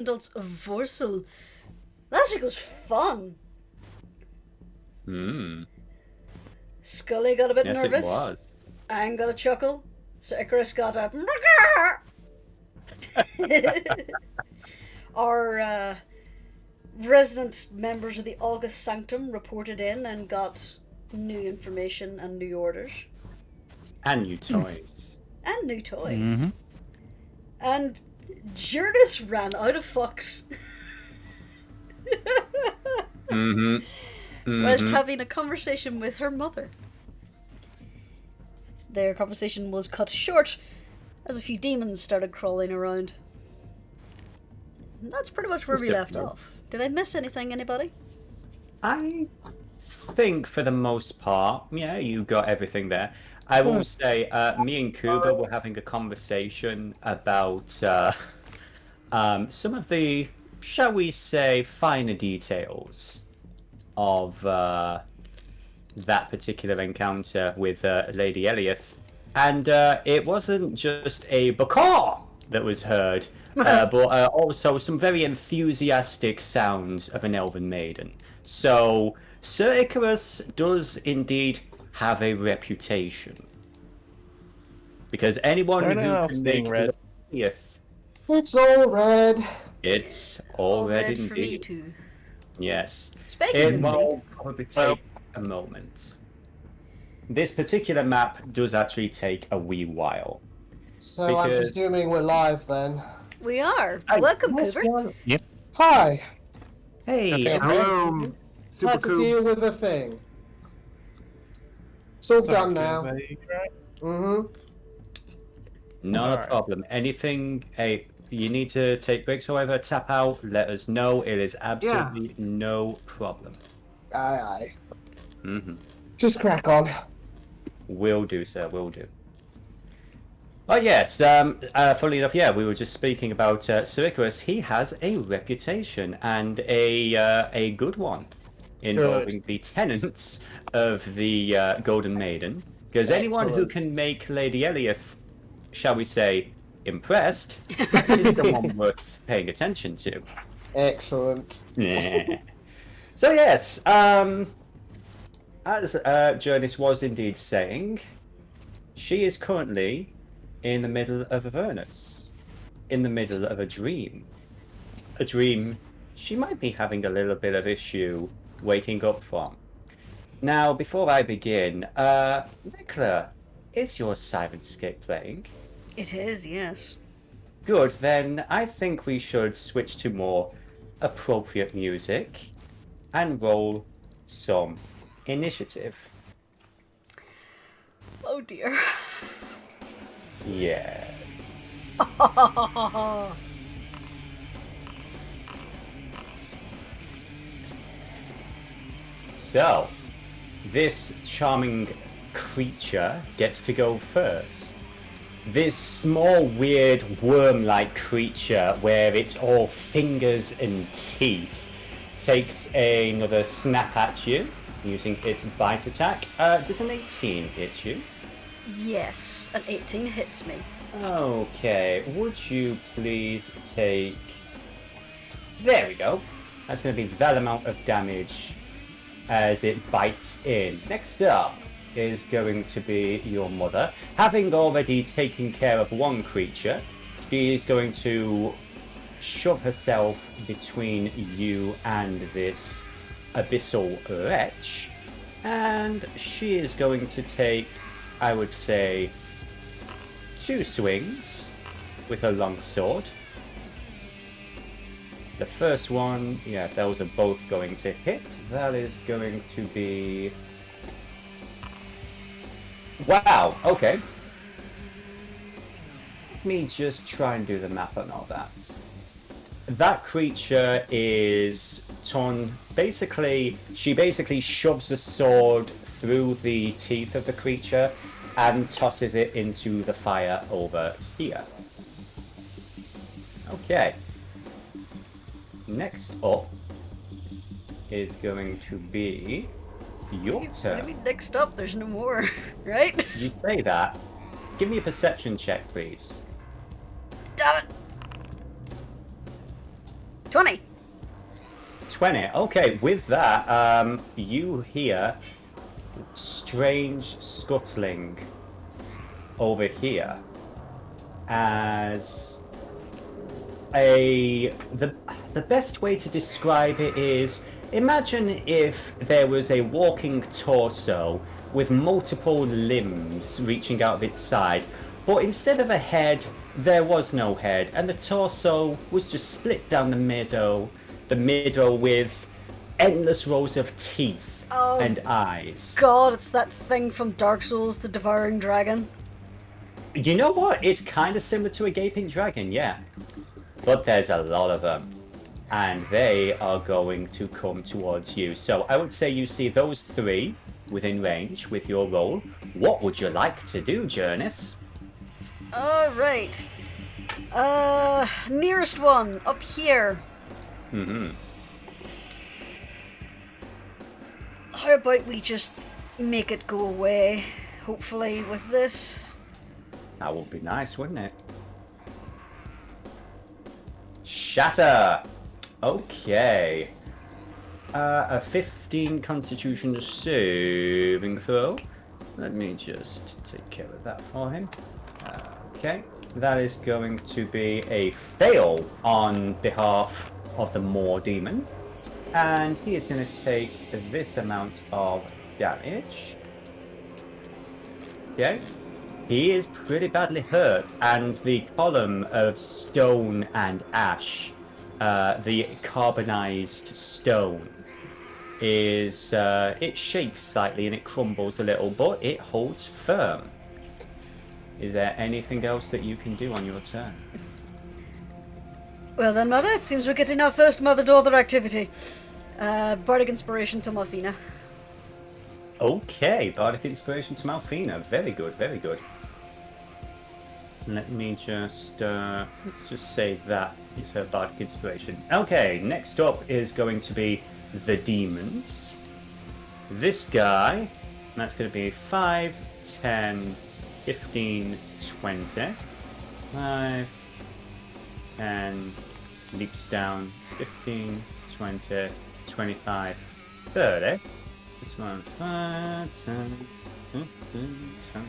Dice&Dolts of Voarcel. Last week was fun. Scully got a bit Yes, nervous. it was. Anne got a chuckle. Sir Icirus got a... Our resident members of the August Sanctum reported in and got new information and new orders. And new toys. And new toys. Mm-hmm. And Jurnis ran out of fucks. Whilst having a conversation with her mother. Their conversation was cut short as a few demons started crawling around. And that's pretty much where we left off. Did I miss anything, anybody? I think for the most part, yeah, you got everything there. I will say, me and Kubur were having a conversation about some of the, shall we say, finer details of that particular encounter with Lady Eliath. And it wasn't just a bacaw that was heard, but also some very enthusiastic sounds of an elven maiden. So, Sir Icirus does indeed have a reputation. Because anyone who can make red. Eliath, It's all red. it's all red red for me indeed. too. Yes. It Speculation. will probably take a moment. This particular map does actually take a wee while. So I'm Because- presuming we're live then. We are. Hey, Welcome, yes, Kubur. we are. Hi. Hey, Hello, Super Had to Cool. deal with a thing. It's all done now. Mm-hmm. not a Alright. problem. Anything, hey, you need to take breaks, however, tap out, let us know. It is absolutely no problem. Aye. Mm-hmm. Just crack on. Will do, sir, will do. Oh yes, funnily enough, yeah, we were just speaking about Sir Icirus. He has a reputation, and a good one, involving the tenants of the Golden Maiden. Because anyone who Excellent. can make Lady Eliath, shall we say, impressed, is someone worth paying attention to. Excellent. So yes, as Jurnis was indeed saying, she is currently in the middle of Avernus, in the middle of a dream. A dream she might be having a little bit of issue waking up from. Now, before I begin, Nicola, is your Sirenscape playing? It is, yes. Good, then I think we should switch to more appropriate music and roll some initiative. Oh dear. Yes. So, this charming creature gets to go first. This small, weird, worm-like creature, where it's all fingers and teeth, takes another snap at you, using its bite attack. Does an 18 hit you? Yes, an 18 hits me. Okay, would you please take... There we go. That's going to be that amount of damage as it bites in. Next up is going to be your mother. Having already taken care of one creature, she is going to shove herself between you and this abyssal wretch. And she is going to take, I would say, 2 swings with her long sword. The first one, yeah, those are both going to hit. That is going to be... Wow, okay. Let me just try and do the math on all that. That creature is torn... She basically shoves a sword through the teeth of the creature and tosses it into the fire over here. Okay. Next up is going to be your What do turn. you mean next up? There's no more, right? You say that. Give me a perception check, please. Damn it! 20. 20. Okay, with that, you hear strange scuttling over here as the best way to describe it is, imagine if there was a walking torso with multiple limbs reaching out of its side, but instead of a head, there was no head, and the torso was just split down the middle with endless rows of teeth and eyes. God, it's that thing from Dark Souls, the Devouring Dragon. You know what? It's kind of similar to a gaping dragon, yeah. But there's a lot of them. And they are going to come towards you. So I would say you see those 3 within range with your roll. What would you like to do, Jurnis? Alright. Nearest one, up here. Mm-hmm. How about we just make it go away, hopefully, with this? That would be nice, wouldn't it? Shatter! Okay. A 15 Constitution saving throw. Let me just take care of that for him. Okay. That is going to be a fail on behalf of the Moor Demon. And he is going to take this amount of damage. Okay. He is pretty badly hurt, and the column of stone and ash, the carbonized stone, is it shakes slightly and it crumbles a little, but it holds firm. Is there anything else that you can do on your turn? Well then, Mother, it seems we're getting our first Mother Daughter activity. Bardic Inspiration to Morphina. Okay, Bardic Inspiration to Malfina. Very good, very good. Let me just, let's just say that is her Bardic Inspiration. Okay, next up is going to be the Demons. This guy, that's going to be 5, 10, 15, 20. 5, 10, leaps down, 15, 20, 25, 30. This one, 5, 10, 15, 20,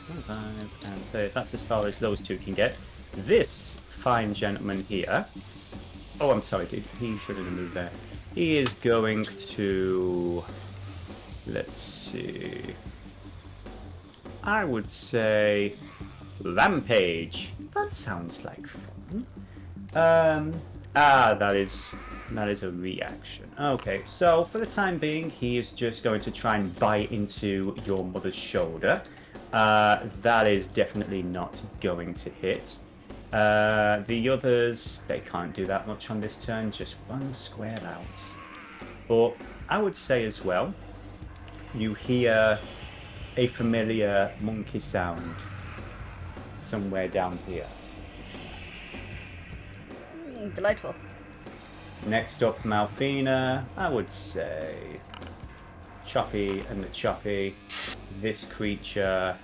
25, and 30. That's as far as those 2 can get. This fine gentleman here... Oh, I'm sorry, dude. He shouldn't have moved there. He is going to... Let's see... I would say... Rampage. That sounds like fun. That is a reaction. Okay, so for the time being, he is just going to try and bite into your mother's shoulder. That is definitely not going to hit. The others, they can't do that much on this turn, just one square out. But I would say as well, you hear a familiar monkey sound somewhere down here. Delightful. Next up, Malfina, I would say Choppy and the Choppy. This creature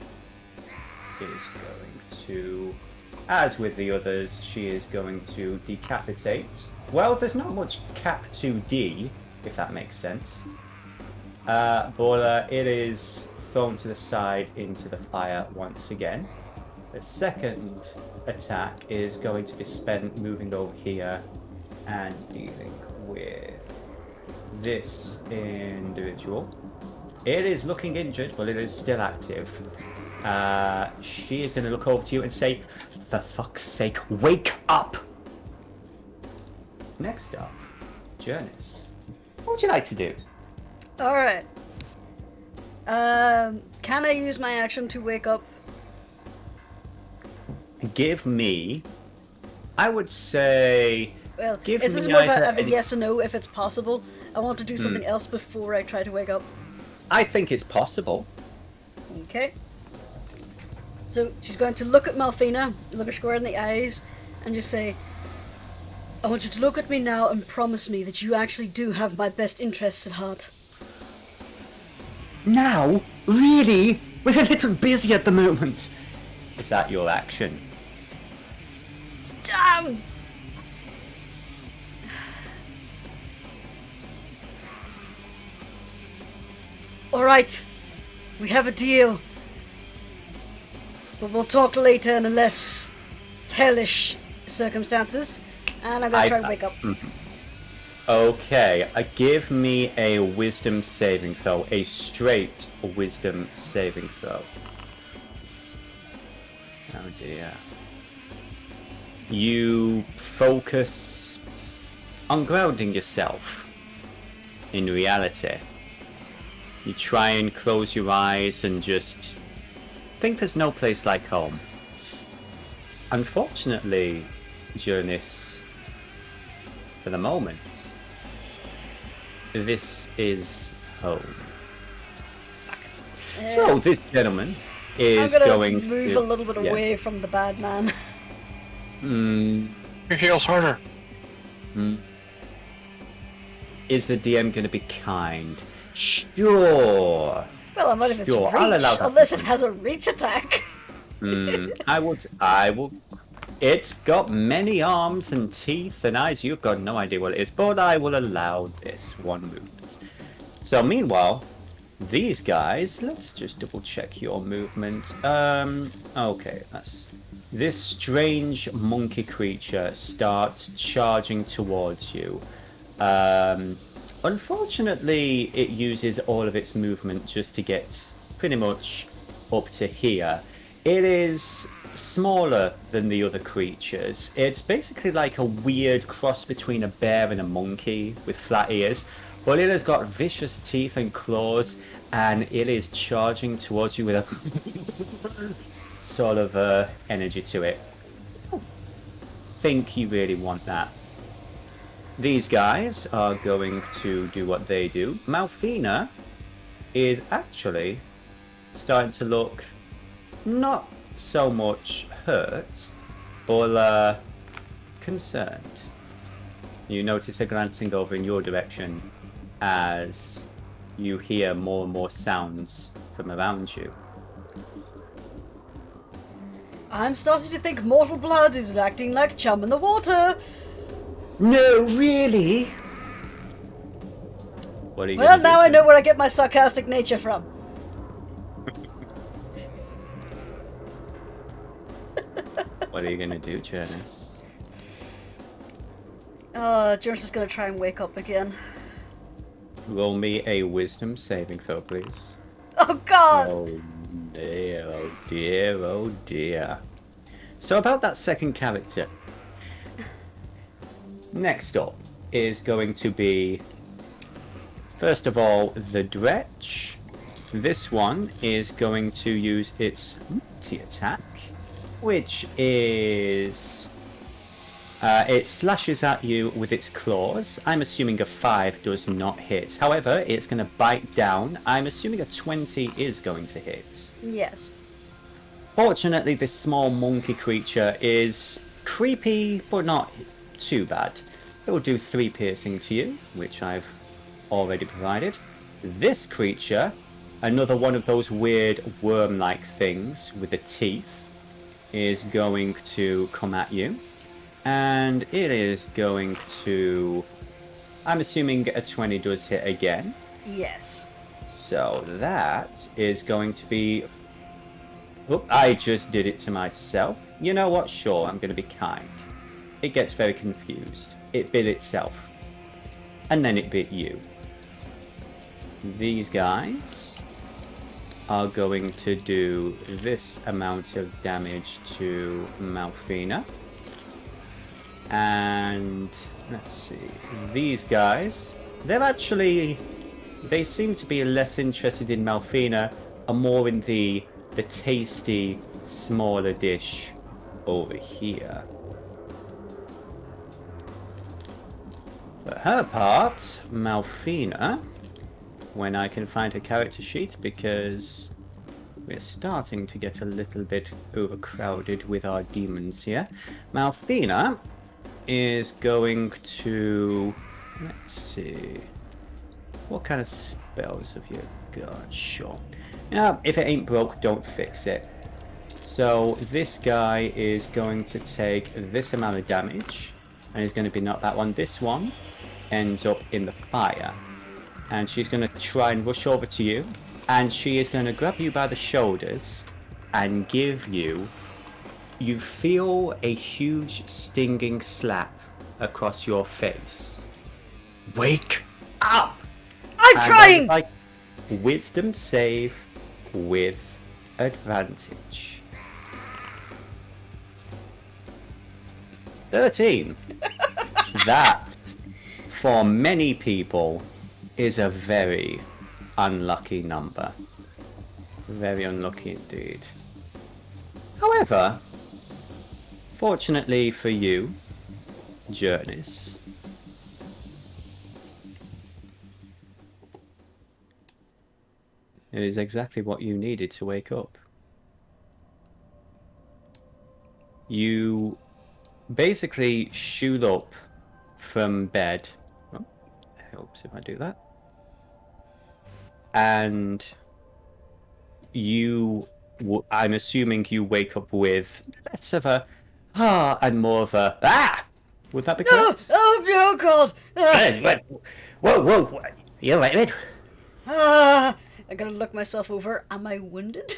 is going to, as with the others, she is going to decapitate. Well, there's not much cap 2D, if that makes sense. But it is thrown to the side into the fire once again. The second attack is going to be spent moving over here and dealing with this individual. It is looking injured, but it is still active. She is going to look over to you and say, "For fuck's sake, wake up!" Next up, Jurnis. What would you like to do? Alright. Can I use my action to wake up? Give me, I would say... Well, give is this me more of either a yes or no if it's possible? I want to do something else before I try to wake up. I think it's possible. Okay. So she's going to look at Malfina, look her square in the eyes, and just say, "I want you to look at me now and promise me that you actually do have my best interests at heart." Now? Really? We're a little busy at the moment. Is that your action? Damn! Alright, we have a deal. But we'll talk later in less hellish circumstances. And I'm gonna try and wake up. Okay, give me a wisdom saving throw. A straight wisdom saving throw. Oh dear. You focus on grounding yourself in reality. You try and close your eyes and just think there's no place like home. Unfortunately, Jurnis, for the moment, this is home. So this gentleman is I'm gonna going move to a little bit away from the bad man. He feels harder. Is the DM going to be kind? Sure. Well, I might if it's Sure, reach, I'll allow that. unless it has a reach attack. I will. It's got many arms and teeth and eyes. You've got no idea what it is, but I will allow this one movement. So meanwhile, these guys, let's just double check your movement. Okay, this strange monkey creature starts charging towards you. Unfortunately, it uses all of its movement just to get pretty much up to here. It is smaller than the other creatures. It's basically like a weird cross between a bear and a monkey with flat ears, but it has got vicious teeth and claws, and it is charging towards you with a sort of energy to it. Think you really want that. These guys are going to do what they do. Malfina is actually starting to look not so much hurt, but concerned. You notice her glancing over in your direction as you hear more and more sounds from around you. I'm starting to think mortal blood is acting like chum in the water. No, really? What are you Well, gonna now do? I know where I get my sarcastic nature from. What are you gonna do, Jurnis? Jurnis is gonna try and wake up again. Roll me a wisdom saving throw, please. Oh god! Oh dear, oh dear, oh dear. So about that second character. Next up is going to be, first of all, the Dretch. This one is going to use its multi-attack, which is... it slashes at you with its claws. I'm assuming a 5 does not hit. However, it's going to bite down. I'm assuming a 20 is going to hit. Yes. Fortunately, this small monkey creature is creepy, but not too bad. It will do 3 piercing to you, which I've already provided. This creature, another one of those weird worm-like things with the teeth, is going to come at you. And it is going to... I'm assuming a 20 does hit again. Yes. So that is going to be... Oh, I just did it to myself. You know what? Sure, I'm going to be kind. It gets very confused. It bit itself. And then it bit you. These guys are going to do this amount of damage to Malfina. And let's see. These guys, they seem to be less interested in Malfina and more in the tasty, smaller dish over here. For her part, Malfina, when I can find her character sheet, because we're starting to get a little bit overcrowded with our demons here. Malfina is going to... Let's see... What kind of spells have you got? Sure. Now, if it ain't broke, don't fix it. So this guy is going to take this amount of damage, and he's going to be not that one. This one ends up in the fire, and she's going to try and rush over to you and she is going to grab you by the shoulders and give you... You feel a huge stinging slap across your face. Wake up! I'm And trying! like wisdom save with advantage. 13. That, for many people, is a very unlucky number. Very unlucky indeed. However, fortunately for you, Jurnis, it is exactly what you needed to wake up. You basically shoot up from bed. Oh, helps if I do that. And you, I'm assuming you wake up with less of a and more of a Would that be correct? Oh God! Whoa! You alright, mate? I gotta look myself over. Am I wounded?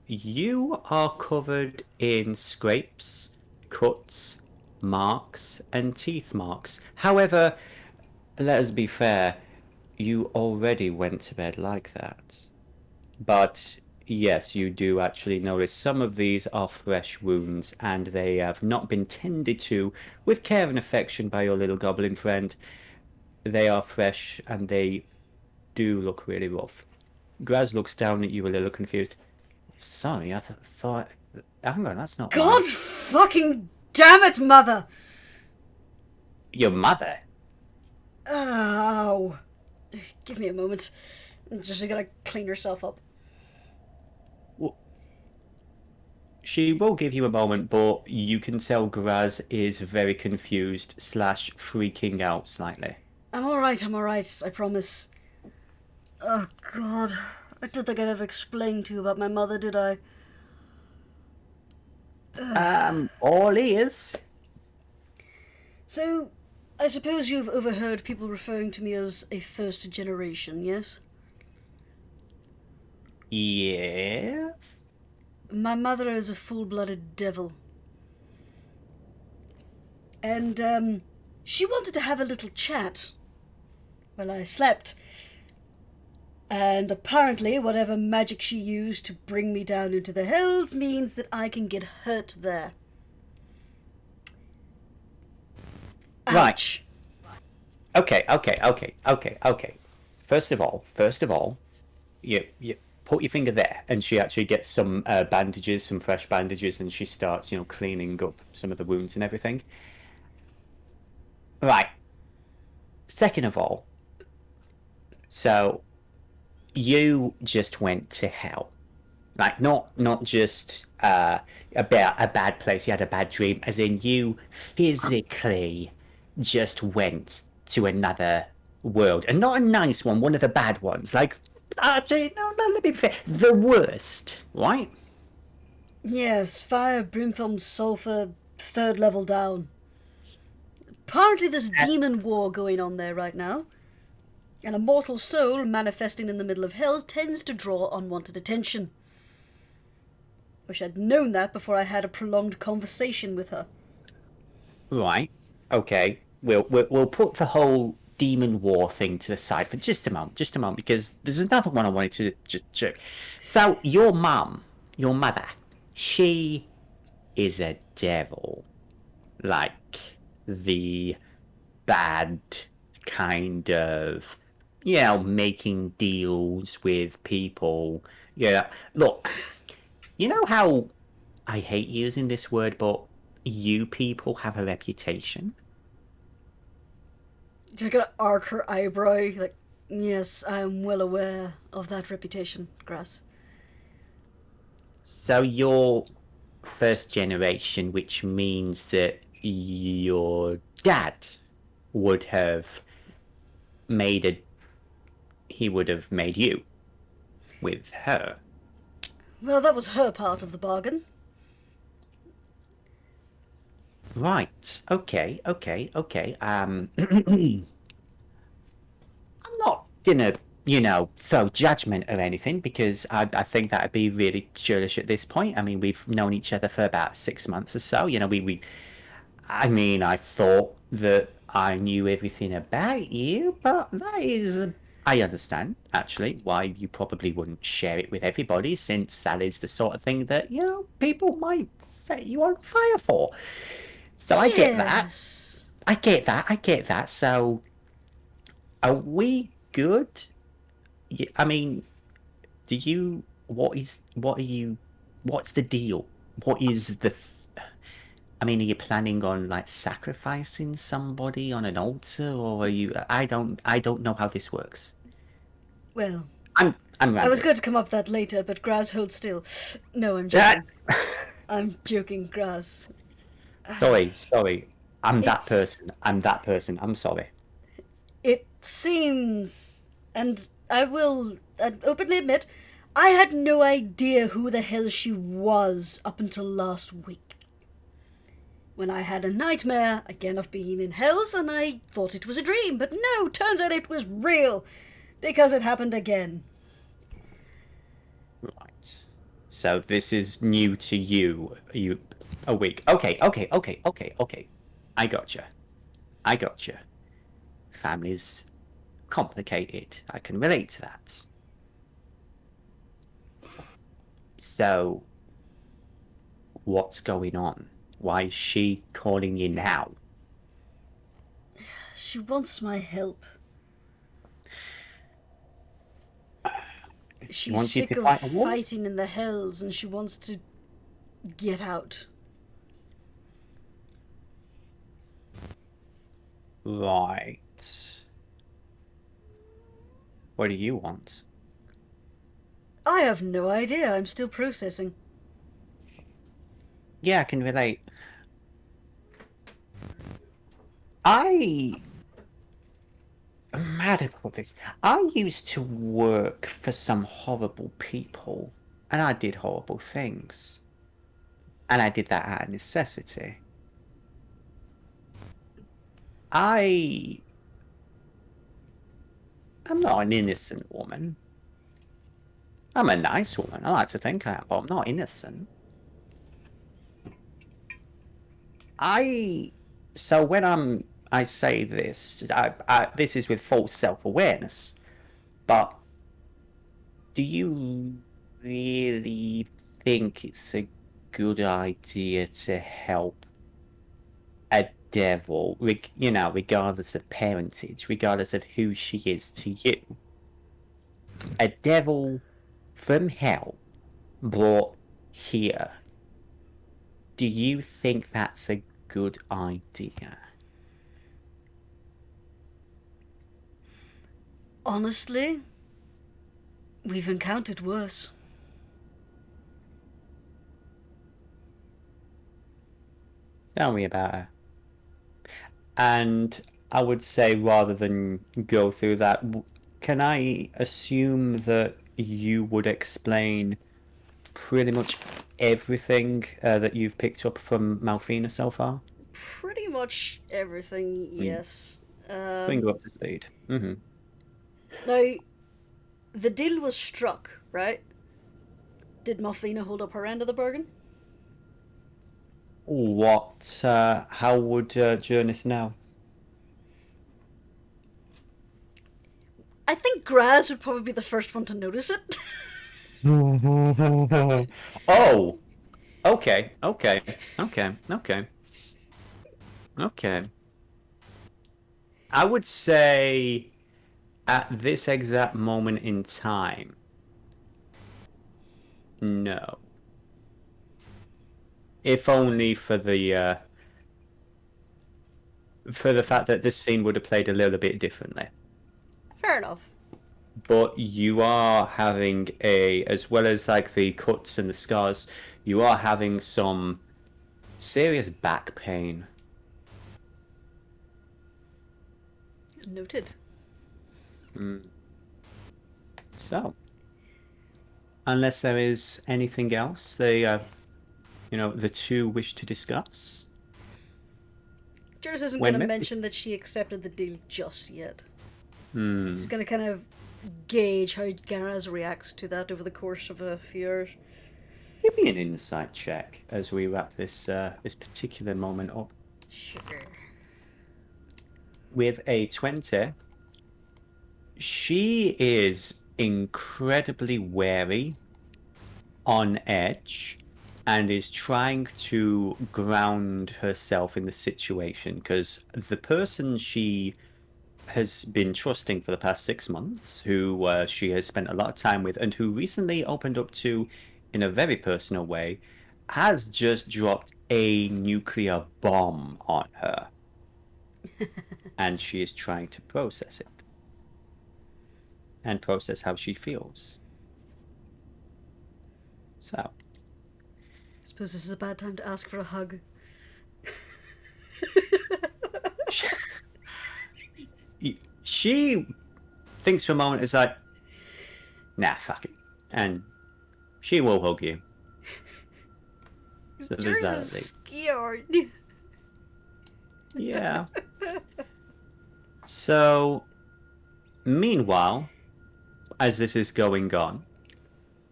You are covered in scrapes, cuts, marks, and teeth marks. However, let us be fair, you already went to bed like that. But yes, you do actually notice some of these are fresh wounds, and they have not been tended to with care and affection by your little goblin friend. They are fresh, and they do look really rough. Graz looks down at you a little confused. Sorry, I thought... Hang on, that's not God right. fucking damn it, mother! Your mother? Ow. Give me a moment. I'm just gonna clean herself up. Well, she will give you a moment, but you can tell Graz is very confused / freaking out slightly. I'm alright, I promise. Oh God. I don't think I'd ever explained to you about my mother, did I? All ears. So, I suppose you've overheard people referring to me as a first generation, yes? Yes? My mother is a full-blooded devil. And, she wanted to have a little chat while I slept. And apparently, whatever magic she used to bring me down into the hills means that I can get hurt there. Ouch. Right. Okay. First of all, you put your finger there, and she actually gets some bandages, some fresh bandages, and she starts, cleaning up some of the wounds and everything. Right. Second of all, so you just went to hell. Like, not just about a bad place, you had a bad dream, as in you physically just went to another world. And not a nice one of the bad ones. Like, actually, no, let me be fair. The worst, right? Yes, fire, brimstone, sulfur, 3rd level down. Apparently there's demon war going on there right now. And a mortal soul manifesting in the middle of hell tends to draw unwanted attention. Wish I'd known that before I had a prolonged conversation with her. Right. Okay. We'll put the whole demon war thing to the side for just a moment, because there's another one I wanted to just check. So your mother, she is a devil, like the bad kind of, making deals with people. Yeah, look, you know how I hate using this word, but you people have a reputation. Just gonna arc her eyebrow, like, yes, I am well aware of that reputation, Grass. So you're first generation, which means that your dad would have he would have made you with her. Well, that was her part of the bargain. Right. Okay. I'm not gonna throw judgment or anything, because I think that'd be really churlish at this point. I mean, we've known each other for about 6 months or so. I mean, I thought that I knew everything about you, but that is, I understand, actually, why you probably wouldn't share it with everybody, since that is the sort of thing that, people might set you on fire for. So I get that. Yes. I get that. So, are we good? I mean, what's the deal? What is I mean, are you planning on like sacrificing somebody on an altar, or are you? I don't know how this works. Well, I'm I was rambling. going to come up with that later, but Graz, hold still. No, I'm joking. I'm joking, Graz. Sorry. I'm that It's- person. I'm sorry. It seems, and I will openly admit, I had no idea who the hell she was up until last week. When I had a nightmare, again, of being in Hells, and I thought it was a dream, but no, turns out it was real, because it happened again. Right. So this is new to you. You a week. Okay. I gotcha. Family's complicated. I can relate to that. So, what's going on? Why is she calling you now? She wants my help. She's wants you sick to of fight a war? fighting in the Hells, and she wants to get out. Right. What do you want? I have no idea. I'm still processing. Yeah, I can relate. I'm mad about this. I used to work for some horrible people, and I did horrible things. And I did that out of necessity. I'm not an innocent woman. I'm a nice woman. I like to think I am, but I'm not innocent. So when I say this, this is with false self-awareness, but do you really think it's a good idea to help a devil, regardless of parentage, regardless of who she is to you? A devil from hell brought here. Do you think that's a good idea? Honestly, we've encountered worse. Tell me about her. And I would say, rather than go through that, can I assume that you would explain pretty much everything that you've picked up from Malfina so far? Pretty much everything, yes. Bring her up to speed. Mm-hmm. Now, the deal was struck, right? Did Malfina hold up her end of the bargain? What? How would Jurnis know? I think Graz would probably be the first one to notice it. Oh! Okay. I would say at this exact moment in time, no. If only for the fact that this scene would have played a little bit differently. Fair enough. But you are having as well as like the cuts and the scars, you are having some serious back pain. Noted. So, unless there is anything else the two wish to discuss. Jurnis isn't When going to met- mention that she accepted the deal just yet. Hmm. She's going to kind of gauge how Garaz reacts to that over the course of a few hours. Give me an insight check as we wrap this this particular moment up. Sure. With a 20, she is incredibly wary, on edge, and is trying to ground herself in the situation because the person she has been trusting for the past 6 months, who she has spent a lot of time with, and who recently opened up to in a very personal way, has just dropped a nuclear bomb on her. And she is trying to process it. And process how she feels. So. I suppose this is a bad time to ask for a hug. She thinks for a moment, it's like, nah, fuck it. And she will hug you. So there's that at least. Scared. Yeah. So, meanwhile, as this is going on,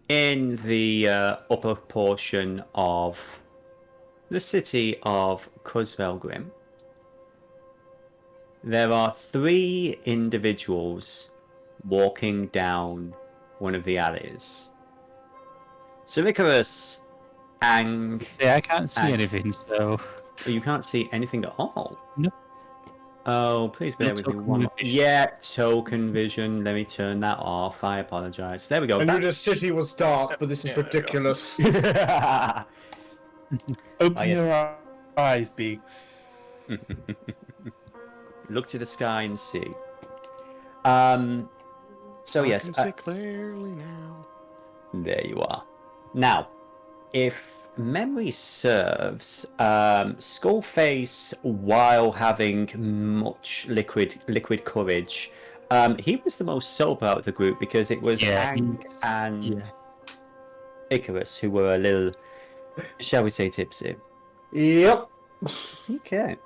in the upper portion of the city of Cusvelgrim, there are 3 individuals walking down one of the alleys. Sir Icirus, Ang... Yeah, I can't see anything, so... Oh, you can't see anything at all? No. Oh, please bear with me one more. Yeah, token vision. Let me turn that off. I apologise. There we go. I knew the city was dark, but this is ridiculous. Open your eyes, Beaks. Look to the sky and see. So I yes. can see clearly now. There you are. Now, if memory serves, Skullface, while having much liquid courage, he was the most sober out of the group because it was Ang and Icrius who were a little, shall we say, tipsy. Yep. Okay.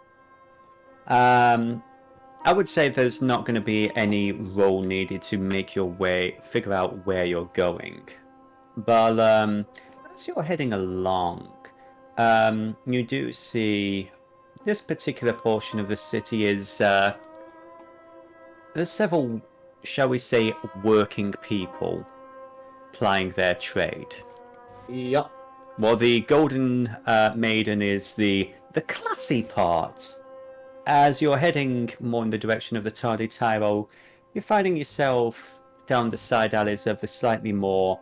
I would say there's not going to be any roll needed to make your way, figure out where you're going. But as you're heading along, you do see this particular portion of the city is there's several, shall we say, working people plying their trade. Yep. While the Golden Maiden is the classy part. As you're heading more in the direction of the Tardy Tyro, you're finding yourself down the side alleys of the slightly more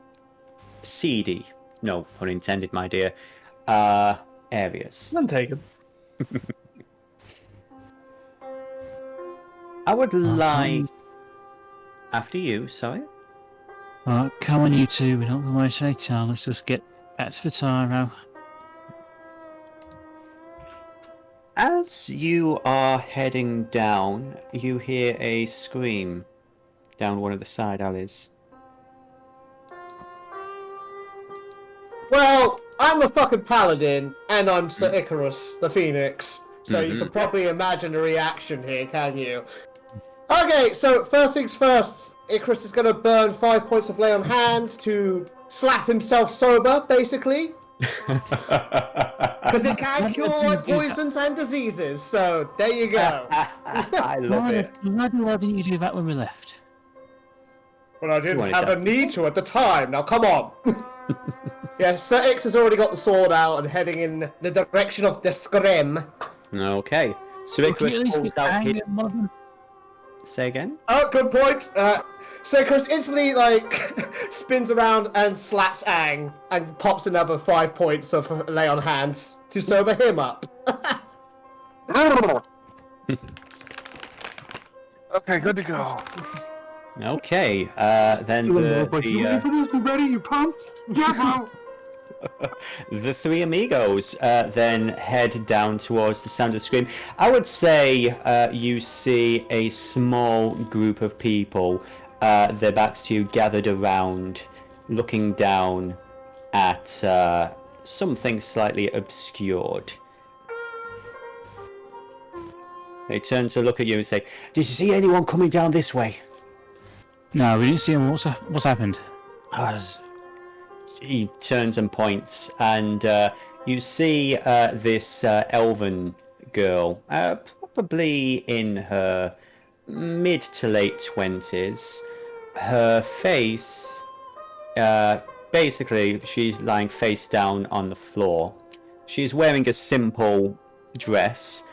seedy, no pun intended, my dear, areas. None taken. I would like... After you, sorry? Right, come on, you two. We don't want to waste any time. Let's just get back to the Tyro. As you are heading down, you hear a scream down one of the side alleys. Well, I'm a fucking paladin, and I'm Sir Icirus, the Phoenix. So you can probably imagine the reaction here, can you? Okay, so first things first, Icrius is going to burn 5 points of lay on hands to slap himself sober, basically. Because it can cure poisons and diseases, so there you go. I love it. Why didn't you do that when we left? Well, I didn't have a need to at the time, now come on. Yeah, Sir Ix has already got the sword out and heading in the direction of the scrim. Okay. So Icrius pulls out his... Say again? Oh, good point. So Chris instantly spins around and slaps Aang and pops another 5 points of lay on hands to sober him up. Okay, good to go. Okay, then You ready for this? You ready? You pumped? Yeah, the 3 amigos then head down towards the sound of the scream. I would say you see a small group of people, their backs to you, gathered around, looking down at something slightly obscured. They turn to look at you and say, "Did you see anyone coming down this way?" No, we didn't see him. What's happened? He turns and points, and you see this elven girl, probably in her mid to late 20s. Her face, basically, she's lying face down on the floor. She's wearing a simple dress,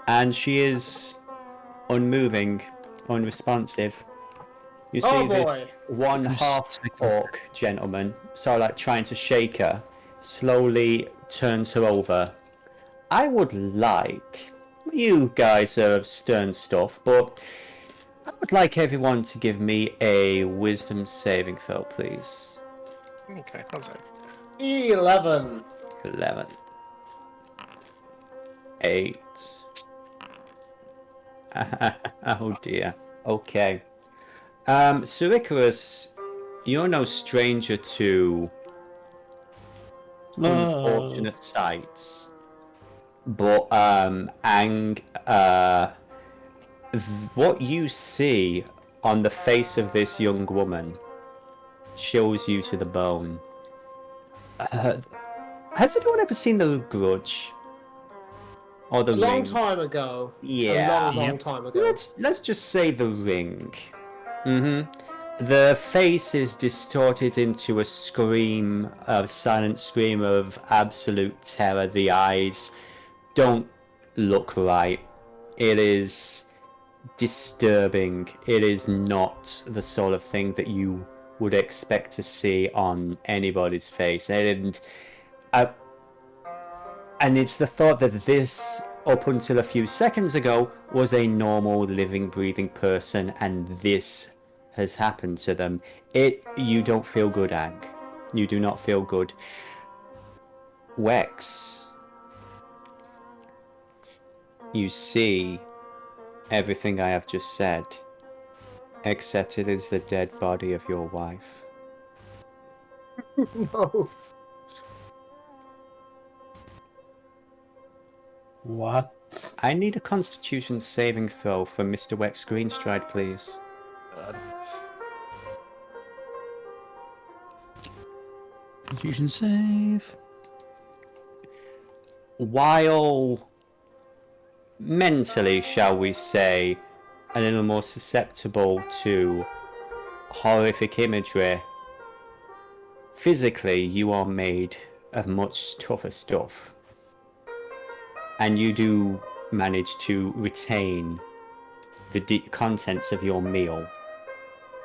and she is unmoving, unresponsive. You see Oh this boy. one half-orc gentleman, sort of like trying to shake her, slowly turns her over. I would like, you guys are of stern stuff, but I would like everyone to give me a wisdom saving throw, please. Okay, how's that? 11. 11. 8. Oh dear. Okay. Sir Icirus, you're no stranger to unfortunate sights, but what you see on the face of this young woman chills you to the bone. Has anyone ever seen The Grudge? Or The A long Ring? time ago. Yeah. A long time ago. Let's just say The Ring. The face is distorted into a scream, a silent scream of absolute terror. The eyes don't look right. It is disturbing. It is not the sort of thing that you would expect to see on anybody's face. And it's the thought that this, up until a few seconds ago, was a normal, living, breathing person, and this has happened to them. You don't feel good, Ang. You do not feel good. Wex, you see everything I have just said, except it is the dead body of your wife. No. What? I need a Constitution saving throw for Mr. Wex Greenstride, please. Confusion save. While mentally, shall we say, a little more susceptible to horrific imagery, physically you are made of much tougher stuff. And you do manage to retain the contents of your meal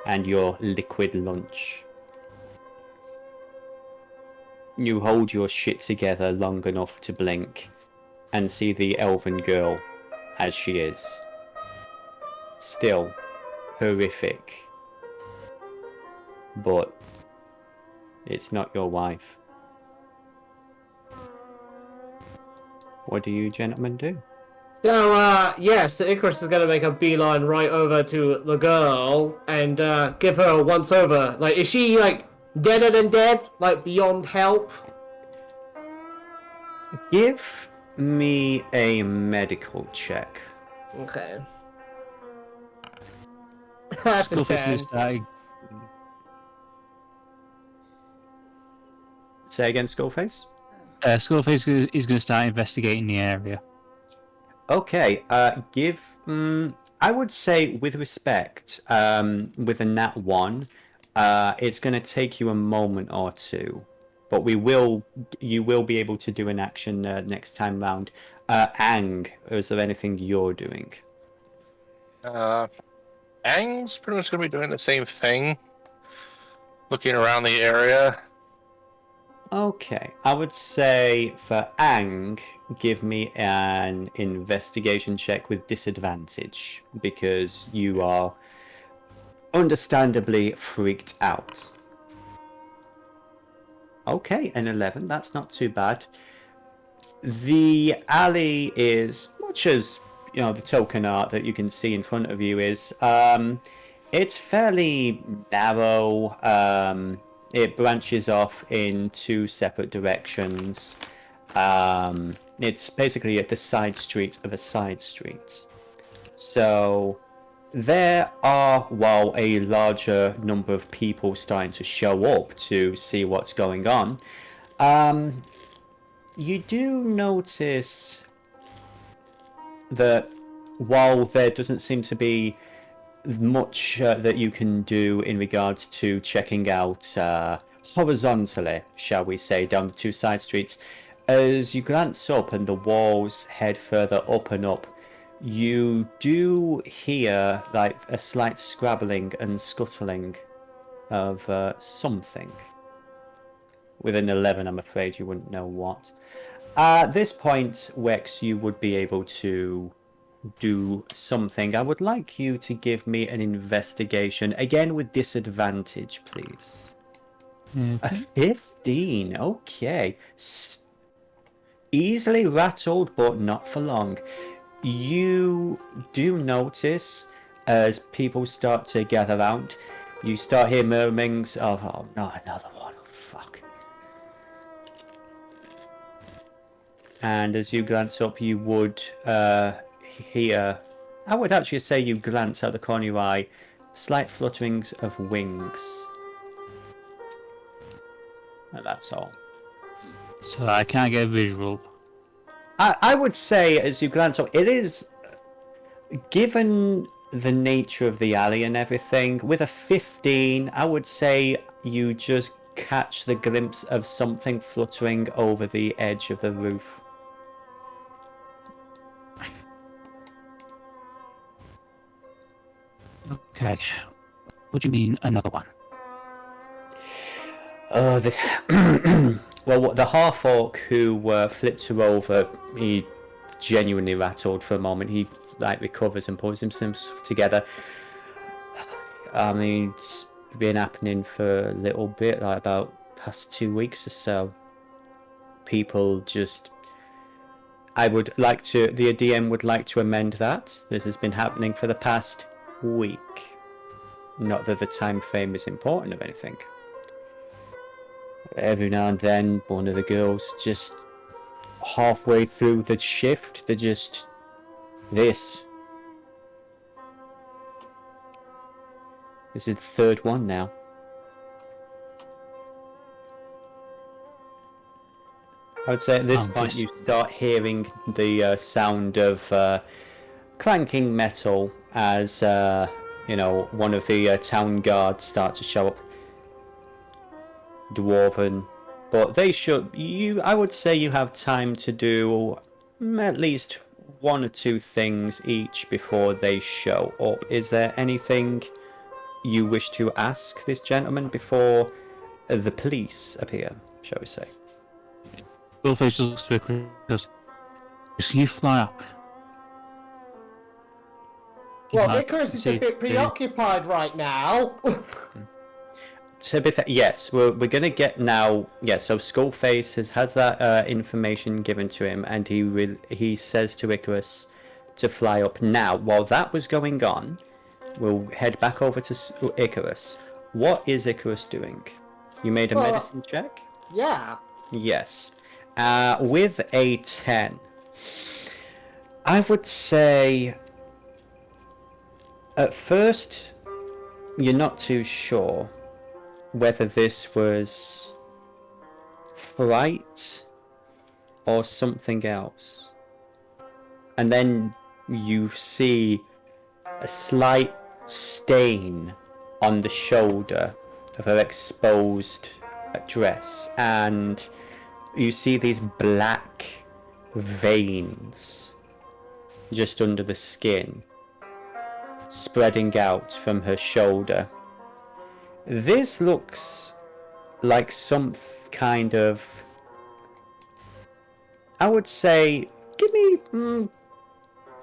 and your liquid lunch. You hold your shit together long enough to blink and see the elven girl as she is. Still horrific. But it's not your wife. What do you gentlemen do? So, so Icrius is gonna make a beeline right over to the girl and give her a once over. Like, is she, like, deader than dead? Like, beyond help? Give me a medical check. Okay. That's a Skullface 10. is starting. Say again, Skullface? Skullface is going to start investigating the area. Okay, I would say with respect, with a nat 1, it's going to take you a moment or two, but you will be able to do an action next time round. Ang, is there anything you're doing? Ang's pretty much going to be doing the same thing. Looking around the area. Okay, I would say for Ang, give me an investigation check with disadvantage, because you are understandably freaked out. Okay, an 11, that's not too bad. The alley is, much as, you know, the token art that you can see in front of you is, it's fairly narrow. It branches off in two separate directions. It's basically at the side street of a side street. So there are, while a larger number of people starting to show up to see what's going on, you do notice that while there doesn't seem to be much that you can do in regards to checking out horizontally, shall we say, down the two side streets, as you glance up and the walls head further up and up, you do hear like a slight scrabbling and scuttling of something. With an 11, I'm afraid you wouldn't know what. At this point, Wex, you would be able to do something. I would like you to give me an investigation, again with disadvantage, please. A 15, okay. Easily rattled, but not for long. You do notice, as people start to gather round, you start hear murmurings of, oh no, another one, oh fuck. And as you glance up, you would hear, I would actually say you glance out the corner of your eye, slight flutterings of wings. And that's all. So I can't get a visual. I would say, as you glance up, it is, given the nature of the alley and everything, with a 15, I would say you just catch the glimpse of something fluttering over the edge of the roof. Okay. What do you mean, another one? Well, the half-orc who flipped her over, he genuinely rattled for a moment. He like recovers and pulls himself together. I mean, it's been happening for a little bit, like about past 2 weeks or so. People just... I would like to... The DM would like to amend that. This has been happening for the past week. Not that the time frame is important or anything. Every now and then, one of the girls just halfway through the shift, they're just this. This is the third one now. I would say at this point you start hearing the sound of clanking metal as you know, one of the town guards start to show up. Dwarven, but they should. I would say you have time to do at least 1 or 2 things each before they show up. Is there anything you wish to ask this gentleman before the police appear, shall we say? Skullface looks to Icrius. Can you fly up? Well, Icarus is a bit preoccupied right now. To be fair, yes, we're going to get now. Yeah, so Skullface has that information given to him, and he says to Icrius to fly up now. While that was going on, we'll head back over to Icrius. What is Icrius doing? You made a medicine check? Yeah. Yes. With a 10, I would say at first you're not too sure whether this was fright or something else. And then you see a slight stain on the shoulder of her exposed dress, and you see these black veins just under the skin spreading out from her shoulder. This looks like some kind of... I would say...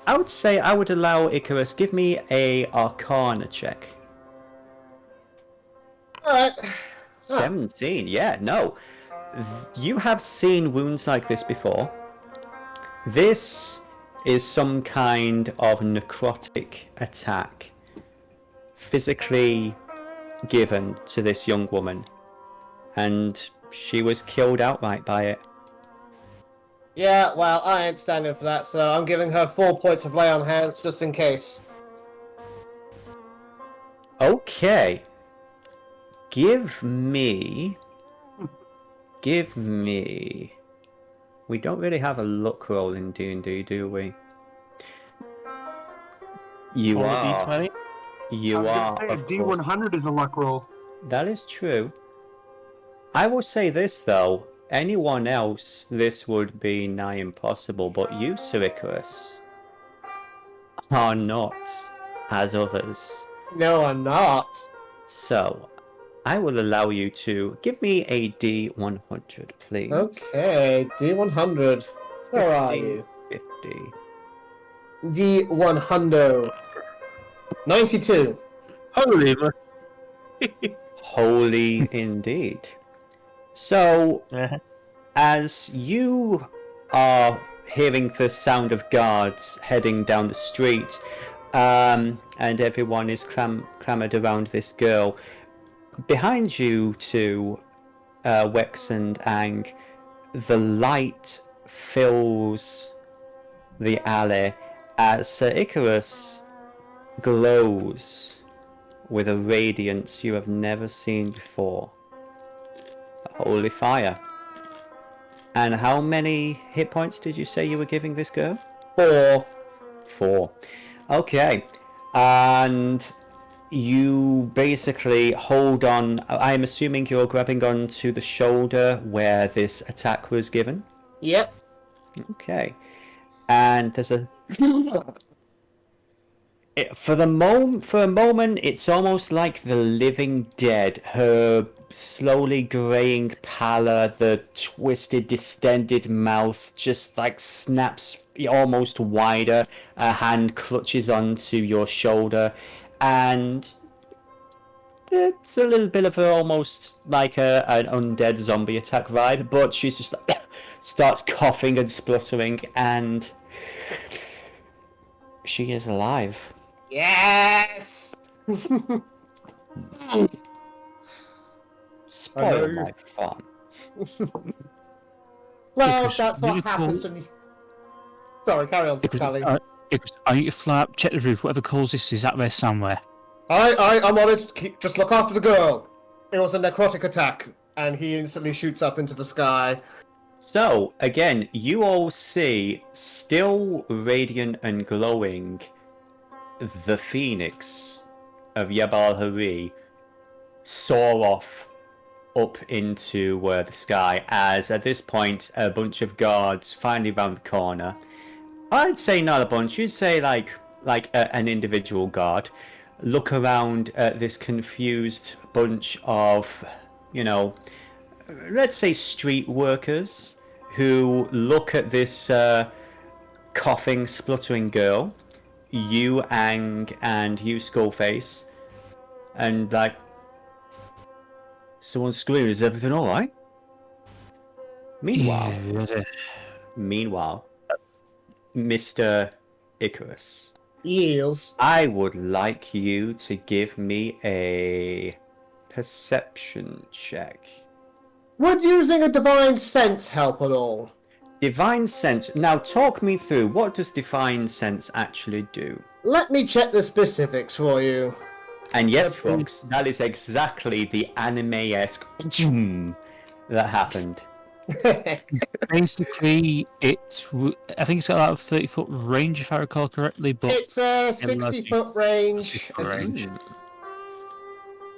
I would say I would allow Icarus, give me a Arcana check. Alright. 17, yeah, no. You have seen wounds like this before. This is some kind of necrotic attack. Physically given to this young woman, and she was killed outright by it. Yeah, well, I ain't standing for that, so I'm giving her 4 points of lay on hands just in case. Okay. Give me. We don't really have a luck roll in D&D, do we? You Roll a are. d20. You I was are. gonna say, a Of course. D100 is a luck roll. That is true. I will say this though. Anyone else, this would be nigh impossible, but you, Sir Icirus, are not as others. No, I'm not. So, I will allow you to give me a D100, please. Okay, D100. Where are 50, you? 50. D100. 92. Holy Holy indeed. So, Uh-huh. as you are hearing the sound of guards heading down the street, and everyone is clamoured around this girl, behind you two, Wex and Ang, the light fills the alley as Sir Icirus glows with a radiance you have never seen before. A holy fire. And how many hit points did you say you were giving this girl? 4. 4. Okay. And you basically hold on. I'm assuming you're grabbing onto the shoulder where this attack was given. Yep. Okay. And there's a for a moment, it's almost like the living dead. Her slowly graying pallor, the twisted, distended mouth just like snaps almost wider. A hand clutches onto your shoulder, and it's a little bit of almost like an undead zombie attack vibe. But she's just starts coughing and spluttering, and she is alive. Yes! Spoil my fun. Well, Because that's what really happens cool. when you... Sorry, carry on, Because, Scully. I need to fly up, check the roof, whatever calls this is out there somewhere. I'm on it. Just look after the girl. It was a necrotic attack, and he instantly shoots up into the sky. So, again, you all see, still radiant and glowing, the phoenix of Jabal Hari soar off up into the sky, as at this point a bunch of guards finally round the corner. I'd say not a bunch, you'd say like an individual guard look around at this confused bunch of, you know, let's say street workers who look at this coughing, spluttering girl, you, Ang, and you, Skullface, and like, someone's screaming, is everything alright? Meanwhile, Mr. Icrius, Eels. I would like you to give me a perception check. Would using a divine sense help at all? Divine Sense. Now talk me through, what does Divine Sense actually do? Let me check the specifics for you. And yes, folks, that is exactly the anime-esque that happened. Basically, I think it's got about a 30-foot range, if I recall correctly, but It's a 60-foot range. 60-foot range.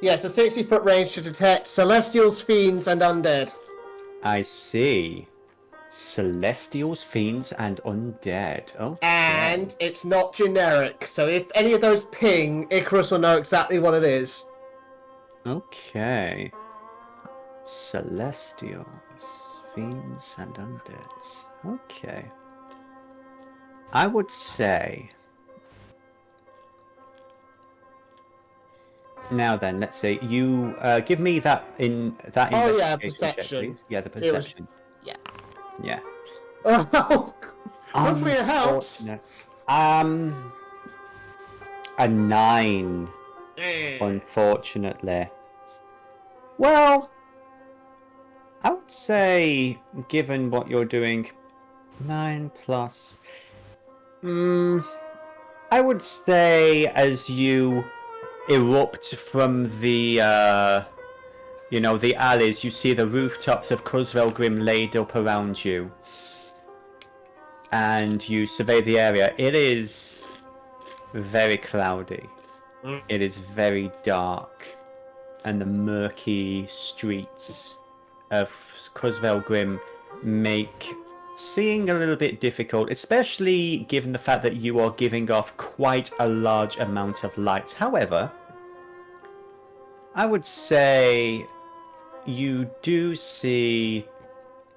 Yes, a 60-foot range to detect celestials, fiends, and undead. I see. Celestials, fiends, and undead. Okay. And it's not generic, so if any of those ping, Icarus will know exactly what it is. Okay. Celestials, fiends, and undeads. Okay. I would say... Now then, let's see. You give me that in that. Oh yeah, investigation check, perception. please. Yeah, the It was- perception. yeah. Yeah. Oh, hopefully it helps. Unfortunate. A 9. Unfortunately. Well, I would say, given what you're doing, 9 plus. I would say, as you erupt from the, the alleys. You see the rooftops of Cusvelgrim laid up around you. And you survey the area. It is very cloudy. It is very dark. And the murky streets of Cusvelgrim make seeing a little bit difficult, especially given the fact that you are giving off quite a large amount of light. However, I would say you do see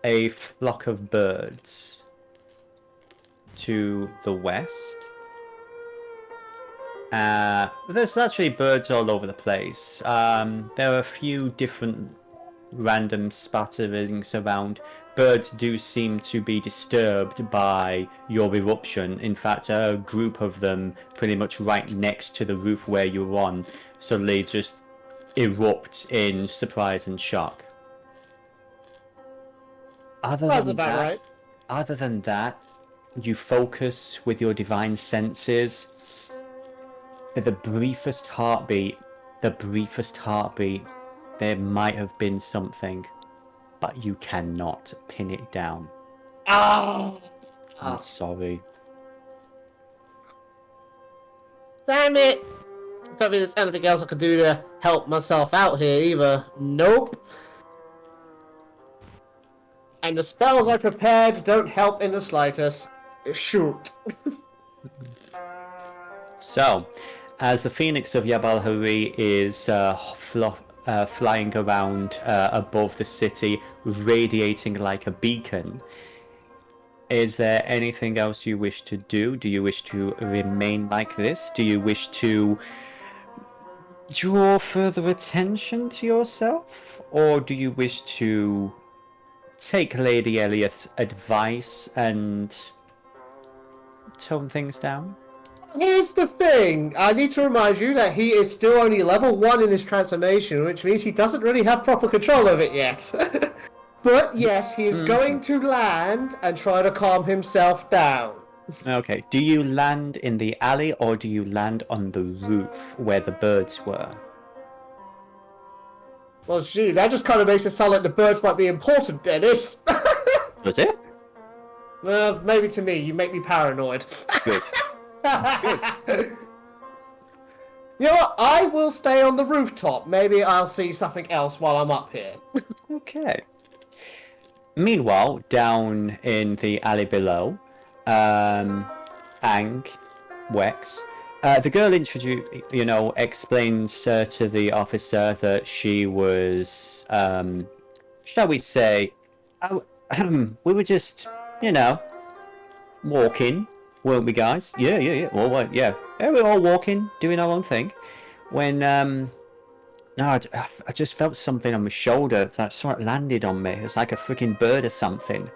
a flock of birds to the west. There's actually birds all over the place. There are a few different random spatterings around. Birds do seem to be disturbed by your eruption. In fact, a group of them pretty much right next to the roof where you're on suddenly just erupt in surprise and shock. That's about right. Other than that, you focus with your divine senses. For the briefest heartbeat, there might have been something, but you cannot pin it down. Oh. I'm sorry. Damn it! Don't think there's anything else I can do to help myself out here either. Nope. And the spells I prepared don't help in the slightest. Shoot. So, as the Phoenix of Jabal Hari is flying around above the city, radiating like a beacon, is there anything else you wish to do? Do you wish to remain like this? Do you wish to draw further attention to yourself? Or do you wish to take Lady Eliot's advice and tone things down? Here's the thing. I need to remind you that he is still only level 1 in his transformation, which means he doesn't really have proper control of it yet. But yes, he is going to land and try to calm himself down. Okay, do you land in the alley or do you land on the roof where the birds were? Well, gee, that just kind of makes it sound like the birds might be important, Dennis. Does it? Well, maybe to me. You make me paranoid. Good. You know what? I will stay on the rooftop. Maybe I'll see something else while I'm up here. Okay. Meanwhile, down in the alley below, Ang, Wex, the girl explains to the officer that she was, shall we say, we were just, walking, weren't we, guys? Yeah. Well, yeah. We were all walking, doing our own thing, when, no, I just felt something on my shoulder that sort of landed on me. It was like a freaking bird or something.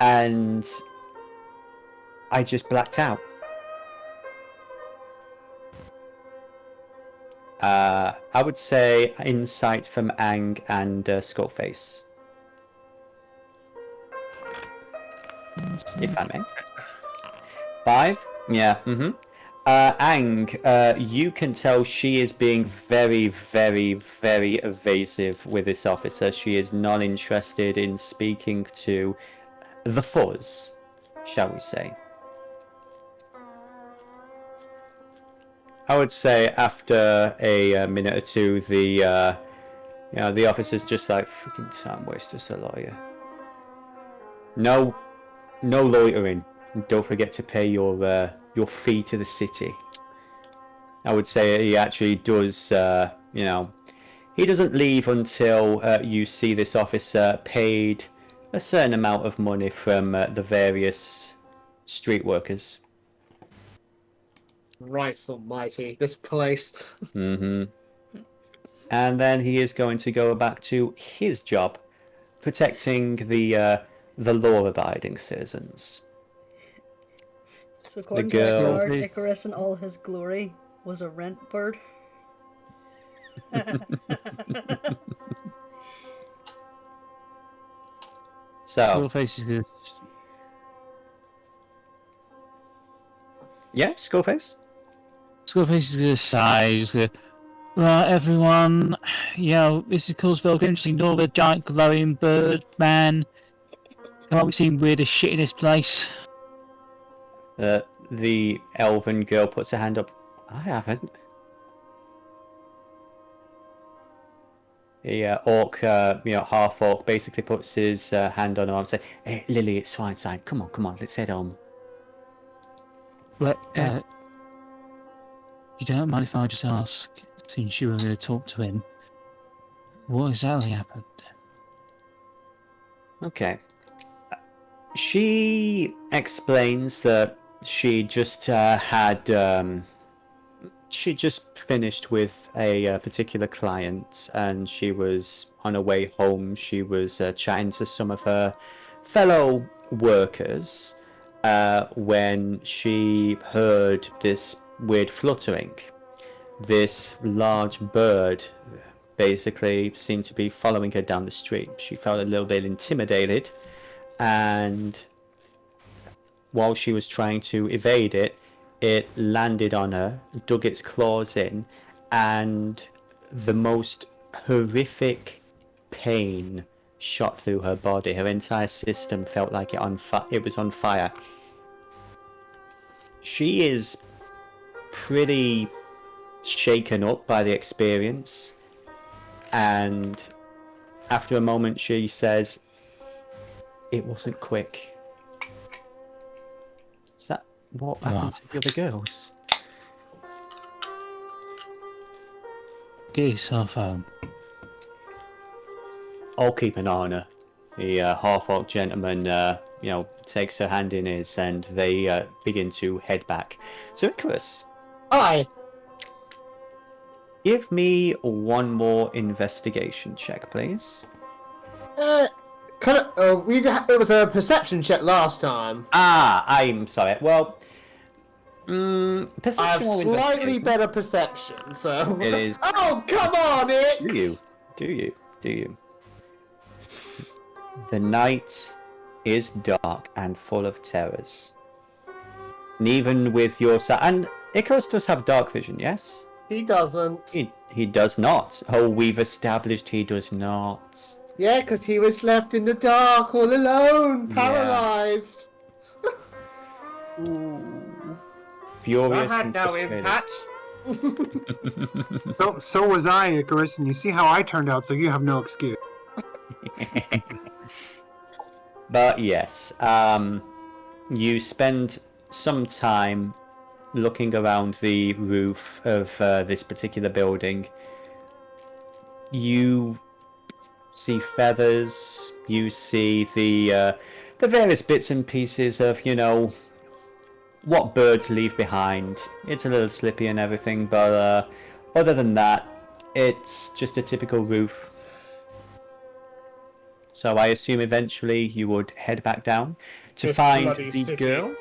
And I just blacked out. I would say insight from Ang and Skullface. If I may. 5? Yeah, Ang, you can tell she is being very, very, very evasive with this officer. She is not interested in speaking to the fuzz, shall we say. I would say after a minute or two, the officer's just like, freaking time wasters, a lawyer. No loitering. Don't forget to pay your fee to the city. I would say he actually does, he doesn't leave until you see this officer paid a certain amount of money from the various street workers. Christ almighty, this place. And then he is going to go back to his job, protecting the law-abiding citizens. So according to the guard, Icrius in all his glory was a rent bird. So Skullface is good. Yeah, Skullface. Skullface is gonna sigh. Just gonna Right, everyone. This is Coolsville. Interesting. All the giant glowing bird man. Come on, we've seen weirdest shit in this place. The elven girl puts her hand up. I haven't. The orc, half-orc, basically puts his hand on her arm and says, "Hey, Lily, it's fine, come on, let's head home." But, you don't mind if I just ask, since you were going to talk to him, what exactly happened? Okay. She explains that she just she just finished with a particular client, and she was on her way home. She was chatting to some of her fellow workers when she heard this weird fluttering. This large bird basically seemed to be following her down the street. She felt a little bit intimidated, and while she was trying to evade it, it landed on her, dug its claws in, and the most horrific pain shot through her body. Her entire system felt like it was on fire. She is pretty shaken up by the experience, and after a moment she says, "It wasn't quick." Is that what happened to the other girls? Get yourself home. I'll keep an eye on her. The half-orc gentleman, takes her hand in his, and they begin to head back. So, Icrius, Hi. give me one more investigation check, please. It was a perception check last time. I'm sorry. Well, I have perception or slightly investigation? better perception, so... It is. Oh, come on, Ix! Do you? The night is dark and full of terrors. And even with your... And Icarus does have dark vision, yes? He doesn't. He does not. Oh, we've established he does not. Yeah, because he was left in the dark all alone, Yeah. paralysed. Furious That had and no frustrated. impact. So was I, Icarus, and you see how I turned out, so you have no excuse. But yes, you spend some time looking around the roof of this particular building. You see feathers, you see the various bits and pieces of, what birds leave behind. It's a little slippy and everything, but other than that, it's just a typical roof. So I assume eventually you would head back down to This find bloody the city. girl.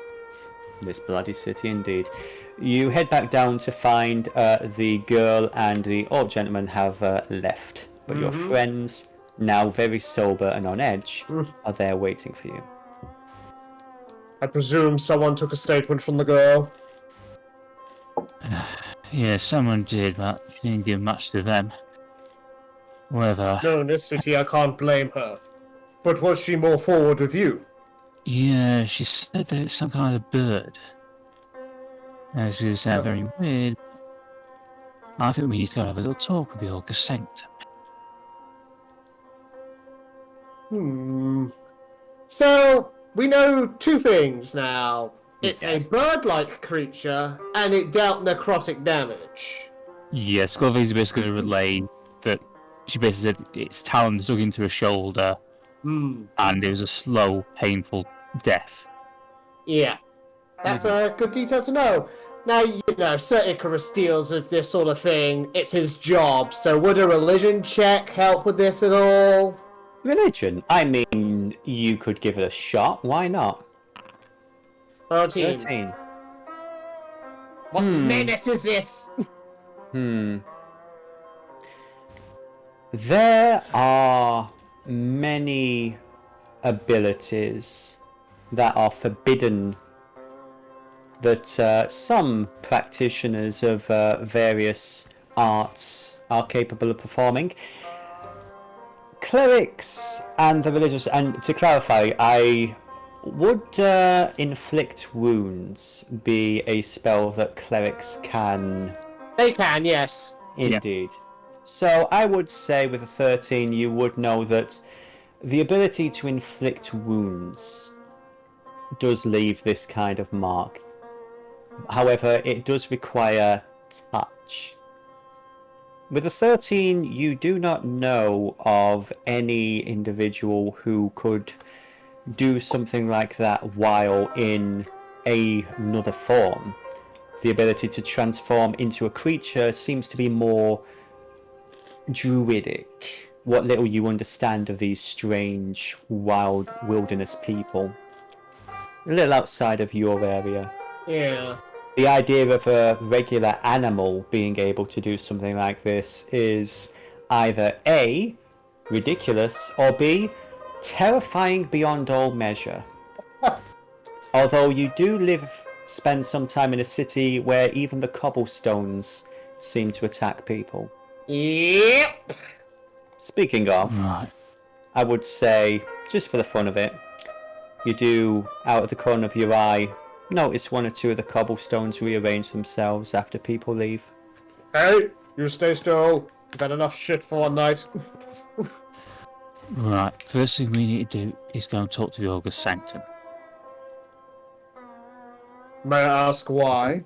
This bloody city, indeed. You head back down to find the girl and the old gentleman have left. But your friends, now very sober and on edge, are there waiting for you. I presume someone took a statement from the girl. Yeah, someone did, but you didn't give much to them. Whatever. No, in this city I can't blame her. But was she more forward with you? Yeah, she said that it's some kind of bird. It's going to sound very weird. I think we need to go have a little talk with the Orca Sanctum. So, we know two things now. It's Yes. a bird-like creature, and it dealt necrotic damage. Yeah, Skullface is basically going to relay that she basically said its talons dug into her shoulder and it was a slow, painful death. Yeah. That's a good detail to know. Now, Sir Icirus deals with this sort of thing. It's his job, so would a religion check help with this at all? Religion? I mean, you could give it a shot. Why not? 13. 13. What menace is this? There are many abilities that are forbidden that some practitioners of various arts are capable of performing. Clerics and the religious, and to clarify, would inflict wounds be a spell that clerics can? They can, yes. Indeed. So I would say with a 13 you would know that the ability to inflict wounds does leave this kind of mark. However, it does require touch. With a 13, you do not know of any individual who could do something like that while in another form. The ability to transform into a creature seems to be more druidic. What little you understand of these strange, wild wilderness people. A little outside of your area. Yeah. The idea of a regular animal being able to do something like this is either A, ridiculous, or B, terrifying beyond all measure. Although you do spend some time in a city where even the cobblestones seem to attack people. Yep. Speaking of, Right. I would say, just for the fun of it, you do, out of the corner of your eye, notice one or two of the cobblestones rearrange themselves after people leave. Hey, you stay still. You've had enough shit for one night. Right. First thing we need to do is go and talk to the Ogre's Sanctum. May I ask why?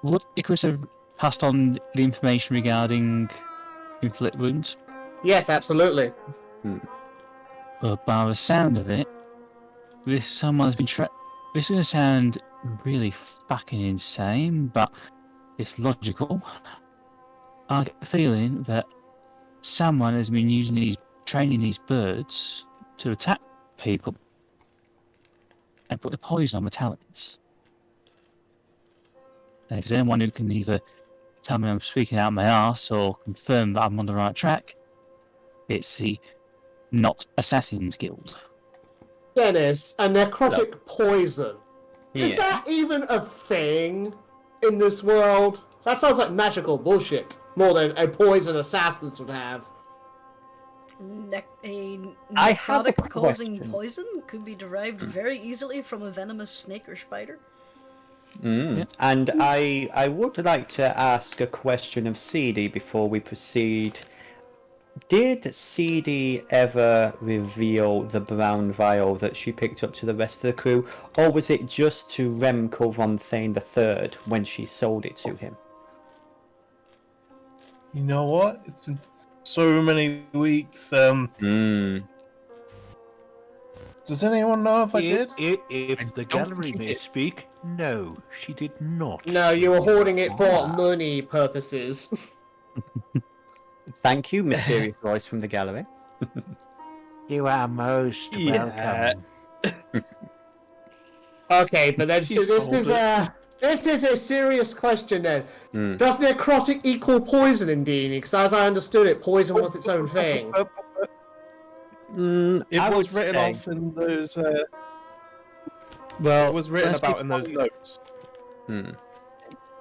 Would Icrius have passed on the information regarding inflict wounds? Yes, absolutely. Well, by the sound of it, this someone's been this is going to sound really fucking insane, but it's logical. I get the feeling that someone has been training these birds to attack people and put the poison on the talons. And if there's anyone who can either tell me I'm speaking out my arse or confirm that I'm on the right track, it's the Not Assassins Guild. Dennis, a necrotic poison. Is that even a thing in this world? That sounds like magical bullshit, more than a poison assassins would have. I have a Necrotic causing question. poison could be derived very easily from a venomous snake or spider. And I would like to ask a question of Seedie before we proceed. Did Seedie ever reveal the brown vial that she picked up to the rest of the crew, or was it just to Remco von Thane III when she sold it to him? You know what? It's been so many weeks. Does anyone know if I did? If the gallery may speak, no, she did not. No, you were hoarding it for money purposes. Thank you, mysterious voice from the gallery. You are most welcome. Okay, but then so this is a serious question then. Does necrotic equal poison in D&D? Because as I understood it, poison was its own thing. It was written off in those. Well, it was written about in those notes.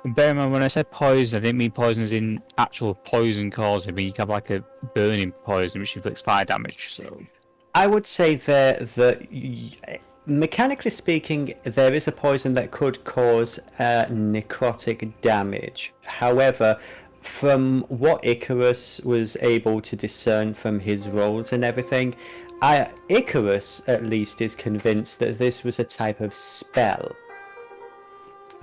Bear in mind, when I said poison, I didn't mean poison as in actual poison causing. I mean, you can have like a burning poison which inflicts fire damage. So I would say that mechanically speaking, there is a poison that could cause necrotic damage. However, from what Icarus was able to discern from his rolls and everything, Icarus at least is convinced that this was a type of spell,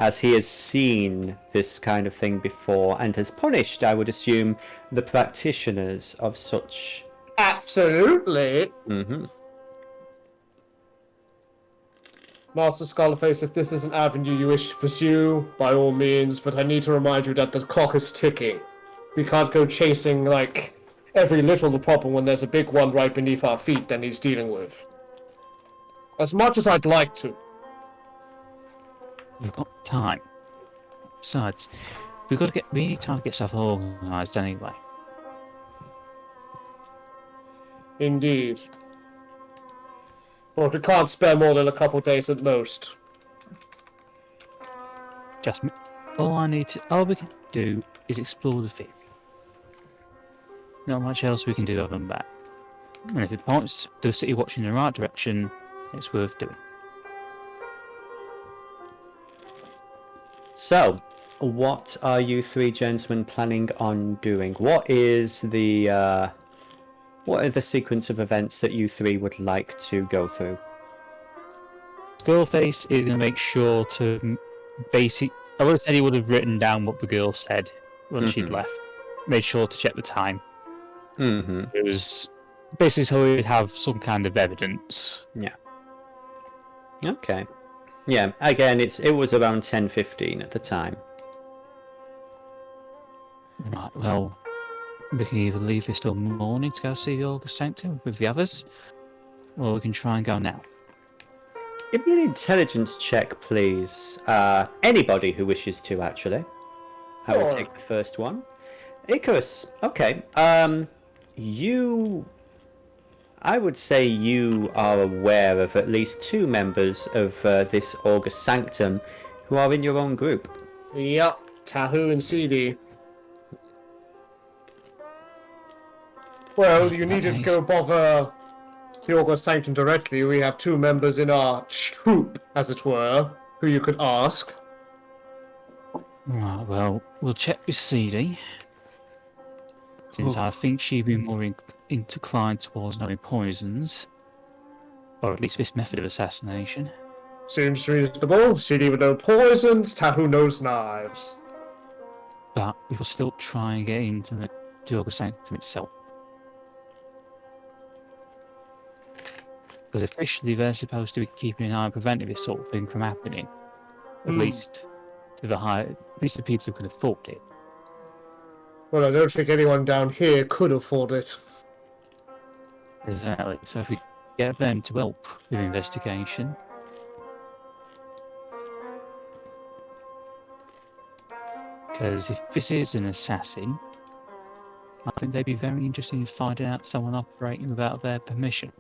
as he has seen this kind of thing before and has punished, I would assume, the practitioners of such. Absolutely. Master Skullface, if this is an avenue you wish to pursue, by all means, but I need to remind you that the clock is ticking. We can't go chasing, like, every little problem when there's a big one right beneath our feet that he's dealing with. As much as I'd like to. we've got time. Besides, we need time to get stuff organised anyway. Indeed. But we can't spare more than a couple days at most. Just all we can do is explore the theory. Not much else we can do other than that. And if it points the city watch in the right direction, it's worth doing. So, what are you three gentlemen planning on doing? What are the sequence of events that you three would like to go through? Skullface is going to make sure to I would have said he would have written down what the girl said when she'd left. Made sure to check the time. Mm-hmm. It was basically so we would have some kind of evidence. Yeah. Okay. Yeah, again, it was around 10:15 at the time. Right, well, we can either leave this till morning to go see the August Sanctum with the others, or we can try and go now. Give me an intelligence check, please. Anybody who wishes to, actually. I will Sure. take the first one. Icrius, okay. I would say you are aware of at least two members of this August Sanctum who are in your own group. Yup, Tahu and Seedie. Well, you needn't go bother the August Sanctum directly. We have two members in our troop, as it were, who you could ask. Right, well, we'll check with Seedie, since I think she'd be more inclined towards knowing poisons, or at least this method of assassination. Seems reasonable. Seedie would know poisons, Tahu knows knives. But we will still try and get into the August Sanctum itself. Because officially they're supposed to be keeping an eye on preventing this sort of thing from happening. At least to at least the people who can afford it. Well, I don't think anyone down here could afford it. Exactly. So if we get them to help with investigation. Because if this is an assassin, I think they'd be very interested in finding out someone operating without their permission.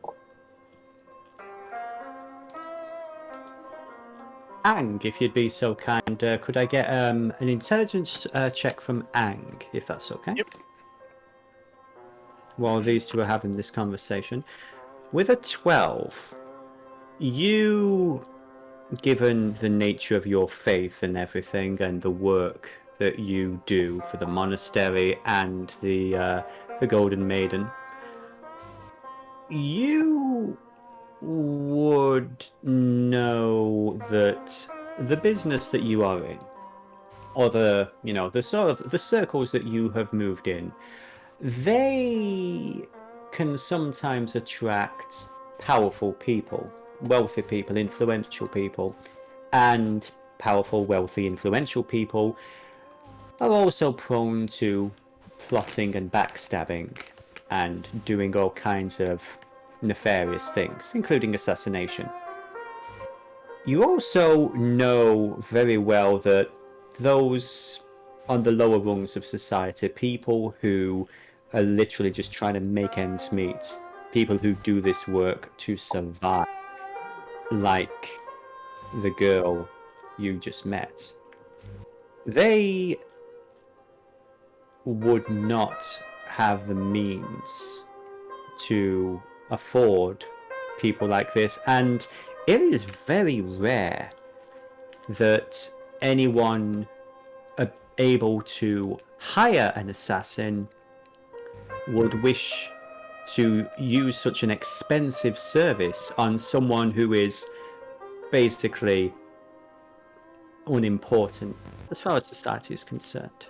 Ang, if you'd be so kind, could I get an intelligence check from Ang, if that's okay? Yep. While these two are having this conversation. With a 12, you, given the nature of your faith and everything, and the work that you do for the monastery and the Golden Maiden, you would know that the business that you are in, or the circles that you have moved in, they can sometimes attract powerful people, wealthy people, influential people, and powerful, wealthy, influential people are also prone to plotting and backstabbing and doing all kinds of nefarious things, including assassination. You also know very well that those on the lower rungs of society, people who are literally just trying to make ends meet, people who do this work to survive, like the girl you just met, they would not have the means to afford people like this, and it is very rare that anyone able to hire an assassin would wish to use such an expensive service on someone who is basically unimportant as far as society is concerned.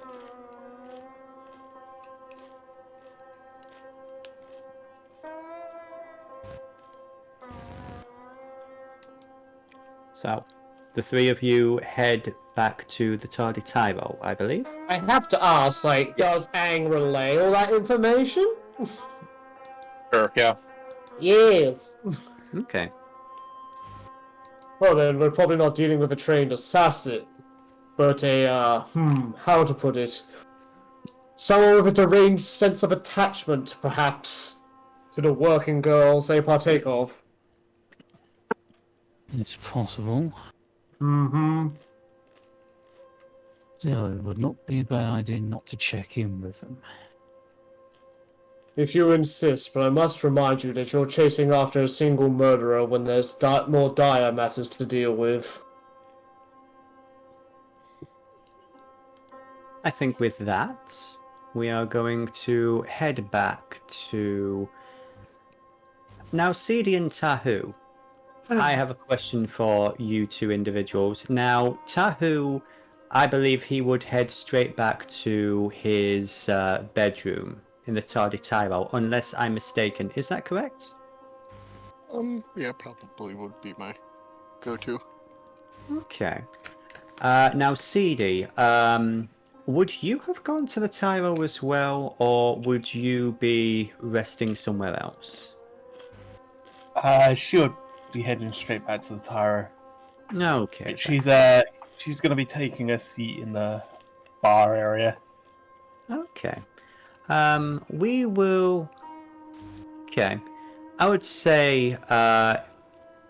So, the three of you head back to the Tardy Tyro, I believe. I have to ask, does Ang relay all that information? Sure, yeah. Yes. Okay. Well then, we're probably not dealing with a trained assassin, but how to put it? Someone with a deranged sense of attachment, perhaps, to the working girls they partake of. It's possible. Mm-hmm. Still, it would not be a bad idea not to check in with them. If you insist, but I must remind you that you're chasing after a single murderer when there's more dire matters to deal with. I think with that, we are going to head back to... Now, Seedie and Tahu, I have a question for you two individuals. Now, Tahu, I believe he would head straight back to his bedroom in the Tardy Tyro, unless I'm mistaken. Is that correct? Yeah, probably would be my go-to. Okay. Now, Seedie, would you have gone to the Tyro as well, or would you be resting somewhere else? She would be heading straight back to the tower. Okay. She's going to be taking a seat in the bar area. Okay. We will... Okay. I would say,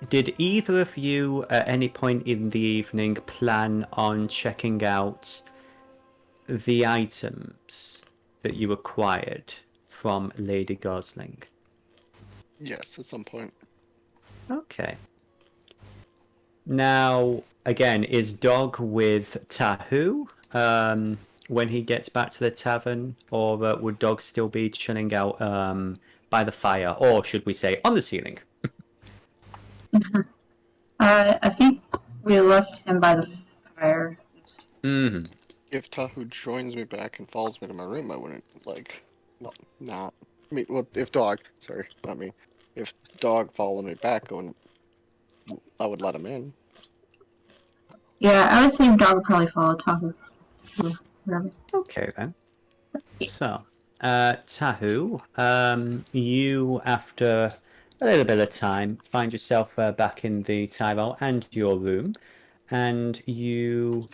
did either of you at any point in the evening plan on checking out the items that you acquired from Lady Gosling? Yes, at some point. Okay. Now, again, is Dog with Tahu when he gets back to the tavern, or would Dog still be chilling out by the fire, or should we say on the ceiling? I think we left him by the fire. Mm-hmm. If Tahu joins me back and follows me to my room, I wouldn't, not... I mean, well, if Dog... Sorry, not me. If Dog followed me back, I would let him in. Yeah, I would say dog would probably follow Tahu. Okay, then. So, Tahu, you, after a little bit of time, find yourself back in the Tyrol and your room, and you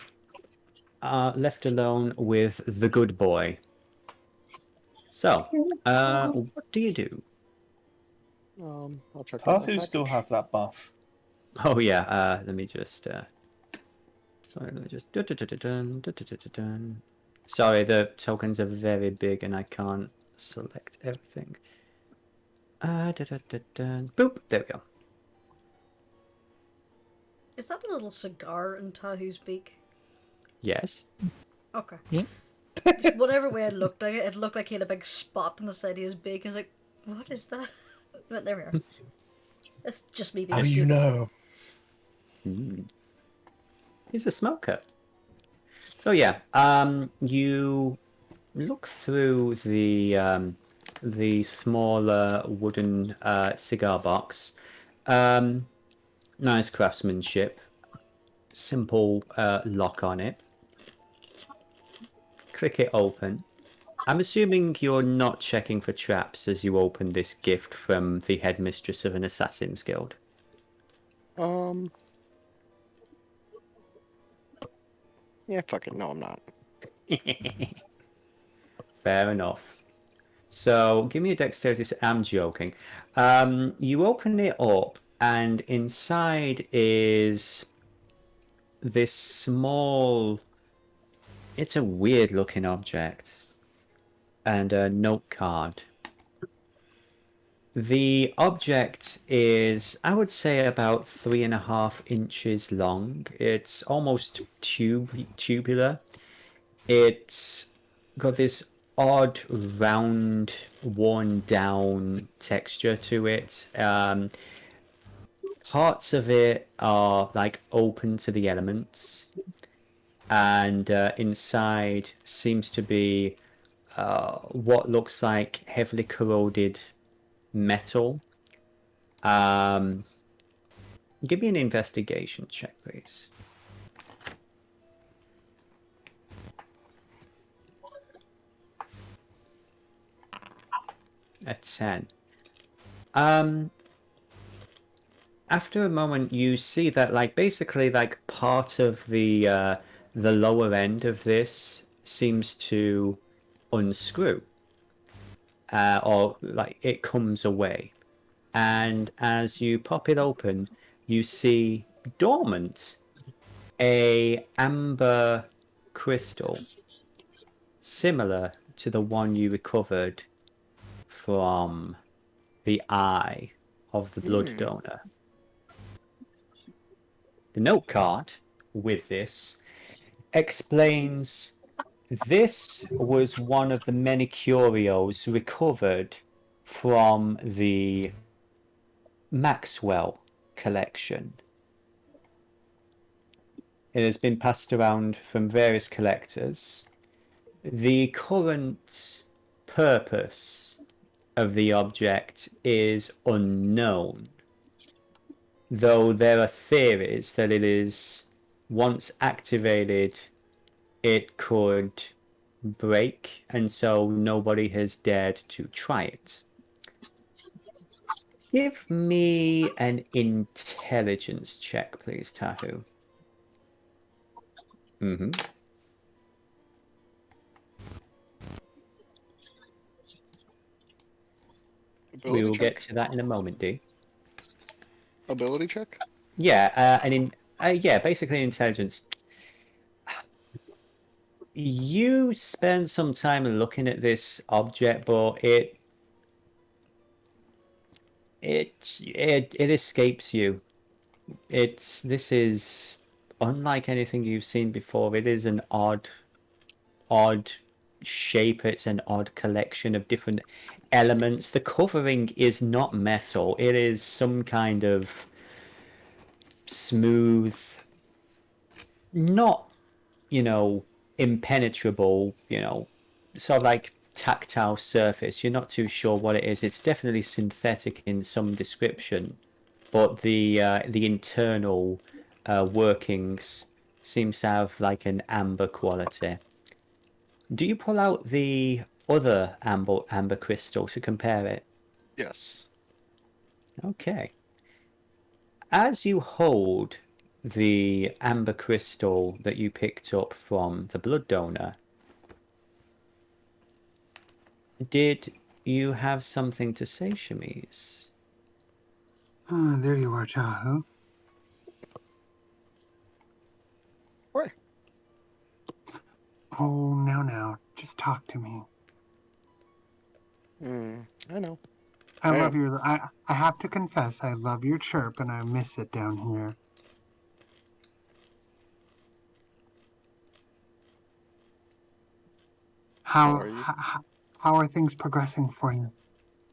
are left alone with the good boy. So, what do you do? I'll check out my Tahu still package. has that buff. Oh yeah, let me just sorry, the tokens are very big and I can't select everything. Boop, there we go. Is that a little cigar in Tahu's beak? Yes. Okay. Yeah. Just whatever way it looked like it looked like he had a big spot on the side of his beak. I was like, what is that? But there we are. That's just me being How do you stupid. know? He's a smoker. So yeah, you look through the smaller wooden cigar box. Nice craftsmanship. Simple lock on it. Click it open. I'm assuming you're not checking for traps as you open this gift from the headmistress of an assassin's guild. Yeah, fuck it. No, I'm not. Fair enough. So, give me a dexterity. I'm joking. You open it up, and inside is this small... It's a weird-looking object. And a note card. The object is, I would say, about 3.5 inches long. It's almost tubular. It's got this odd, round, worn-down texture to it. Parts of it are open to the elements, and inside seems to be what looks like heavily corroded metal. Give me an investigation check, please. A 10. After a moment, you see that basically part of the lower end of this seems to unscrew, or it comes away, and as you pop it open, you see dormant a amber crystal, similar to the one you recovered from the eye of the blood donor. The note card with this explains this was one of the many curios recovered from the Maxwell collection. It has been passed around from various collectors. The current purpose of the object is unknown, though there are theories that it is, once activated, it could break, and so nobody has dared to try it. Give me an intelligence check, please, Tahu. Mm-hmm. We will get to that in a moment, D. Ability check? Yeah, basically intelligence. You spend some time looking at this object, but it escapes you. This is unlike anything you've seen before. It is an odd shape. It's an odd collection of different elements. The covering is not metal. It is some kind of smooth, not, impenetrable, sort of like tactile surface. You're not too sure what it is. It's definitely synthetic in some description, but the internal workings seems to have like an amber quality. Do you pull out the other amber crystal to compare it? Yes. Okay. As you hold the amber crystal that you picked up from the blood donor, did you have something to say, Chemise? Ah, there you are, Tahoe. Where? Oh, now, just talk to me. I know. I love your. I have to confess, I love your chirp, and I miss it down here. How are things progressing for you?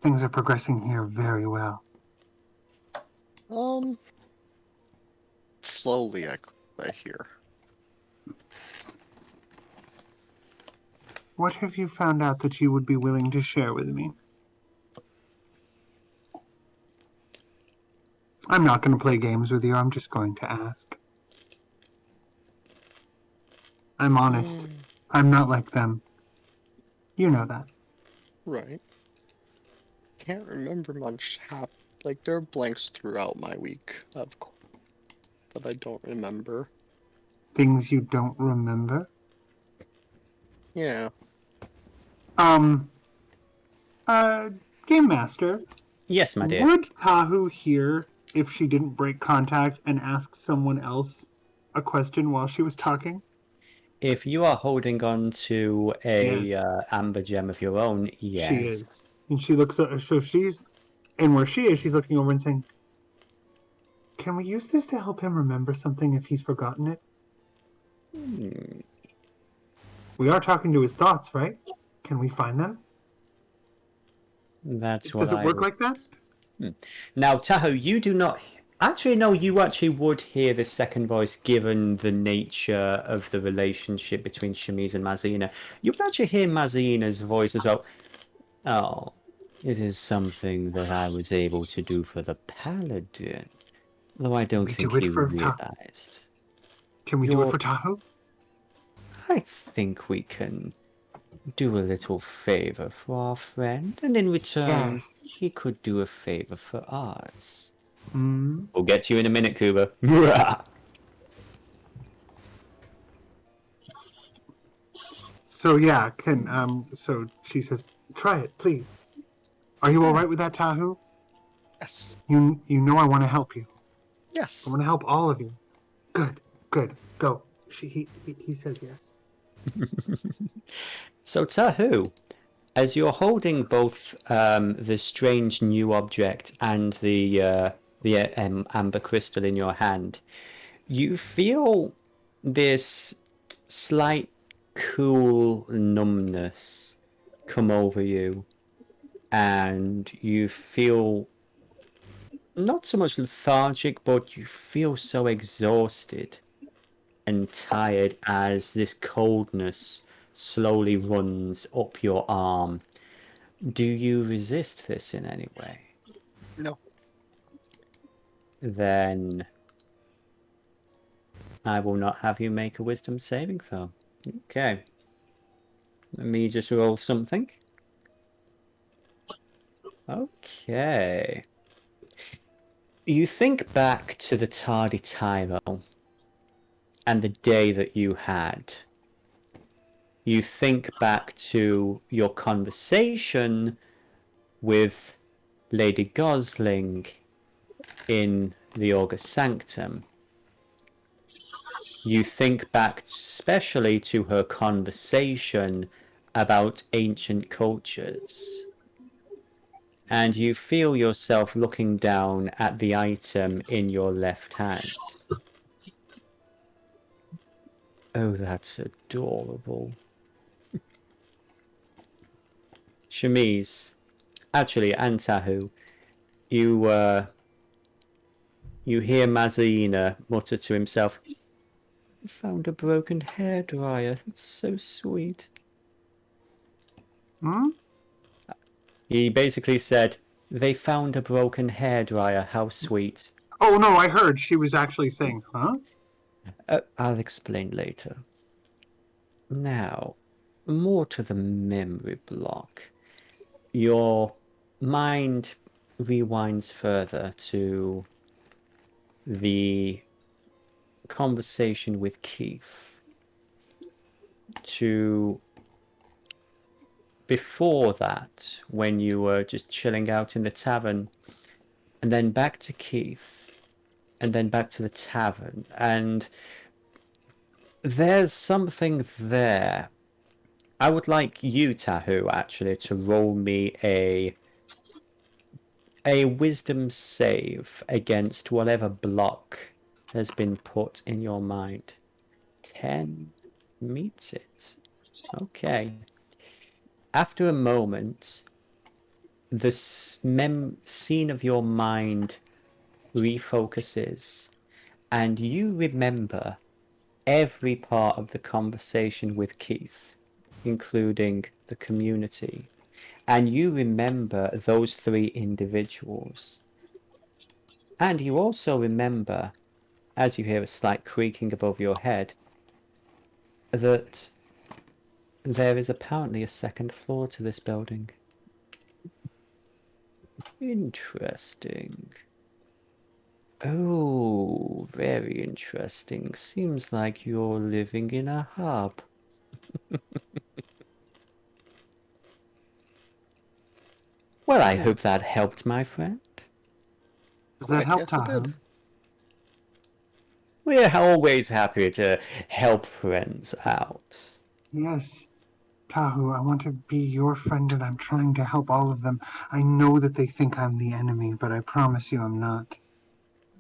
Things are progressing here very well. Slowly, I hear. What have you found out that you would be willing to share with me? I'm not going to play games with you. I'm just going to ask. I'm honest. I'm not like them. You know that. Right. Can't remember much. There are blanks throughout my week, of course, that I don't remember. Things you don't remember? Yeah. Game Master. Yes, my dear. Would Tahu hear if she didn't break contact and ask someone else a question while she was talking? If you are holding on to a amber gem of your own, yes. She is. And she looks, so she's, and where she is, she's looking over and saying, can we use this to help him remember something if he's forgotten it? We are talking to his thoughts, right? Can we find them? That's Does it work like that? Now, Tahoe, you do not... Actually, no, you actually would hear the second voice given the nature of the relationship between Chemise and Mazina. You would actually hear Mazina's voice as well. Oh, it is something that I was able to do for the Paladin. Though I don't think you realized. Can we do it for Tahoe? I think we can do a little favor for our friend, and in return, he could do a favor for us. We'll get to you in a minute, Kubur. So yeah, so she says, try it, please. Are you alright with that, Tahoe? Yes. You know I want to help you. Yes. I want to help all of you. Good, go. He says yes. So Tahu, as you're holding both the strange new object and the amber crystal in your hand, you feel this slight cool numbness come over you, and you feel not so much lethargic, but you feel so exhausted and tired as this coldness slowly runs up your arm. Do you resist this in any way? No. Then I will not have you make a wisdom saving throw. Okay. Let me just roll something. Okay. You think back to the tardy Tyro and the day that you had. You think back to your conversation with Lady Gosling in the August Sanctum. You think back especially to her conversation about ancient cultures. And you feel yourself looking down at the item in your left hand. Oh, that's adorable. Chemise, actually, Antahu, you hear Mazina mutter to himself, "Found a broken hairdryer. That's so sweet." Hmm? He basically said, "They found a broken hairdryer. How sweet." Oh no, I heard she was actually saying, huh? I'll explain later. Now, more to the memory block. Your mind rewinds further to the conversation with Keith, to before that, when you were just chilling out in the tavern, and then back to Keith, and then back to the tavern, and there's something there. I would like you, Tahu, actually, to roll me a wisdom save against whatever block has been put in your mind. 10 meets it. Okay. After a moment, the scene of your mind refocuses, and you remember every part of the conversation with Keith, including the community. And you remember those three individuals. And you also remember, as you hear a slight creaking above your head, that there is apparently a second floor to this building. Interesting. Oh, very interesting. Seems like you're living in a hub. Well, I hope that helped, my friend. Does that help, Yes, it did. Tahoe? We're always happy to help friends out. Yes. Tahu, I want to be your friend and I'm trying to help all of them. I know that they think I'm the enemy, but I promise you I'm not.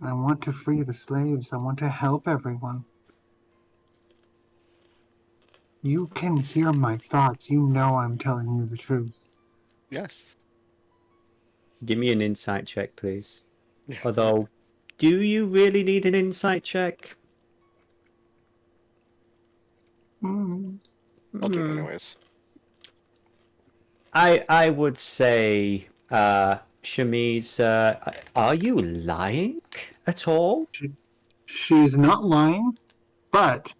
I want to free the slaves. I want to help everyone. You can hear my thoughts. You know I'm telling you the truth. Yes. Give me an insight check, please. Although, do you really need an insight check? I'll do it anyways. I would say, Chemise, are you lying at all? She's not lying, but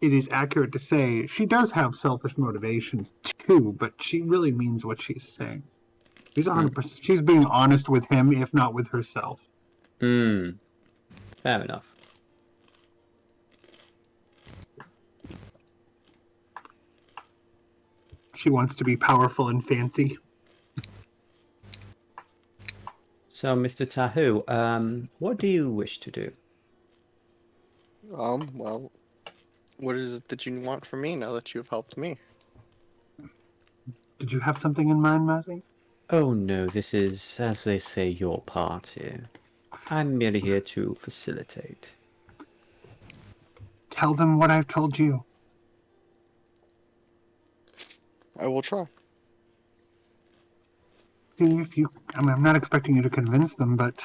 it is accurate to say she does have selfish motivations too, but she really means what she's saying. She's 100%. She's being honest with him, if not with herself. Fair enough. She wants to be powerful and fancy. So, Mr. Tahu, what do you wish to do? Well, What is it that you want from me now that you've helped me? Did you have something in mind, Mazzy? Oh no, this is, as they say, your party. I'm merely here to facilitate. Tell them what I've told you. I will try. See if you. I mean, I'm not expecting you to convince them, but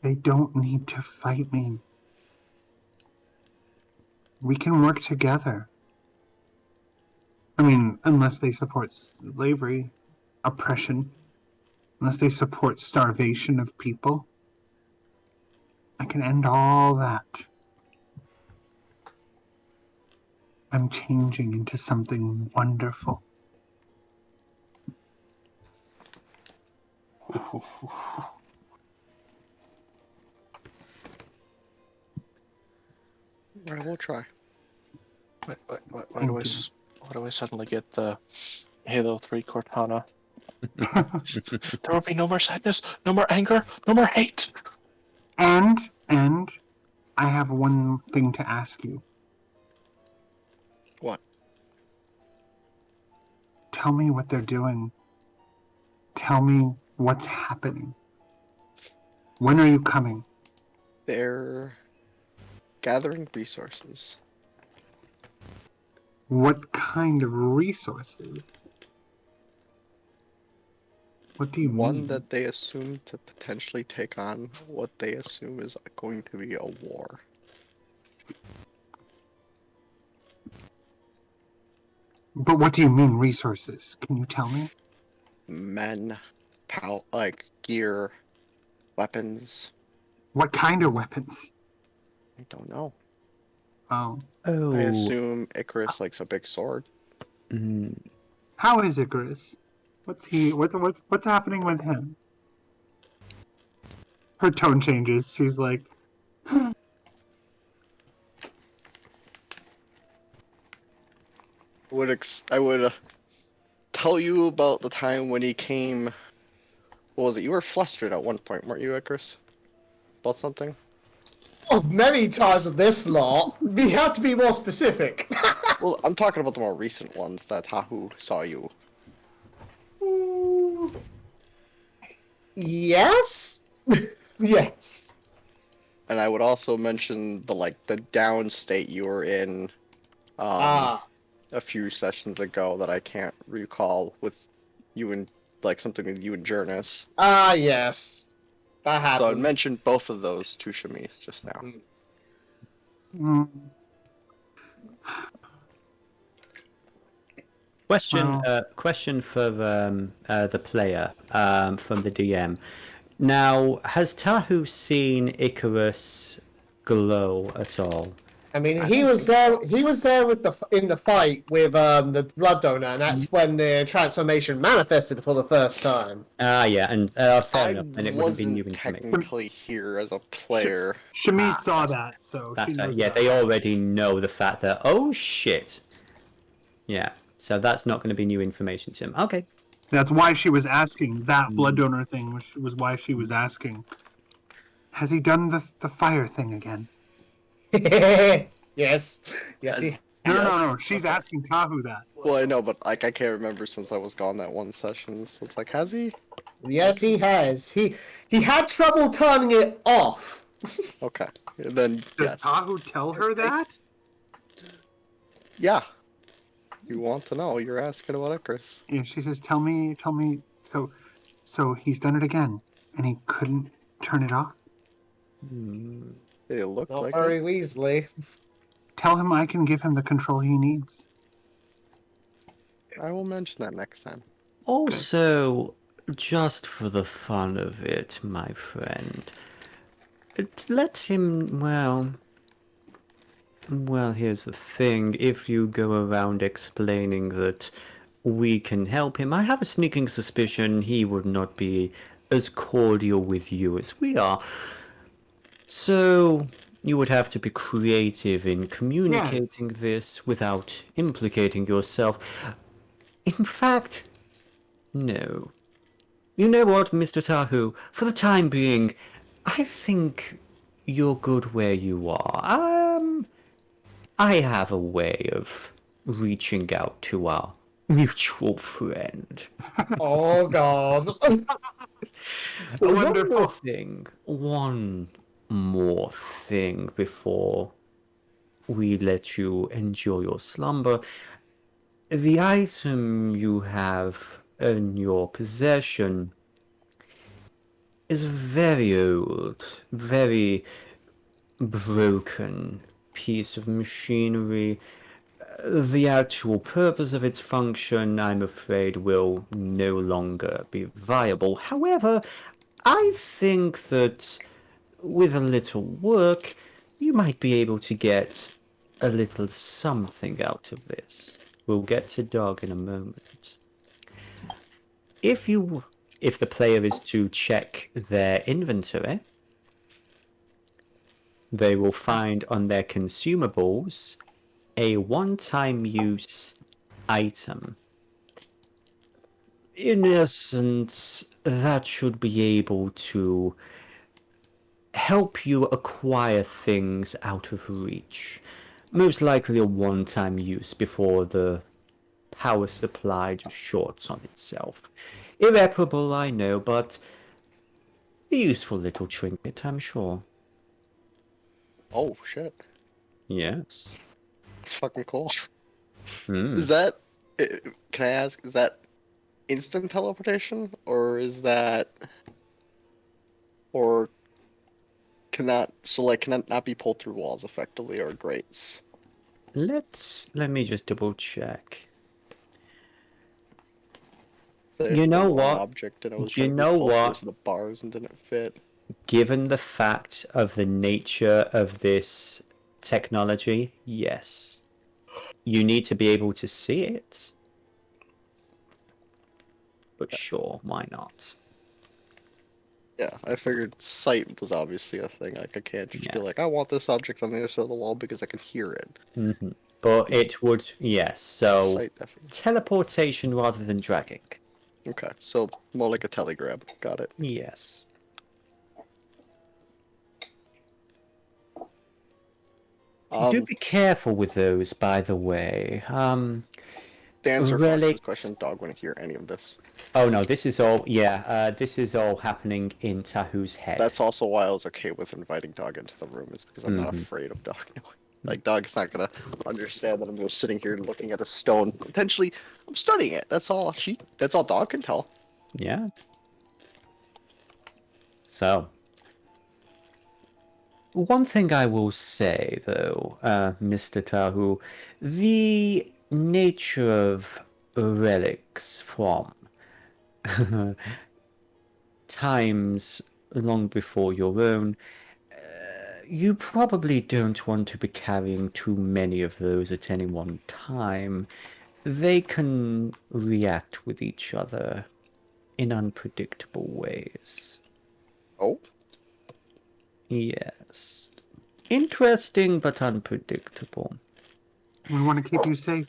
they don't need to fight me. We can work together. I mean, unless they support slavery, oppression, unless they support starvation of people, I can end all that. I'm changing into something wonderful. I will try. Why do I suddenly get the Halo 3 Cortana? There will be no more sadness, no more anger, no more hate. And I have one thing to ask you. What? Tell me what they're doing. Tell me what's happening. When are you coming? They're gathering resources. What kind of resources? What do you One mean? that they assume to potentially take on what they assume is going to be a war. But what do you mean resources? Can you tell me? Men, like gear, weapons. What kind of weapons? I don't know. Oh. Oh. I assume Icrius likes a big sword. How is Icrius? What's happening with him? Her tone changes. She's like, I would tell you about the time when he came. What was it? You were flustered at one point, weren't you, Icrius? About something? Oh, many times with this lot. We have to be more specific. Well, I'm talking about the more recent ones that Hahu saw you. Yes? Yes. And I would also mention the down state you were in a few sessions ago that I can't recall with you and something with you and Jurnis. Yes. That happened. So I mentioned both of those to Chemise just now. Question for the player from the DM. Now, has Tahu seen Icarus glow at all? I mean, he was there. He was there with in the fight with the blood donor, and that's when the transformation manifested for the first time. Yeah, and fair I enough. And it wouldn't be new wasn't information. technically here as a player. Chemise saw that, so That's she knows yeah, that. they already know the fact that oh shit. Yeah, so that's not going to be new information to him. Okay. That's why she was asking. That blood donor thing was why she was asking. Has he done the fire thing again? Yes. No. She's asking Tahu that. Well, I know, but I can't remember since I was gone that one session. So it's like, has he? Yes, he has. He had trouble turning it off. Okay, then Does yes. Tahu tell her that? Yeah. You want to know? You're asking about Icarus. Yeah, she says, "Tell me." So he's done it again, and he couldn't turn it off. It looked Not like very it. Weasley. Tell him I can give him the control he needs. I will mention that next time. Also, just for the fun of it, my friend, let him, well, here's the thing. If you go around explaining that we can help him, I have a sneaking suspicion he would not be as cordial with you as we are. So, you would have to be creative in communicating this without implicating yourself. In fact, no. You know what, Mr. Tahu? For the time being, I think you're good where you are. I have a way of reaching out to our mutual friend. Oh God. One more thing before we let you enjoy your slumber. The item you have in your possession is a very old, very broken piece of machinery. The actual purpose of its function, I'm afraid, will no longer be viable. However, I think that with a little work, you might be able to get a little something out of this. We'll get to Dog in a moment. If the player is to check their inventory, they will find on their consumables a one-time use item. In essence, that should be able to help you acquire things out of reach. Most likely a one-time use before the power supply just shorts on itself. Irreparable, I know, but a useful little trinket, I'm sure. Oh shit. Yes. It's fucking cool. Hmm. Is that? Can I ask? Is that instant teleportation, or is that, or can that not be pulled through walls effectively or grates? Let me just double check. Say You if know there were an what? object and it was You trying to be know pulled through what? so the bars and didn't fit. Given the fact of the nature of this technology, yes. You need to be able to see it. But sure, why not? Yeah, I figured sight was obviously a thing. Like I can't just be Yeah. like, I want this object on the other side of the wall because I can hear it. Mm-hmm. But it would, yes, so Sight definitely. teleportation rather than dragging. Okay, so more like a telegrab. Got it. Yes. Do be careful with those, by the way. To answer Fox's relics... question, dog wouldn't hear any of this. Oh no, this is all, yeah, this is all happening in Tahu's head. That's also why I was okay with inviting dog into the room, is because I'm not afraid of dog knowing. Like, dog's not gonna understand that I'm just sitting here looking at a stone. Potentially, I'm studying it. That's all dog can tell. Yeah. So, one thing I will say, though, Mr. Tahu, the nature of relics from times long before your own, you probably don't want to be carrying too many of those at any one time. They can react with each other in unpredictable ways. Oh? Yes. Interesting, but unpredictable. We want to keep you safe.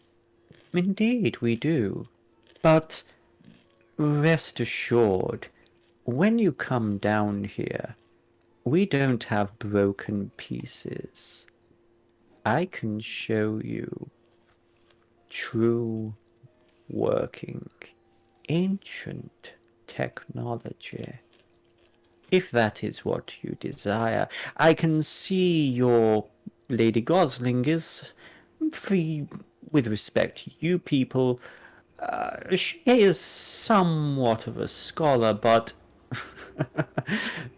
Indeed, we do. But rest assured, when you come down here, we don't have broken pieces. I can show you true working, ancient technology. If that is what you desire, I can see your Lady Gosling is, with respect to you people, she is somewhat of a scholar, but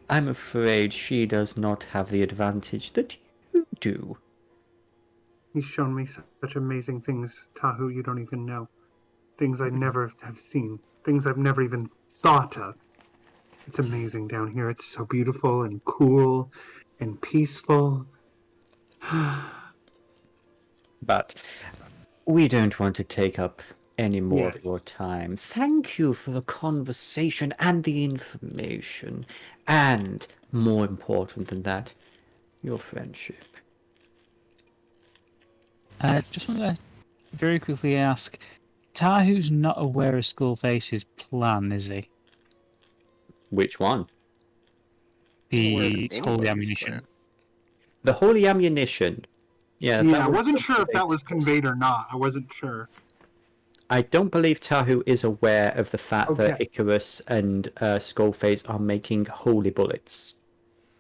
I'm afraid she does not have the advantage that you do. He's shown me such amazing things, Tahu, you don't even know. Things I never have seen. Things I've never even thought of. It's amazing down here. It's so beautiful and cool and peaceful. But we don't want to take up any more Yes. of your time. Thank you for the conversation and the information. And, more important than that, your friendship. Just want to very quickly ask, Tahu's not aware of Skullface's plan, is he? Which one? The holy anybody's ammunition. plan. The holy ammunition. Yeah, Yeah, I wasn't sure if that was conveyed or not. I wasn't sure. I don't believe Tahu is aware of the fact that Okay. Icarus and Skullface are making holy bullets.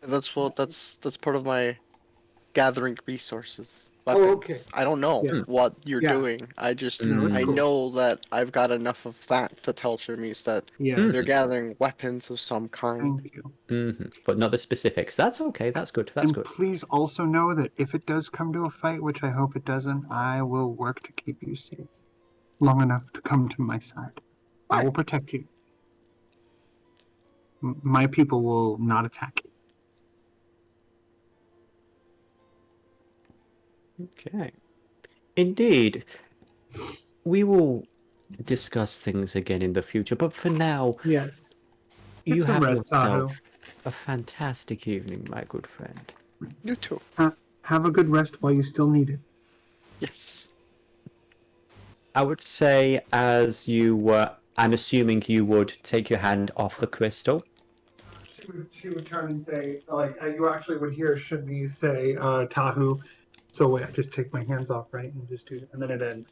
That's part of my gathering resources, Oh, weapons. okay. I don't know Yeah. what you're Yeah. doing. I just No, it's I cool. know that I've got enough of that to tell Chemise that Yes. they're gathering weapons of some kind. Thank you. But not the specifics. That's okay. That's good. That's And good. please also know that if it does come to a fight, which I hope it doesn't, I will work to keep you safe long enough to come to my side. I will protect you. My people will not attack you. Okay. Indeed. We will discuss things again in the future, but for now, Yes. Get you some have rest, Tahoe. yourself a fantastic evening, my good friend. You too. Have a good rest while you still need it. Yes. I would say, as you were, I'm assuming you would take your hand off the crystal. She would turn and say, like, you actually would hear Chemise say, Tahu. So wait, I just take my hands off, right? And just do it. And then it ends.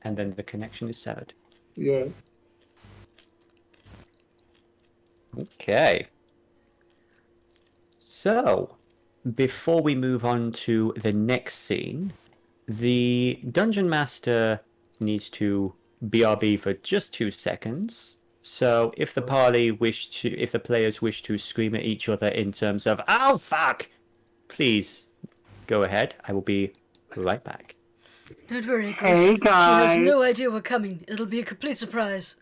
And then the connection is severed. Yes. Okay. So, before we move on to the next scene, the Dungeon Master needs to BRB for just 2 seconds. So, if the if the players wish to scream at each other in terms of "Oh fuck," please go ahead. I will be right back. Don't worry, Icrius. Hey, guys. She has no idea we're coming. It'll be a complete surprise.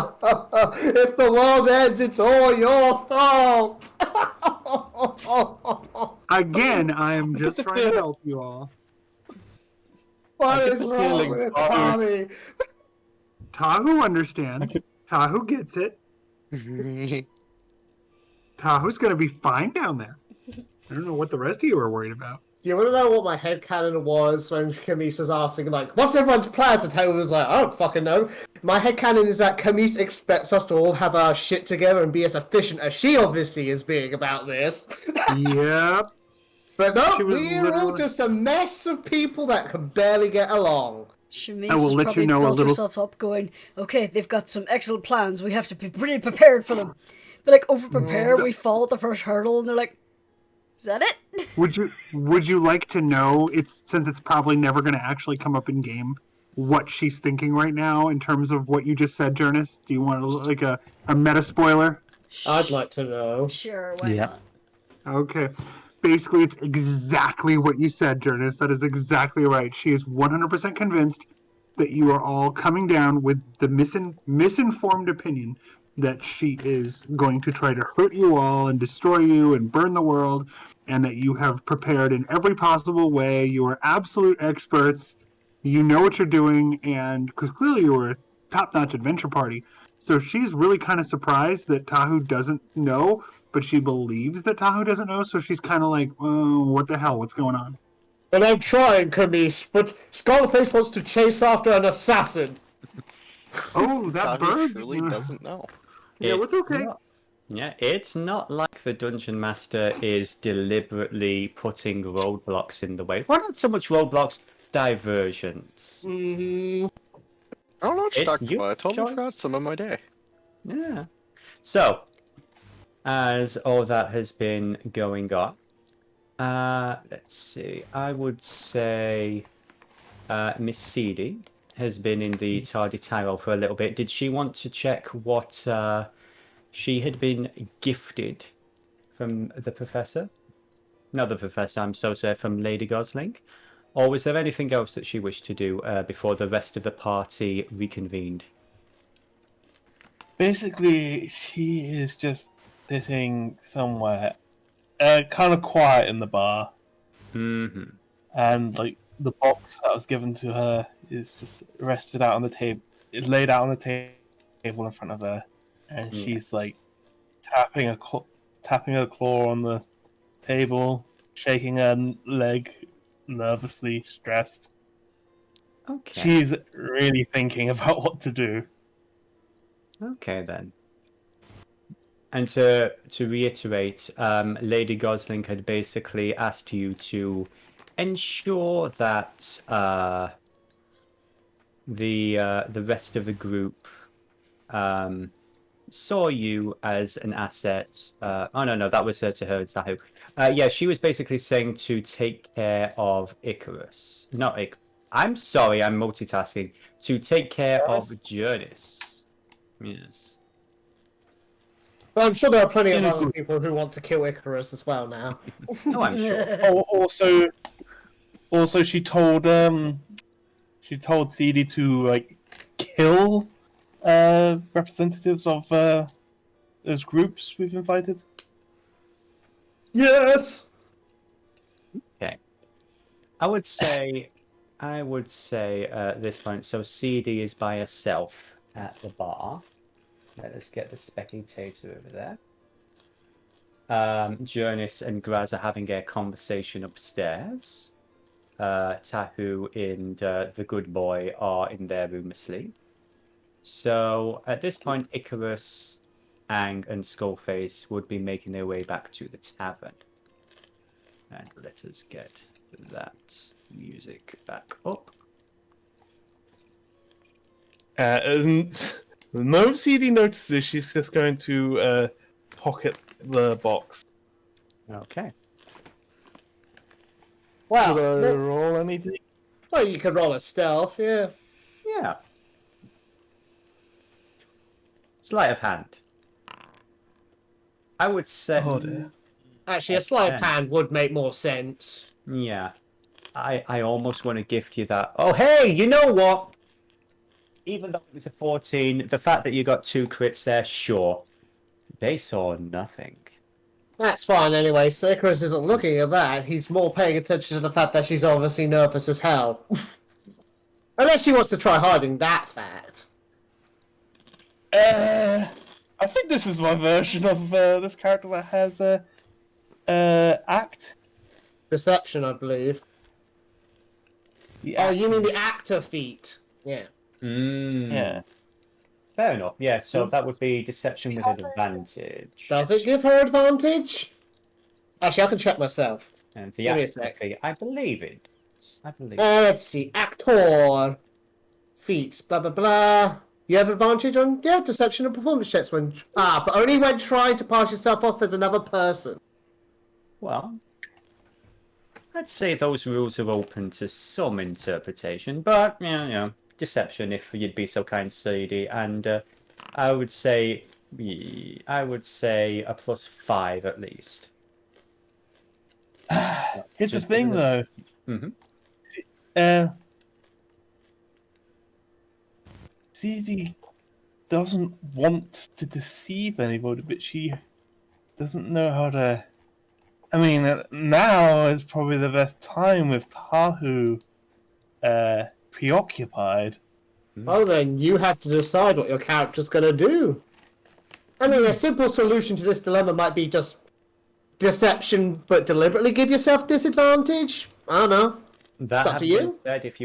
If the world ends, it's all your fault. Again, I am just trying to help you all. What get is the wrong feeling with Tahu- Tommy? Tahu understands. Tahu gets it. Tahu's gonna be fine down there. I don't know what the rest of you are worried about. Do you want to know what my headcanon was when Chemise was asking, like, what's everyone's plans? And Taylor was like, I don't fucking know. My headcanon is that Chemise expects us to all have our shit together and be as efficient as she obviously is being about this. Yep. But no, She was we're all literally- just a mess of people that can barely get along. Chemise I will has let you probably know a built little- herself up going, okay, they've got some excellent plans. We have to be really prepared for them. They like over-prepare, we fall at the first hurdle, and they're like, is that it? Would you like to know, since it's probably never going to actually come up in game, what she's thinking right now in terms of what you just said, Jurnis? Do you want like a meta spoiler? I'd like to know. Sure, why Yeah. not? Okay. Basically, it's exactly what you said, Jurnis. That is exactly right. She is 100% convinced that you are all coming down with the misinformed opinion that she is going to try to hurt you all and destroy you and burn the world, and that you have prepared in every possible way. You are absolute experts. You know what you're doing, and because clearly you were a top-notch adventure party. So she's really kind of surprised that Tahu doesn't know, but she believes that Tahu doesn't know, so she's kind of like, oh, what the hell, what's going on? And I'm trying, Chemise, but Skullface wants to chase after an assassin. Oh, that Tahu bird? surely doesn't know. Yeah, it's okay. Yeah, it's not like the Dungeon Master is deliberately putting roadblocks in the way. Well, not so much roadblocks, diversions. Mm-hmm. I don't know what you're It's talking your about. I totally choice. forgot some of my day. Yeah. So, as all that has been going on, let's see. I would say Miss Seedie has been in the Tardy Tyrell for a little bit. Did she want to check what she had been gifted from the Professor? Not the Professor, I'm so sorry, from Lady Gosling? Or was there anything else that she wished to do before the rest of the party reconvened? Basically, she is just sitting somewhere, kind of quiet in the bar, Mm-hmm. and like the box that was given to her is just rested out on the table. It's laid out on the table in front of her, and she's like tapping her claw on the table, shaking her leg nervously, stressed. Okay. She's really thinking about what to do. Okay then. And to reiterate, Lady Gosling had basically asked you to ensure that the rest of the group saw you as an asset. Oh no, that was to her, Tahu. Yeah, she was basically saying to take care of Icarus. Not I'm sorry, I'm multitasking. To take care of Jurnis. Yes. But I'm sure there are plenty of In a other group. people who want to kill Icarus as well now. Oh, I'm sure. Also, she told Seedie to like kill representatives of those groups we've invited. Yes. Okay. I would say at this point, so CD is by herself at the bar. Let us get the spectator over there. Jurnis and Graz are having a conversation upstairs. Tahu and the good boy are in their room asleep. So at this point, Icarus, Ang, and Skullface would be making their way back to the tavern. And let us get that music back up. And the moment CD notices, she's just going to pocket the box. Okay. Wow. Should I roll anything? Well, you could roll a stealth, yeah. Yeah. Sleight of hand. I would say. Oh dear. Actually, a sleight of hand would make more sense. Yeah. I almost want to gift you that. Oh, hey, you know what? Even though it was a 14, the fact that you got 2 crits there, sure. They saw nothing. That's fine anyway. So Icarus isn't looking at that. He's more paying attention to the fact that she's obviously nervous as hell. Unless she wants to try hiding that fact. I think this is my version of this character that has act. Deception, I believe. Oh, you mean the actor feat? Yeah. Yeah. Fair enough. Yeah, so that would be deception with an advantage. Does it give her advantage? Actually, I can check myself. And the Give me a actor sec. fee, I believe it. I believe. Let's see. Actor. Feats. Blah, blah, blah. You have advantage on, deception and performance checks when... but only when trying to pass yourself off as another person. Well, I'd say those rules are open to some interpretation, but, deception, if you'd be so kind, Seedie, and I would say a +5 at least. Here's the thing, though. Seedie doesn't want to deceive anybody, but she doesn't know how to. I mean, now is probably the best time with Tahu preoccupied. Well, then you have to decide what your character's going to do. I mean, a simple solution to this dilemma might be just deception, but deliberately give yourself disadvantage. I don't know. That it's up to you. Said, if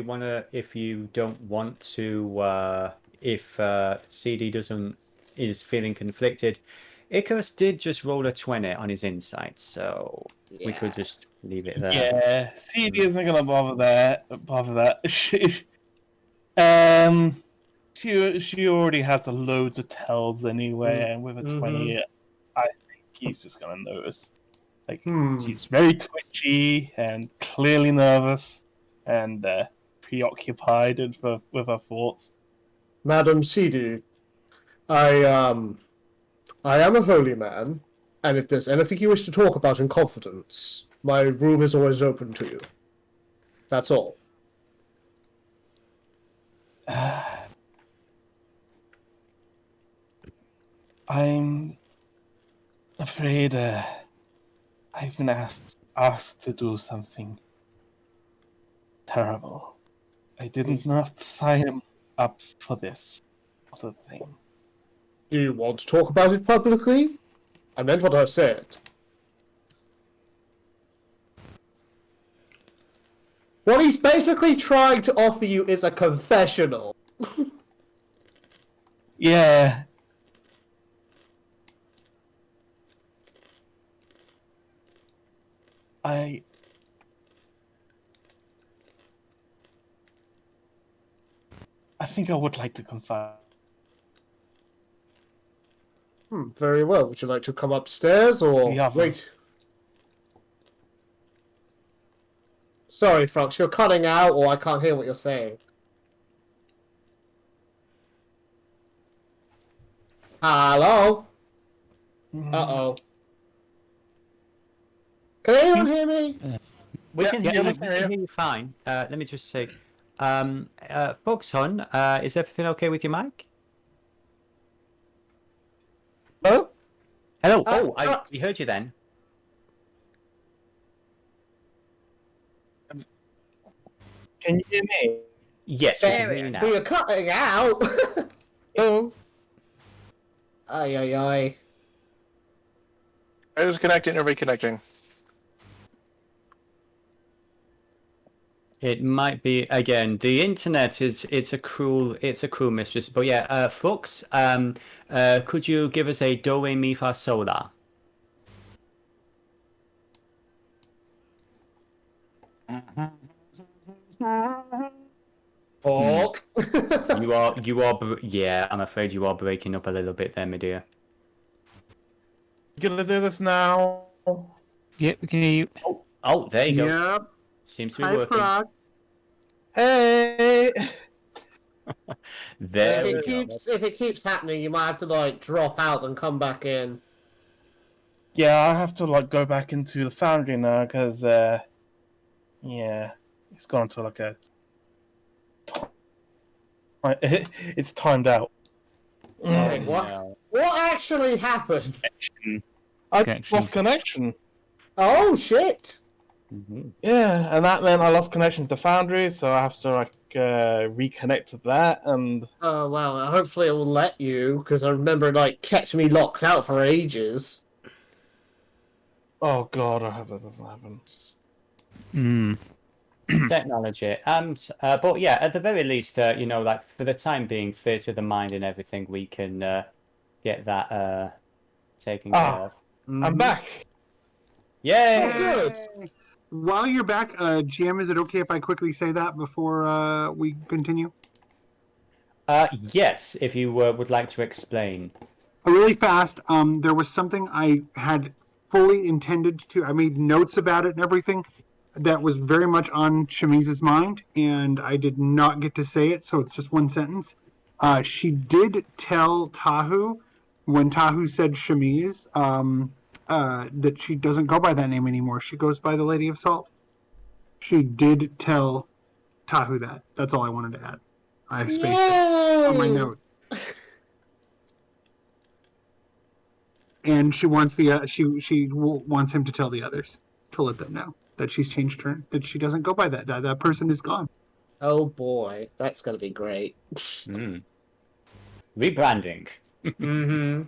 you don't want to, if CD is feeling conflicted, Icarus did just roll a 20 on his insight, so we could just leave it there. Yeah, CD isn't gonna bother that. She already has loads of tells anyway, and with a 20, I think he's just gonna notice. Like she's very twitchy and clearly nervous and preoccupied with her thoughts. Madam Seedie, I am a holy man, and if there's anything you wish to talk about in confidence, my room is always open to you. That's all. I'm afraid I've been asked to do something terrible. I did not sign up for this other thing. Do you want to talk about it publicly? I meant what I said. What he's basically trying to offer you is a confessional. Yeah. I think I would like to confide. Very well. Would you like to come upstairs or Yeah, wait? Sorry, Frux, you're cutting out, or I can't hear what you're saying. Hello? Uh-oh. Can anyone hear me? We can hear yeah, you fine. Let me just say, folks, hon, is everything okay with your mic? Oh? Hello. We heard you then. Can you hear me? Yes, we can hear you now. You're cutting out. Oh. Ay. It is connecting or reconnecting. It might be again. The internet it's a cruel mistress. But yeah, Frux, could you give us a do re mi fa sol la? Fuck. Yeah, I'm afraid you are breaking up a little bit there, my dear. Gonna do this now. Yep, we can hear you. Oh, there you go. Yep. Seems to be Hi, working. Frog. Hey! There we If go. it keeps happening, you might have to like drop out and come back in. Yeah, I have to like go back into the foundry now because yeah, it's gone to like a it's timed out. Wait, what? No. What actually happened? I lost connection. Oh shit! Mhm. Yeah, and that meant I lost connection to the foundry, so I have to like reconnect with that. And Oh well, hopefully it will let you, because I remember it like kept me locked out for ages. oh god, I hope that doesn't happen. Technology. But yeah, at the very least, like for the time being, theatre of the mind and everything, we can get that taken care of. I'm back. Yay! Good. While you're back, GM, is it okay if I quickly say that before we continue? Yes, if you would like to explain. Really fast, there was something I had fully intended to. I made notes about it and everything that was very much on Chemise's mind, and I did not get to say it, so it's just one sentence. She did tell Tahu when Tahu said Chemise that she doesn't go by that name anymore. She goes by the Lady of Salt. She did tell Tahu that. That's all I wanted to add. I have spaced it on my note. And she wants she wants him to tell the others, to let them know that she's changed her, that she doesn't go by that. That person is gone. Oh boy, that's gonna be great. Rebranding. Mm-hmm.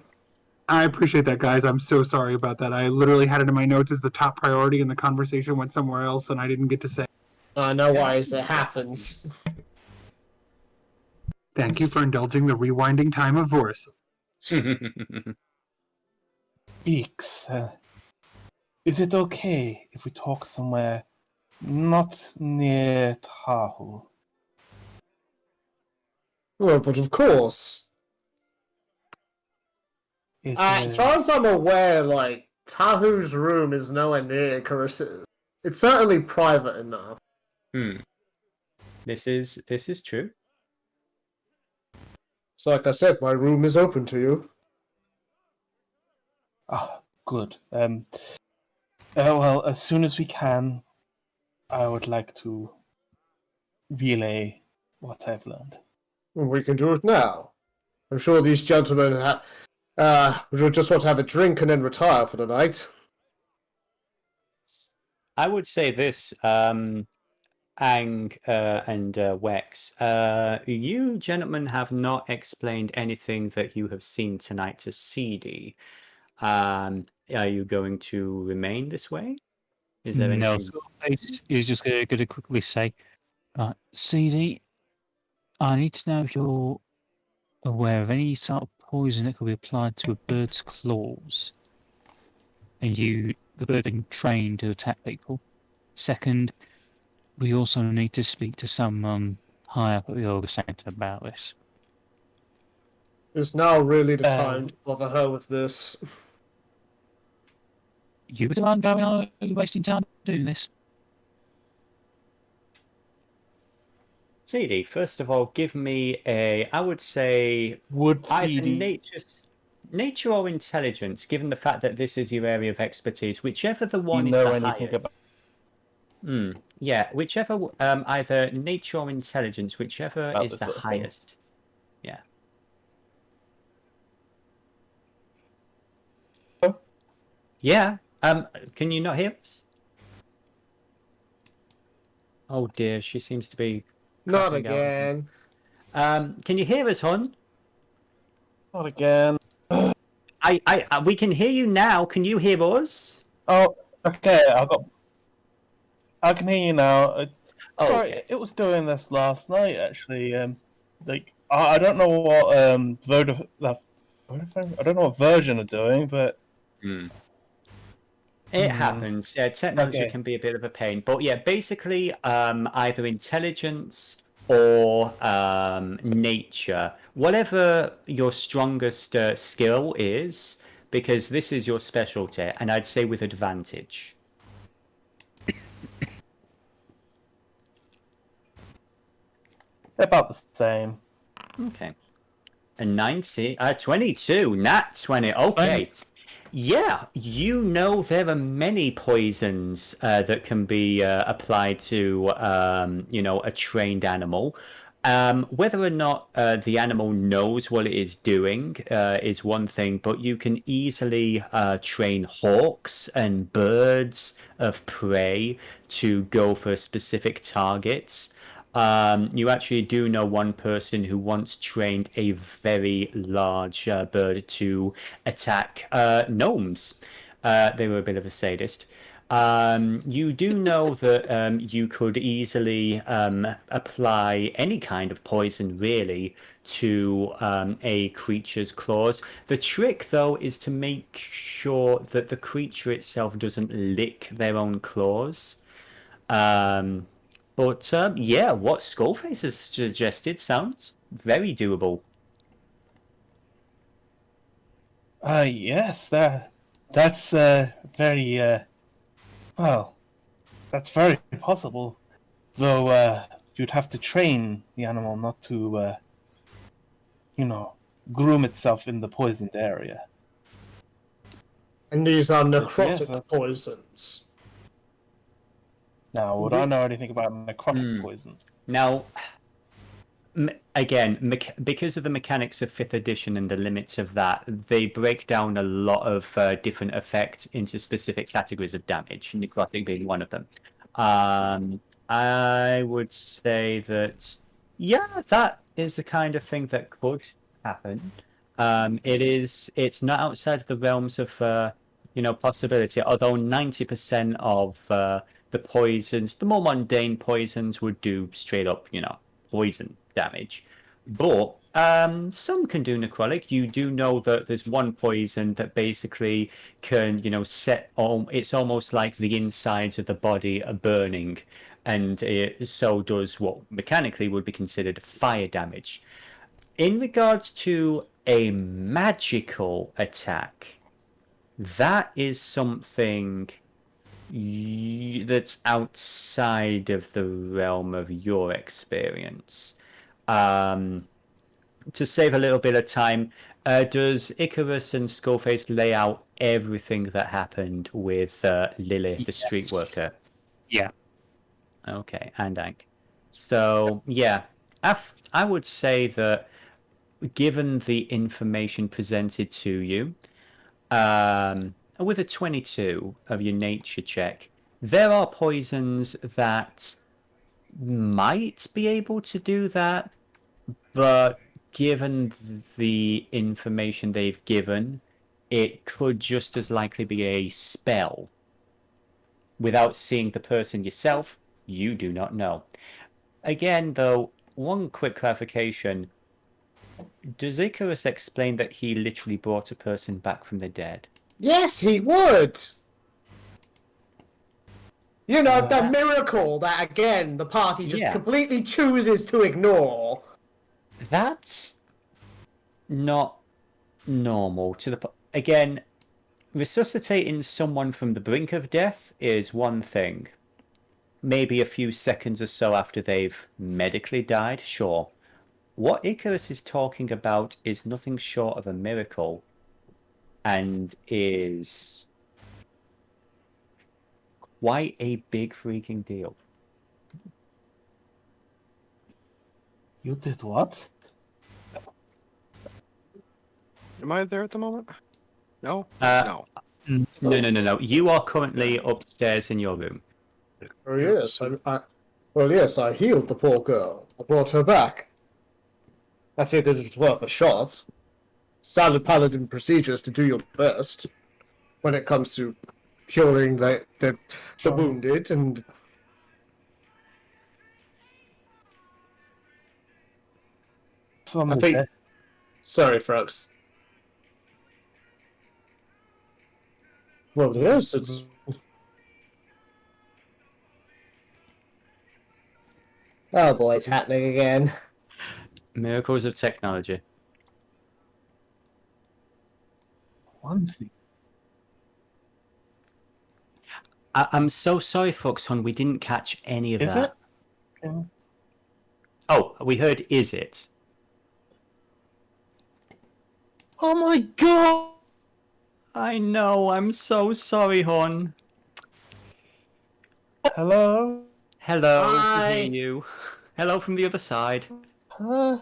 I appreciate that, guys. I'm so sorry about that. I literally had it in my notes as the top priority, and the conversation went somewhere else, and I didn't get to say. No worries, it happens. Thank you for indulging the rewinding time of Voarcel. Beaks, is it okay if we talk somewhere not near Tahu? Well, but of course. As far as I'm aware, like, Tahu's room is nowhere near Icrius's. It's certainly private enough. This is true. So, like I said, my room is open to you. Ah, good. Well, as soon as we can, I would like to relay what I've learned. We can do it now. I'm sure these gentlemen would just want to have a drink and then retire for the night. I would say this, Ang and Wex. You gentlemen have not explained anything that you have seen tonight to Seedie. Are you going to remain this way? Is there No, anything? Skullface is just going to quickly say, CD, I need to know if you're aware of any sort of poison that could be applied to a bird's claws. And you the bird can train to attack people. Second, we also need to speak to someone high up at the Orga Centre about this. It's now really the time to bother her with this. You were the one going on wasting time doing this. Seedie, first of all, give me a, I would say, Would either Seedie... nature or intelligence, given the fact that this is your area of expertise, whichever the one is know the anything highest. Yeah, whichever, either nature or intelligence, whichever About is this the sort of thing. highest. Yeah. Oh. Yeah. Can you not hear us? Oh dear, she seems to be Not crapping out. again. Can you hear us, hon? Not again. We can hear you now. Can you hear us? Oh, okay. I can hear you now. Sorry, okay. it was doing this last night actually. Like I don't know what I don't know what version are doing, but it happens. Yeah, technology Okay. can be a bit of a pain, but yeah, basically, either intelligence or nature, whatever your strongest skill is, because this is your specialty, and I'd say with advantage. About the same. Okay. A 22, nat 20. Okay. Yeah, you know there are many poisons that can be applied to, a trained animal. Whether or not the animal knows what it is doing is one thing, but you can easily train hawks and birds of prey to go for specific targets. You actually do know one person who once trained a very large bird to attack gnomes. They were a bit of a sadist. You do know that you could easily apply any kind of poison, really, to a creature's claws. The trick, though, is to make sure that the creature itself doesn't lick their own claws. But yeah, what Skullface has suggested sounds very doable. Yes, that's very well, that's very possible. Though you'd have to train the animal not to groom itself in the poisoned area. And these are necrotic yes, poisons. Now, would I know anything about necrotic poisons? Now, again, because of the mechanics of 5th edition and the limits of that, they break down a lot of different effects into specific categories of damage, necrotic being one of them. I would say that, yeah, that is the kind of thing that could happen. It's not outside of the realms of possibility, although 90% of the poisons, the more mundane poisons, would do straight up, poison damage. But some can do necrotic. You do know that there's one poison that basically can, it's almost like the insides of the body are burning, and so does what mechanically would be considered fire damage. In regards to a magical attack, that is something that's outside of the realm of your experience. To save a little bit of time, does Icarus and Skullface lay out everything that happened with Lily, the street worker? Yeah. Okay, and Ank. So, yeah, I would say that given the information presented to you, with a 22 of your nature check, there are poisons that might be able to do that, but given the information they've given, it could just as likely be a spell. Without seeing the person yourself, you do not know. Again, though, one quick clarification. Does Icarus explain that he literally brought a person back from the dead? Yes, he would! You know, the miracle that, again, the party just Yeah. completely chooses to ignore. That's not normal. Again, resuscitating someone from the brink of death is one thing. Maybe a few seconds or so after they've medically died, sure. What Icarus is talking about is nothing short of a miracle, and is quite a big freaking deal. You did what? Am I there at the moment? No? No. No. No. You are currently upstairs in your room. Oh, yes. Well, yes, I healed the poor girl. I brought her back. I figured it was worth a shot. Standard Paladin procedures to do your best when it comes to curing the wounded and... I think... Sorry, Frux. Well, yes, it's... Oh boy, it's happening again. Miracles of technology. One thing. I'm so sorry, Foxhorn, we didn't catch any of Is that. it? Okay. Oh, we heard is it? Oh my god! I know, I'm so sorry, Hon. Hello? Hello, Hi. we hear you. Hello from the other side. Huh?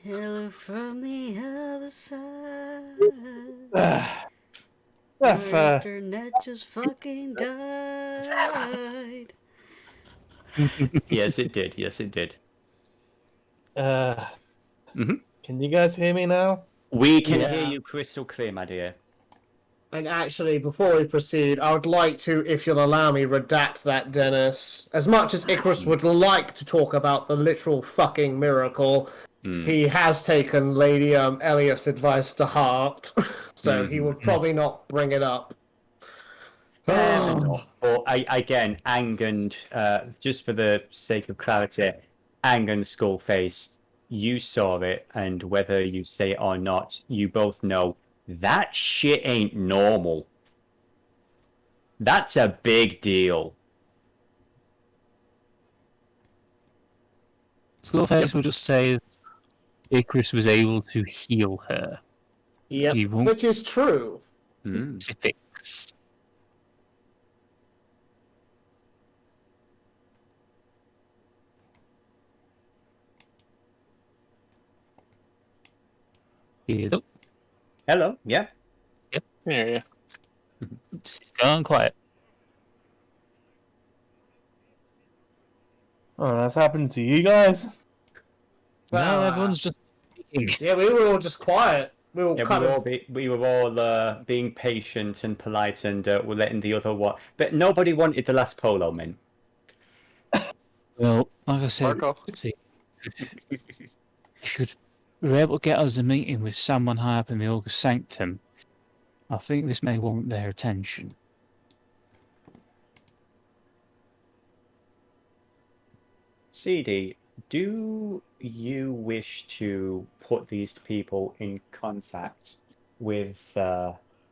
Hello from the other side. That, Internet just fucking died. Yes, it did. Yes, it did. Can you guys hear me now? We can Yeah. hear you crystal clear, my dear. And actually, before we proceed, I would like to, if you'll allow me, redact that, Dennis. As much as Icarus would like to talk about the literal fucking miracle, he has taken Lady Elias' advice to heart, so he would probably not bring it up. Well, again, Ang and, just for the sake of clarity, Ang and Skullface, you saw it, and whether you say it or not, you both know that shit ain't normal. That's a big deal. Skullface will just say Icrius was able to heal her. Yep, He won't which is true. specifics. Hello. Hello, yeah. Yeah. It's gone quiet. Oh, that's happened to you guys? No, everyone's just speaking. Yeah, we were all just quiet. We were kind of... we were all being patient and polite, and we're letting the other one. But nobody wanted the last polo, man. Well, like I said, Marco. see, if we're able to get us a meeting with someone high up in the August Sanctum, I think this may warrant their attention. Seedie, do you wish to put these people in contact with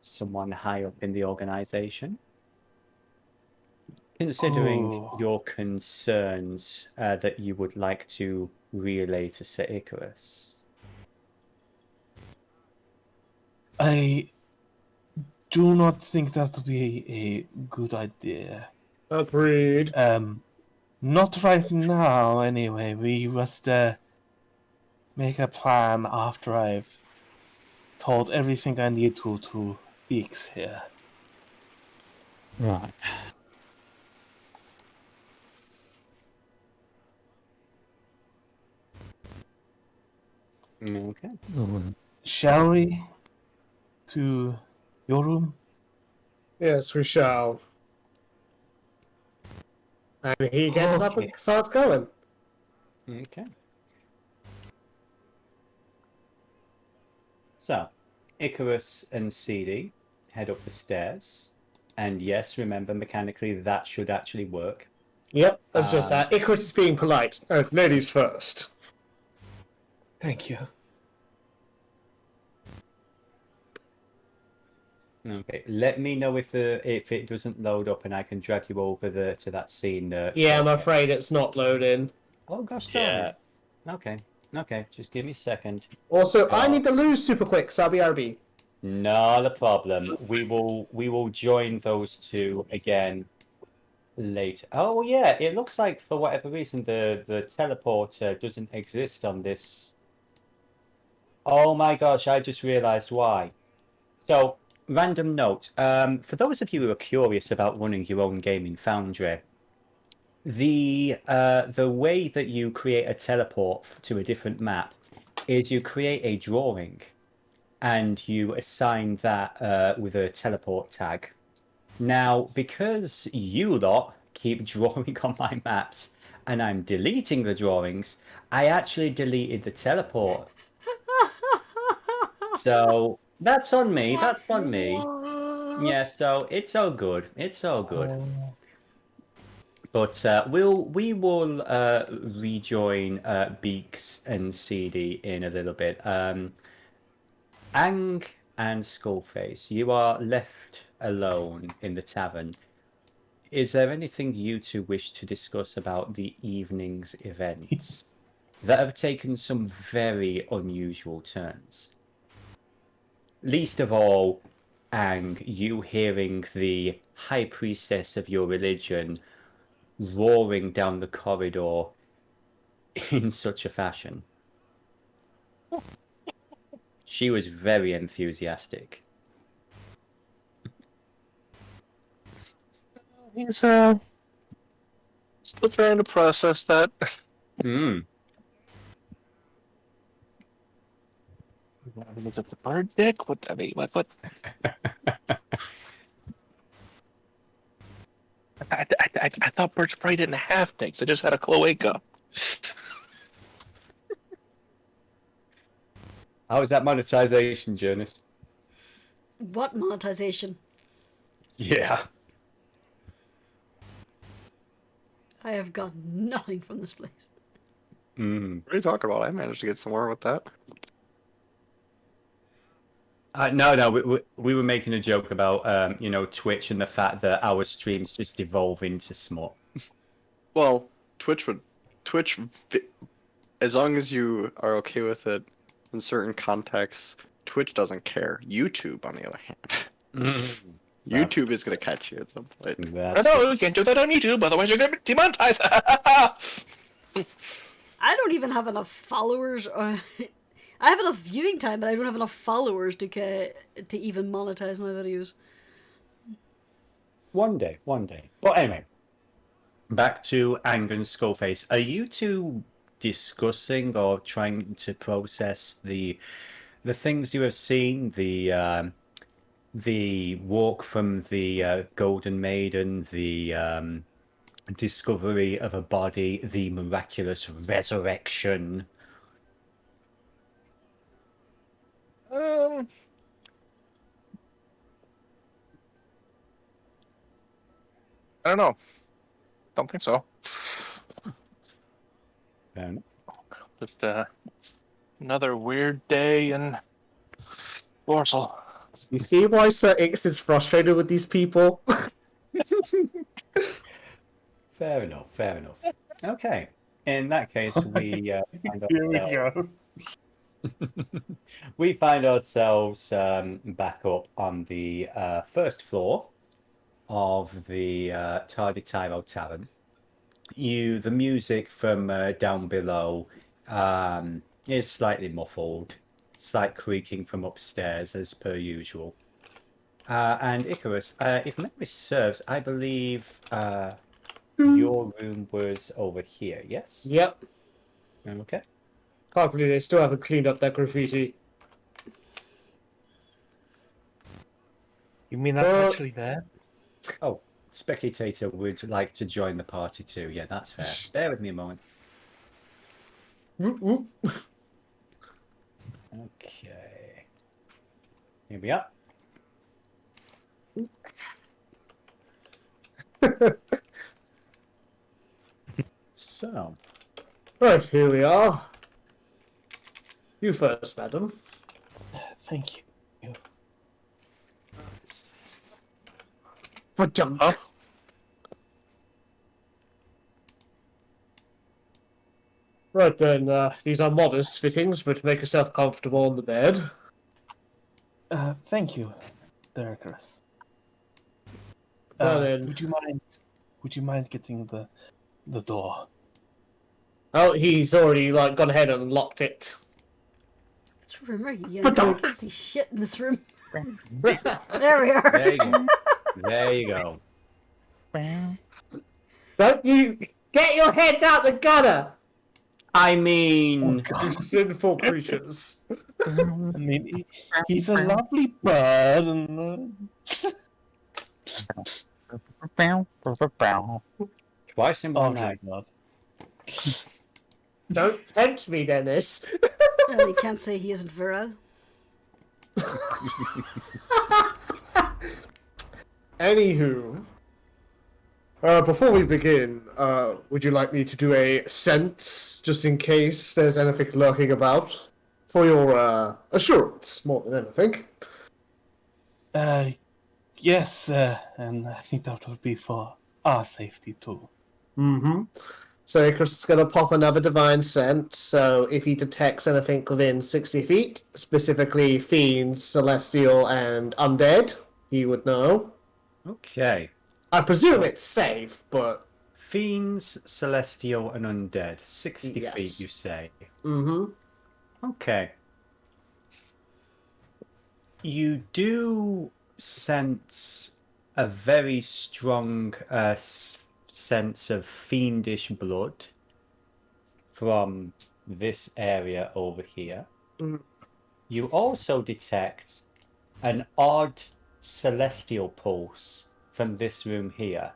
someone high up in the organization? Considering your concerns that you would like to relay to Sir Icirus. I do not think that would be a good idea. Agreed. Not right now, anyway. We must make a plan after I've told everything I need to Beaks here. Right. Okay. Shall we? To your room? Yes, we shall. And he gets up and starts going. Okay. So, Icarus and Seedie head up the stairs. And yes, remember, mechanically, that should actually work. Yep, that's just that. Icarus is being polite. Ladies first. Thank you. Okay, let me know if it doesn't load up and I can drag you over to that scene. Yeah, I'm afraid it's not loading. Oh gosh, Yeah. Okay, just give me a second. Also, I need to lose super quick, so I'll be RB. Not a problem. We will join those two again later. Oh yeah, it looks like for whatever reason the teleporter doesn't exist on this. Oh my gosh, I just realized why. So, random note. For those of you who are curious about running your own gaming foundry, the way that you create a teleport to a different map is you create a drawing and you assign that with a teleport tag. Now, because you lot keep drawing on my maps and I'm deleting the drawings, I actually deleted the teleport. So that's on me. That's on me. Yeah, so it's all good. It's all good. But we will rejoin Beaks and Seedie in a little bit. Ang and Skullface, you are left alone in the tavern. Is there anything you two wish to discuss about the evening's events that have taken some very unusual turns? Least of all, Ang, you hearing the high priestess of your religion roaring down the corridor in such a fashion. She was very enthusiastic. He's still trying to process that. Hmm. Is it the bird dick? What I mean, what? I thought birds probably didn't have dicks. They just had a cloaca. How is that monetization, Jurnis? What monetization? Yeah. I have got nothing from this place. Mm. What are you talking about? I managed to get somewhere with that. No, we were making a joke about Twitch and the fact that our streams just devolve into smut. Well, Twitch, as long as you are okay with it in certain contexts, Twitch doesn't care. YouTube, on the other hand, YouTube is gonna catch you at some point. I know you can't do that on YouTube, otherwise you're gonna be demonetized. I don't even have enough followers. I have enough viewing time, but I don't have enough followers to even monetize my videos. One day. But anyway, back to Ang and Skullface. Are you two discussing or trying to process the things you have seen? The walk from the Golden Maiden, the discovery of a body, the miraculous resurrection. I don't know. Don't think so. Just another weird day in Voarcel. You see why Sir Icirus is frustrated with these people? Fair enough. Okay. In that case, we find ourselves... we find ourselves back up on the first floor of the Tardy Tyro Tavern. The music from down below is slightly muffled, slight creaking from upstairs as per usual. And Icarus, if memory serves, I believe your room was over here, yes? Yep. Okay. Can't believe they still haven't cleaned up that graffiti. You mean that's actually there? Oh, Spectator would like to join the party too. Yeah, that's fair. Bear with me a moment. Whoop, whoop. Okay. Here we are. So, Right, here we are. You first, madam. Thank you. For junk. Huh? Right then, these are modest fittings, but make yourself comfortable on the bed. Thank you, Sir Icirus. Well then. Would you mind getting the door? Oh, he's already gone ahead and locked it. Let's remember, you can't see shit in this room. There we are. there you go. There you go. Don't you get your heads out the gutter, I mean, you sinful creatures. I mean, he's a lovely bird, and twice in oh one my night. god. Don't tempt me, Dennis. Well, you can't say he isn't virile. Anywho, before we begin, would you like me to do a sense, just in case there's anything lurking about, for your assurance, more than anything? Yes, and I think that would be for our safety too. Mm-hmm. So Icrius is going to pop another divine scent, so if he detects anything within 60 feet, specifically fiends, celestial, and undead, he would know. Okay. I presume it's safe, but... Fiends, celestial, and undead. 60 Yes. feet, you say? Mm-hmm. Okay. You do sense a very strong sense of fiendish blood from this area over here. Mm. You also detect an odd celestial pulse from this room here.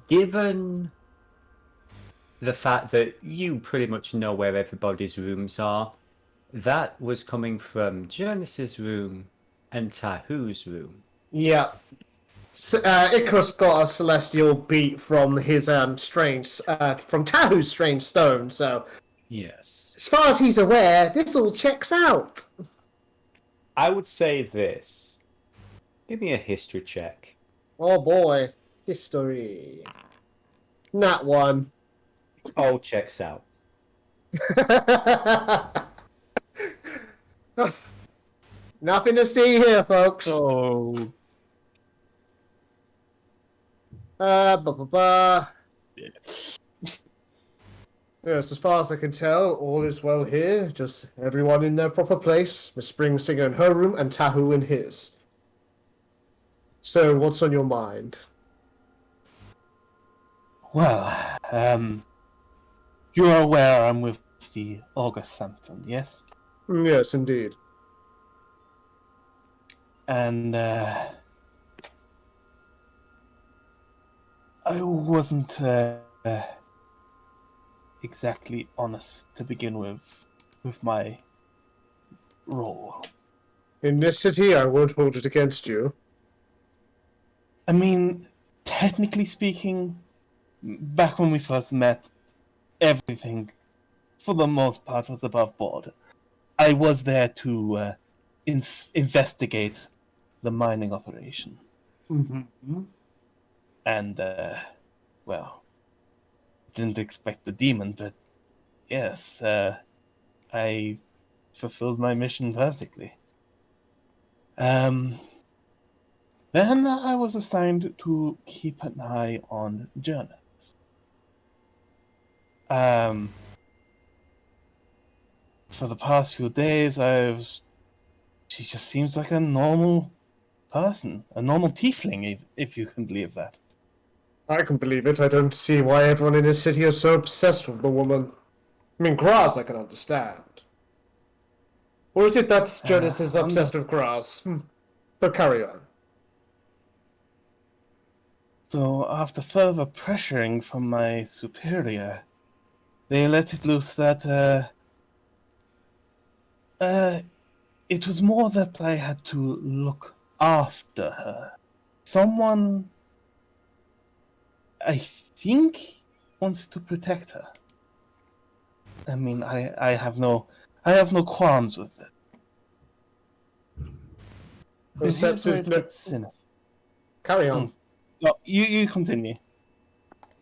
Given the fact that you pretty much know where everybody's rooms are, that was coming from Jurnis's room and Tahu's room. Yeah. Icrius got a celestial beat from his from Tahu's strange stone, so Yes. as far as he's aware, this all checks out. I would say this. Give me a history check. Oh boy. History. Not one. All checks out. Nothing to see here, folks. Oh. Yes, as far as I can tell, all is well here. Just everyone in their proper place. Miss Springsinger in her room and Tahu in his. So, what's on your mind? Well, you're aware I'm with the August Sampson, yes? Yes, indeed. And I wasn't exactly honest to begin with my role. In this city, I won't hold it against you. I mean, technically speaking, back when we first met, everything, for the most part, was above board. I was there to investigate the mining operation. Mm-hmm. And, well, didn't expect the demon, but yes, I fulfilled my mission perfectly. Then I was assigned to keep an eye on Jurnis. For the past few days, she just seems like a normal person, a normal tiefling, if you can believe that. I can believe it. I don't see why everyone in this city is so obsessed with the woman. I mean, Graz I can understand. Or is it that Jurnis is obsessed with Graz? But carry on. So after further pressuring from my superior, they let it loose that it was more that I had to look after her. Someone, I think, wants to protect her. I mean, I have no qualms with it. But here's where it gets sinister. Carry on. No, you continue.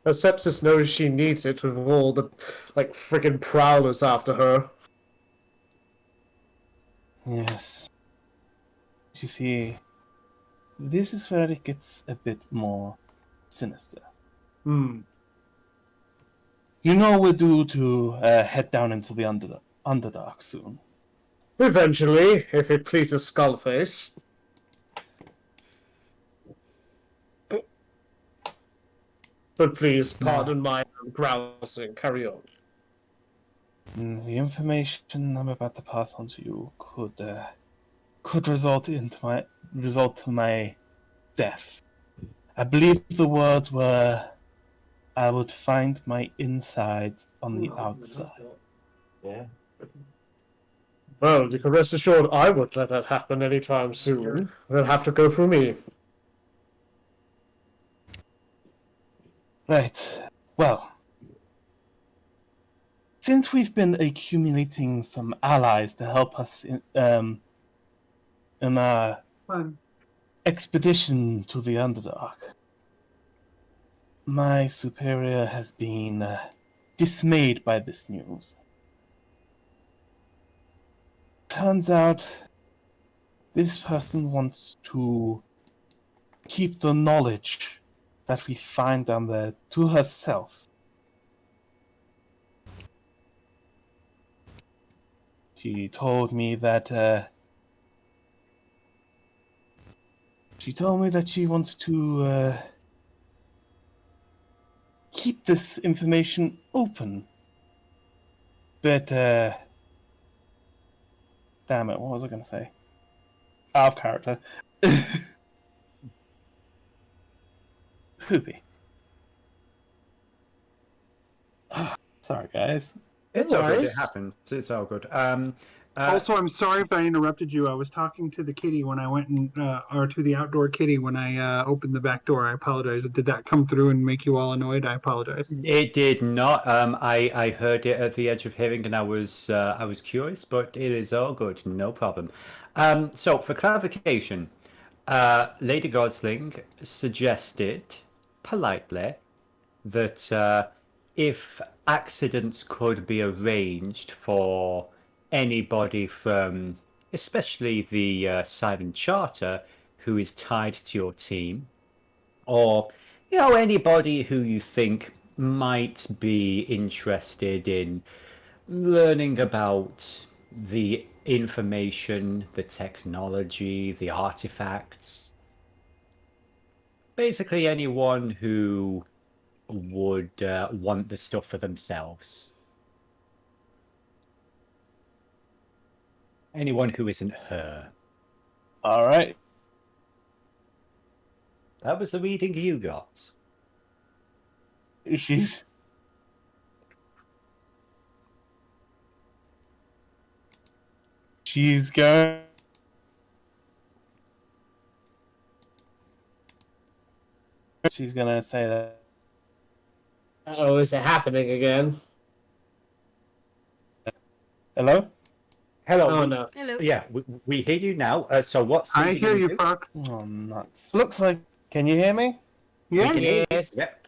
Sepsis knows she needs it with all the, like, friggin' prowlers after her. Yes. You see, this is where it gets a bit more sinister. Hmm. You know we're due to head down into the Underdark soon. Eventually, if it pleases Skullface. But please, pardon my grousing. Carry on. The information I'm about to pass on to you could result to my death. I believe the words were, "I would find my insides on the outside." Yeah. Well, you can rest assured I won't let that happen anytime soon. They'll have to go through me. Right. Well, since we've been accumulating some allies to help us in our expedition to the Underdark, my superior has been dismayed by this news. Turns out, this person wants to keep the knowledge that we find down there to herself. She told me that she wants to keep this information open. But damn it, what was I going to say? Out of character. Poopy. Sorry, guys. It's all good. It happens. It's all good. Also, I'm sorry if I interrupted you. I was talking to the kitty when I went or to the outdoor kitty when I opened the back door. I apologize. Did that come through and make you all annoyed? I apologize. It did not. I heard it at the edge of hearing, and I was curious, but it is all good. No problem. So for clarification, Lady Godsling suggested politely that if accidents could be arranged for anybody from, especially the Silent Charter, who is tied to your team, or anybody who you think might be interested in learning about the information, the technology, the artifacts, basically anyone who would want the stuff for themselves. Anyone who isn't her. All right. That was the reading you got. She's going. She's gonna say that. Oh, is it happening again? Hello? Hello. Oh, no. Hello. Yeah, we hear you now. So what's... I hear you, Frux. Oh, nuts. Looks like... Can you hear me? Yeah. Yes. Yep.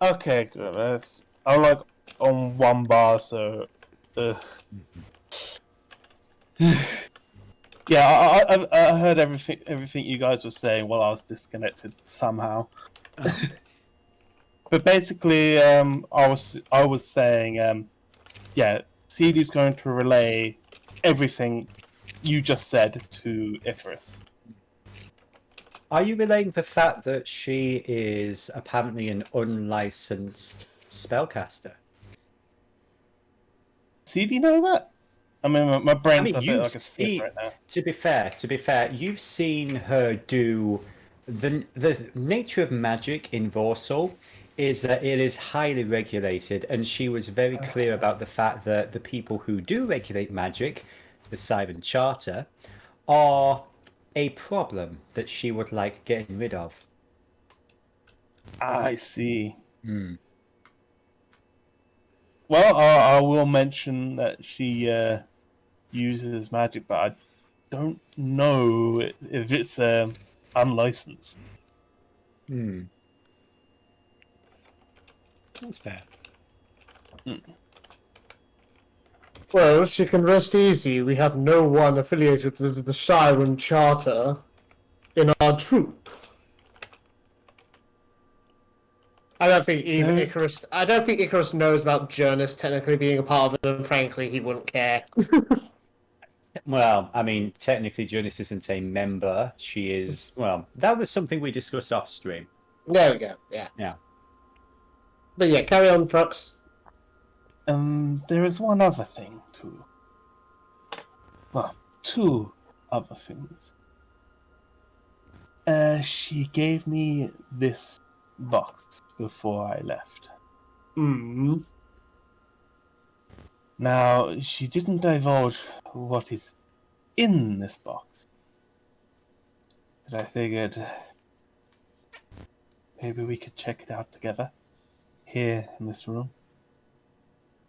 Okay, good. I'm like on one bar, so... Yeah, I heard everything you guys were saying while I was disconnected somehow. But basically, I was saying, yeah, Seedie's going to relay everything you just said to Icrius. Are you relaying the fact that she is apparently an unlicensed spellcaster? Seedie know that? I mean, my brain's a bit like a sieve right now. To be fair, you've seen her do the nature of magic in Voarcel is that it is highly regulated, and she was very clear about the fact that the people who do regulate magic the Siren Charter, or a problem that she would like getting rid of. I see. Hmm. Well, I will mention that she uses magic, but I don't know if it's unlicensed. Hmm. That's fair. Well, she can rest easy. We have no one affiliated with the Siren Charter in our troop. I don't think even Icarus. I don't think Icarus knows about Jurnis technically being a part of it, and frankly, he wouldn't care. Well, I mean, technically, Jurnis isn't a member. She is. Well, that was something we discussed off stream. There we go. Yeah. Yeah. But yeah, carry on, Frux. There is one other thing too. Well, two other things. She gave me this box before I left. Hmm. Now, she didn't divulge what is in this box. But I figured maybe we could check it out together here in this room.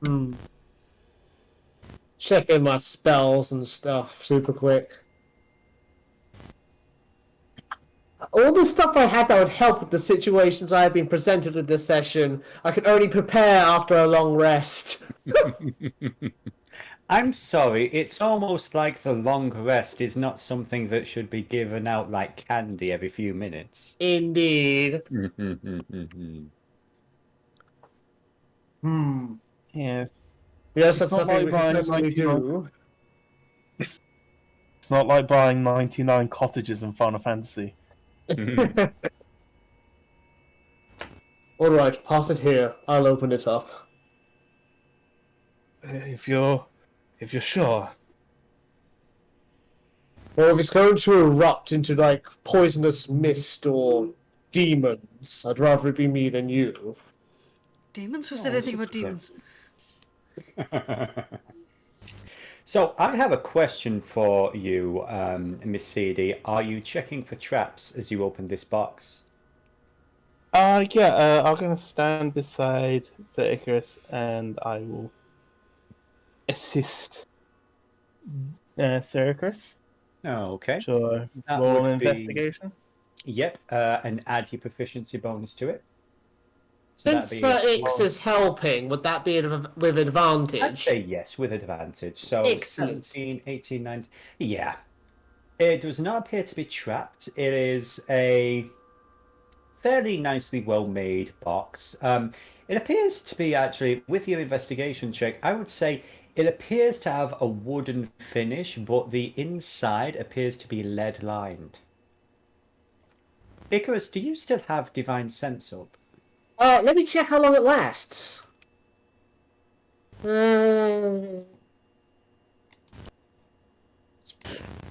Hmm. Checking my spells and stuff super quick. All the stuff I had that would help with the situations I have been presented with this session, I can only prepare after a long rest. I'm sorry, it's almost like the long rest is not something that should be given out like candy every few minutes. Indeed. Yes. Yes, It's that's not something like we buying can certainly 99 do. It's not like buying 99 cottages in Final Fantasy. Alright, pass it here. I'll open it up. If you're sure. Or if it's going to erupt into, like, poisonous mist or demons, I'd rather it be me than you. Demons? Who said anything about demons? So I have a question for you, Miss Seedie. Are you checking for traps as you open this box? I'm gonna stand beside Sir Icirus and I will assist Sir Icirus. Oh, okay. Sure. That Roll would an be- investigation. Yep, and add your proficiency bonus to it. So Since that'd Sir be- Ix is helping, would that be with advantage? I'd say yes, with advantage. So Excellent. 17, 18, 19. Yeah. It does not appear to be trapped. It is a fairly nicely well-made box. It appears to be actually, with your investigation check, I would say it appears to have a wooden finish, but the inside appears to be lead-lined. Icarus, do you still have Divine Sense up? Let me check how long it lasts.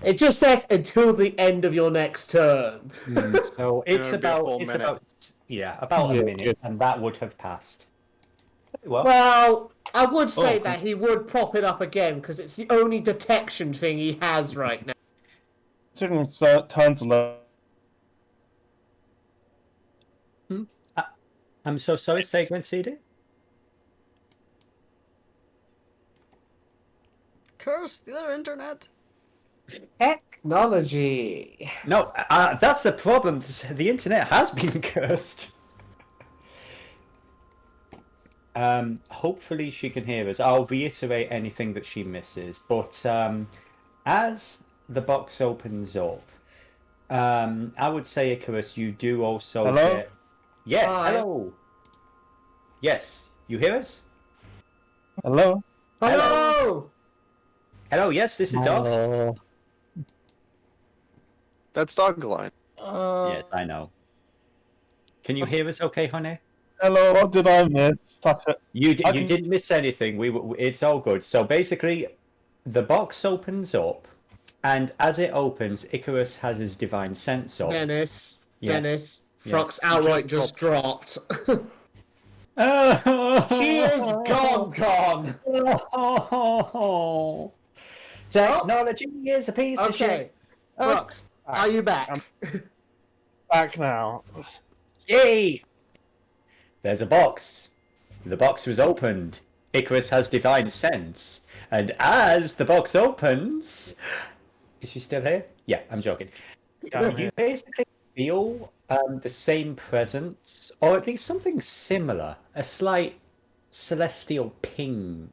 It just says until the end of your next turn. So it's It'll be a whole about minute. about a minute, and that would have passed. Well, Well, I would say that he would prop it up again because it's the only detection thing he has right now. Certain times alone. I'm so sorry, say again, CD? Curse the other internet. Technology. No, that's the problem. The internet has been cursed. Hopefully she can hear us. I'll reiterate anything that she misses. But as the box opens up, I would say, Icarus, you do also Hello? get... Yes, Hi. hello. Yes, you hear us? Hello? Hello! Hello, yes, this is Dog. That's dog line. Yes, I know. Can you hear us okay, honey? Hello, what did I miss? Stop it. You didn't miss anything. It's all good. So basically, the box opens up, and as it opens, Icarus has his divine sense up. Dennis. Yes. Dennis. Yes. Frux outright just dropped. Oh, He is gone. Technology is a piece of shit. Okay. Frux, are you back? Back now. Yay! There's a box. The box was opened. Icrius has divine sense. And as the box opens... Is she still here? Yeah, I'm joking. You basically feel the same presence, or at least something similar. A slight celestial ping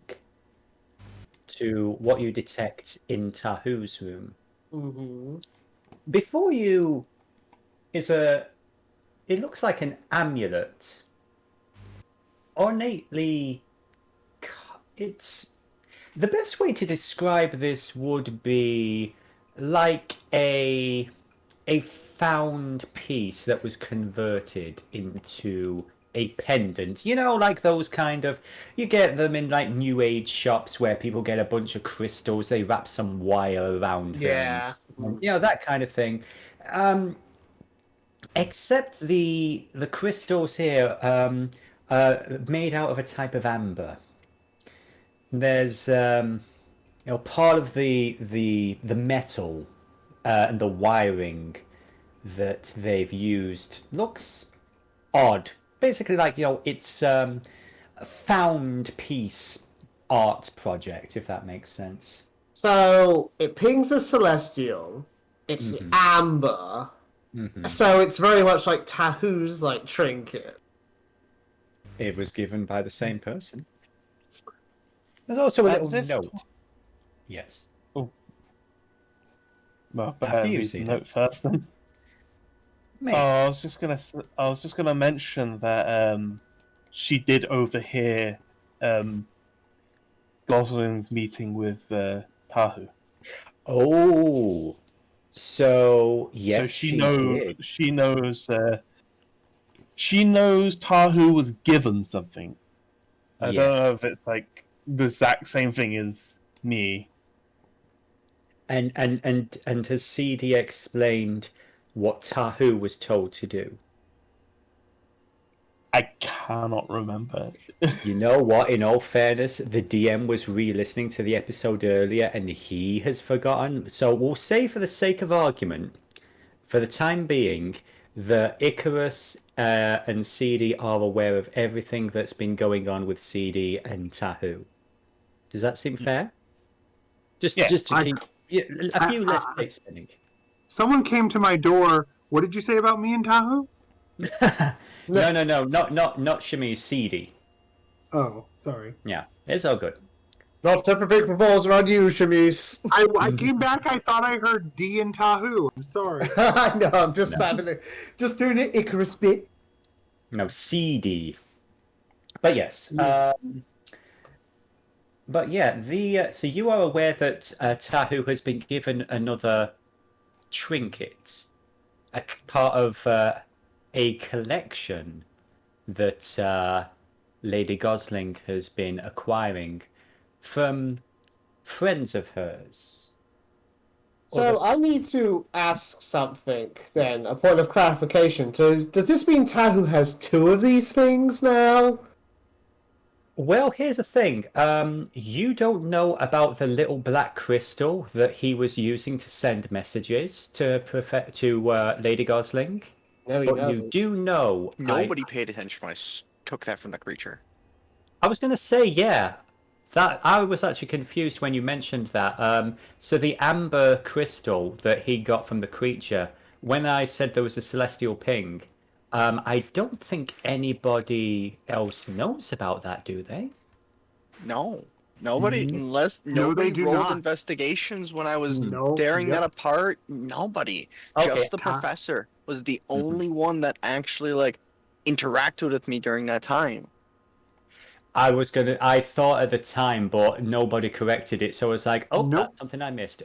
to what you detect in Tahu's room. Mm-hmm. Before you is it looks like an amulet. Ornately, it's the best way to describe this would be like a found piece that was converted into a pendant. You know, like those kind of, you get them in like new age shops where people get a bunch of crystals, they wrap some wire around them. Yeah. You know, that kind of thing. Except the crystals here made out of a type of amber. There's part of the metal and the wiring that they've used looks odd. Basically, like, it's a found piece art project, if that makes sense. So it pings a celestial. It's amber. So it's very much like Tahu's like trinket. It was given by the same person. There's also a little note. Yes. Oh. Well, After you read see the that. note first then. Maybe. Oh, I was just gonna mention that she did overhear Gosling's meeting with Tahu. Oh, so yes, So she did. she knows Tahu was given something. I don't know if it's like the exact same thing as me. And has Seedie explained what Tahu was told to do? I cannot remember. You know what? In all fairness, the DM was re-listening to the episode earlier, and he has forgotten. So we'll say, for the sake of argument, for the time being, that Icarus and Seedie are aware of everything that's been going on with Seedie and Tahu. Does that seem fair? Just to keep a few less plates spinning. Someone came to my door. What did you say about me and Tahu? No, not Chemise, Seedie. Oh, sorry. Yeah, it's all good. Not everything revolves around you, Chemise. I came back. I thought I heard D and Tahu. I'm sorry. I know. I'm just just doing it Icarus bit. No, Seedie. But yes. But yeah, so you are aware that Tahu has been given another trinket, a part of a collection that Lady Gosling has been acquiring from friends of hers. So I need to ask something then, a point of clarification. So does this mean Tahu has 2 of these things now? Well, here's the thing. You don't know about the little black crystal that he was using to send messages to Lady Gosling. No, he But doesn't. you do know. Nobody paid attention when I took that from the creature. I was going to say, yeah. That I was actually confused when you mentioned that. So the amber crystal that he got from the creature, when I said there was a celestial ping, I don't think anybody else knows about that, do they? No. Nobody, unless No, nobody they do rolled not. investigations when I was No, tearing yep. that apart. Nobody. Okay, Just the professor was the only one that actually interacted with me during that time. I thought at the time, but nobody corrected it, so I was like, oh, Nope. that's something I missed.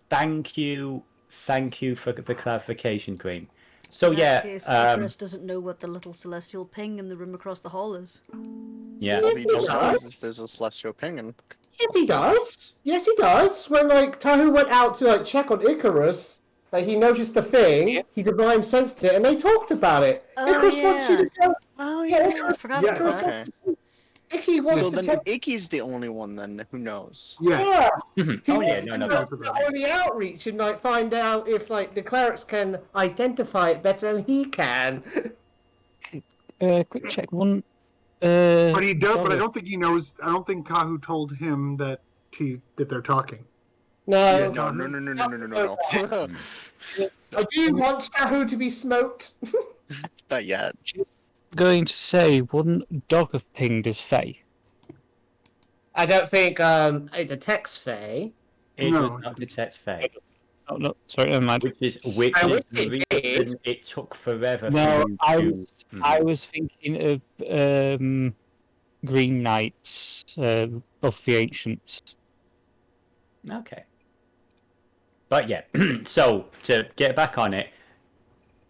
Thank you for the clarification, Queen. So In yeah, that case, Icarus doesn't know what the little celestial ping in the room across the hall is. yeah. All he Yes, just he knows does. is there's a celestial ping, and Yes, he does. Yes, he does. When Tahu went out to check on Icarus, he noticed the thing. He divine sensed it, and they talked about it. Oh, Icarus wants you to go. oh Yeah, I forgot about Icarus that. Okay. Icky wants So to then tell. Icky's the only one then who knows. Yeah. He Oh yeah, wants no, to no, go no. on the outreach and like find out if like the clerics can identify it better than he can. Quick check. One. But he does. But I Dogger. don't think he knows. I don't think Kahu told him that they're talking. No. Yeah, No. I do want Tahu to be smoked. Not yet. Going to say, wouldn't Dog have pinged his Fae? I don't think it detects Fae. It No. does not detect Fae. Oh no, sorry, never mind. Which is I the wish it reason it took forever No, for you to... I was thinking of Green Knights of the Ancients. Okay. But yeah, so to get back on it,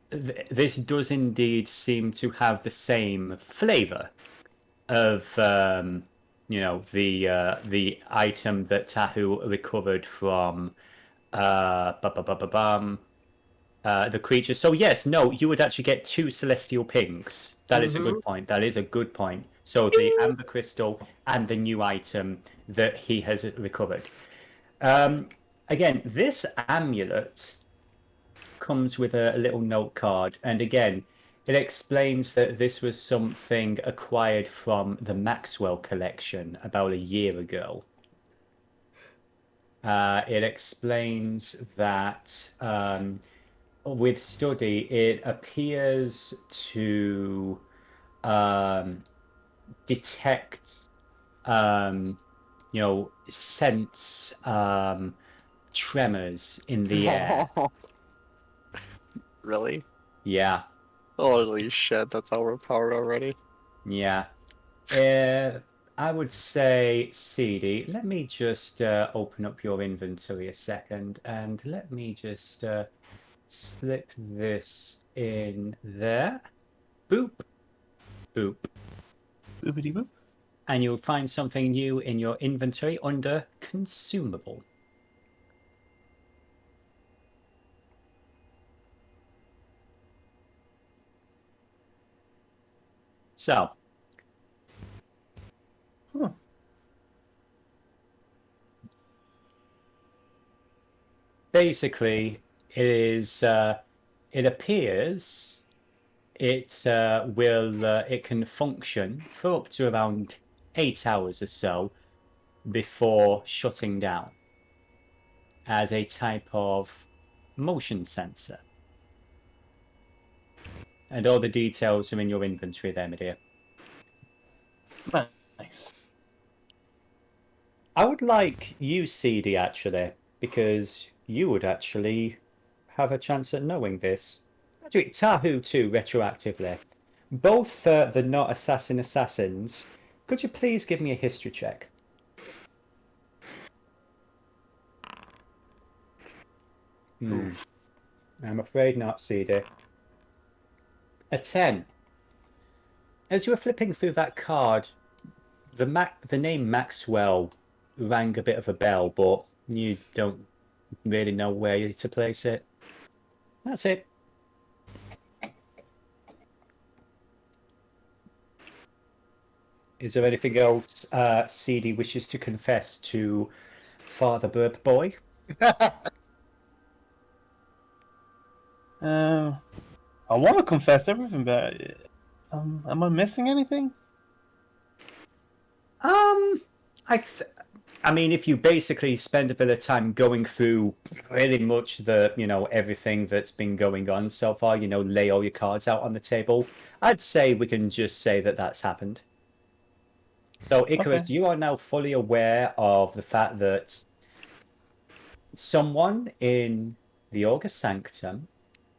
this does indeed seem to have the same flavour of, you know, the item that Tahu recovered from the creature. So yes, no, you would actually get 2 celestial pings. That is a good point. That is a good point. So the amber crystal and the new item that he has recovered. Again, this amulet comes with a little note card, and again, it explains that this was something acquired from the Maxwell collection about a year ago. It explains that with study, it appears to detect, you know, sense tremors in the air. Really? Yeah, Holy shit, that's overpowered already. yeah. I would say, Seedie, let me just open up your inventory a second, and let me just slip this in there. Boop. Boop. Boopity boop. And you'll find something new in your inventory under consumable. So, basically, it is. It appears it it can function for up to around 8 hours or so before shutting down as a type of motion sensor. And all the details are in your inventory there, my dear. Nice. I would like you, Seedie, actually, because you would actually have a chance at knowing this. Actually, Tahu too, retroactively. Both the not assassins, could you please give me a history check? I'm afraid not, Seedie. A 10. As you were flipping through that card, the name Maxwell rang a bit of a bell, but you don't really know where to place it. That's it. Is there anything else Seedie wishes to confess to Father Burp Boy? I want to confess everything, but am I missing anything? I mean, if you basically spend a bit of time going through pretty much the, you know, everything that's been going on so far, you know, lay all your cards out on the table, I'd say we can just say that that's happened. So, Icrius, Okay. you are now fully aware of the fact that someone in the August Sanctum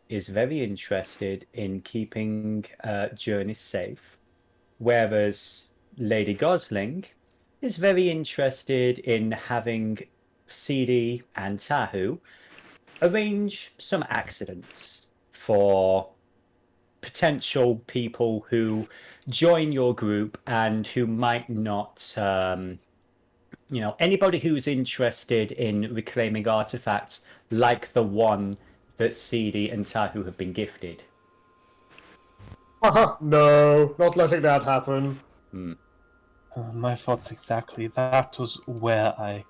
is very interested in keeping Jurnis safe, whereas Lady Gosling is very interested in having Seedie and Tahu arrange some accidents for potential people who join your group and who might not, you know, anybody who's interested in reclaiming artifacts like the one that Seedie and Tahu have been gifted. No, not letting that happen. My thoughts exactly. That was where I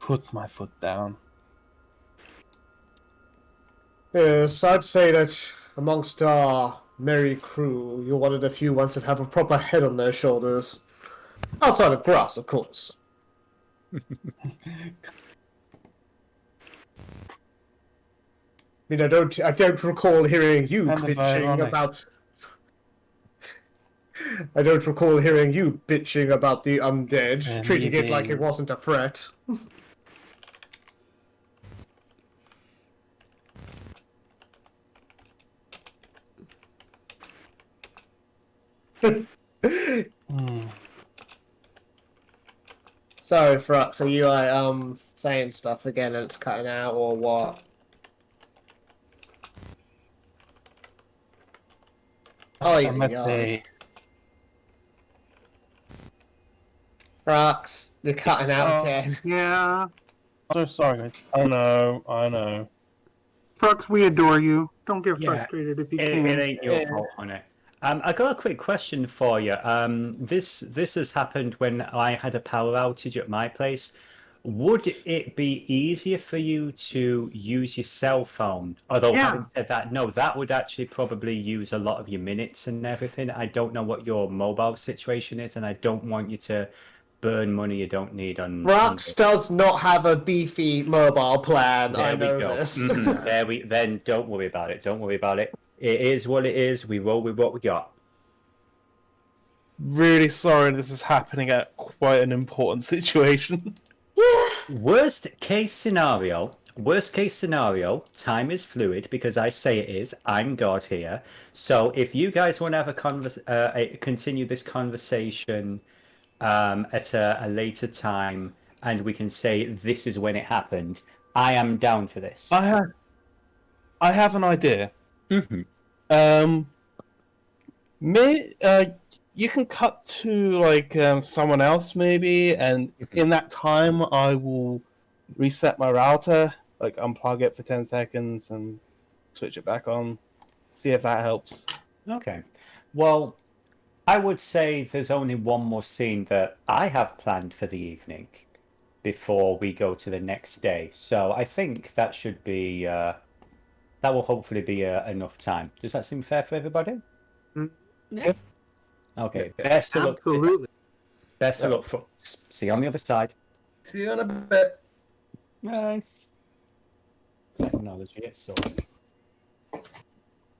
put my foot down. Yes, I'd say that amongst our merry crew, you're one of the few ones that have a proper head on their shoulders. Outside of grass, of course. I mean, I don't recall hearing you Kind of bitching ironic. about. I don't recall hearing you bitching about the undead, treating it like it wasn't a threat. Sorry, Frux, are you like saying stuff again and it's cutting out or what? Oh yeah. Frux, you're cutting out again. Yeah. I'm so sorry, guys. I know. Frux, we adore you. Don't get Yeah, frustrated if you It can. ain't your fault, honey. I got a quick question for you. This has happened when I had a power outage at my place. Would it be easier for you to use your cell phone? Although, having said that, no, that would actually probably use a lot of your minutes and everything. I don't know what your mobile situation is, and I don't want you to burn money you don't need on. Frux does not have a beefy mobile plan. There I know we go. this. Then don't worry about it. Don't worry about it. It is what it is. We roll with what we got. Really sorry this is happening at quite an important situation. Worst case scenario, time is fluid because I say it is. I'm God here. So if you guys want to have continue this conversation at a later time, and we can say this is when it happened, I am down for this. I have an idea. You can cut to like someone else maybe, and in that time I will reset my router, like unplug it for 10 seconds and switch it back on. See if that helps. Okay. Well, I would say there's only one more scene that I have planned for the evening before we go to the next day. So I think that should be that will hopefully be enough time. Does that seem fair for everybody? Yeah. Okay. Best of luck. Absolutely. Best of luck, folks. See you on the other side. See you in a bit. Bye. Technology at source.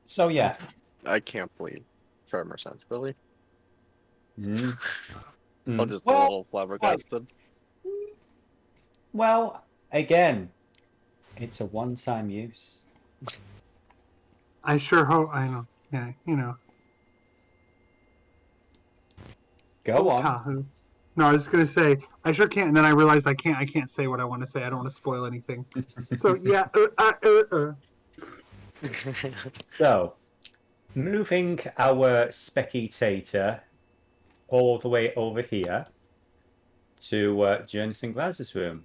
So yeah. I can't believe Tremor sense, really? Mm. I'm just a little flabbergasted. Well, again, it's a one-time use. I sure hope. I know. Yeah, you know. Go on. Tahu. No, I was gonna say I sure can't, and then I realized I can't. I can't say what I want to say. I don't want to spoil anything. So yeah. So, moving our spectator all the way over here to Jurnis and Glaz's room.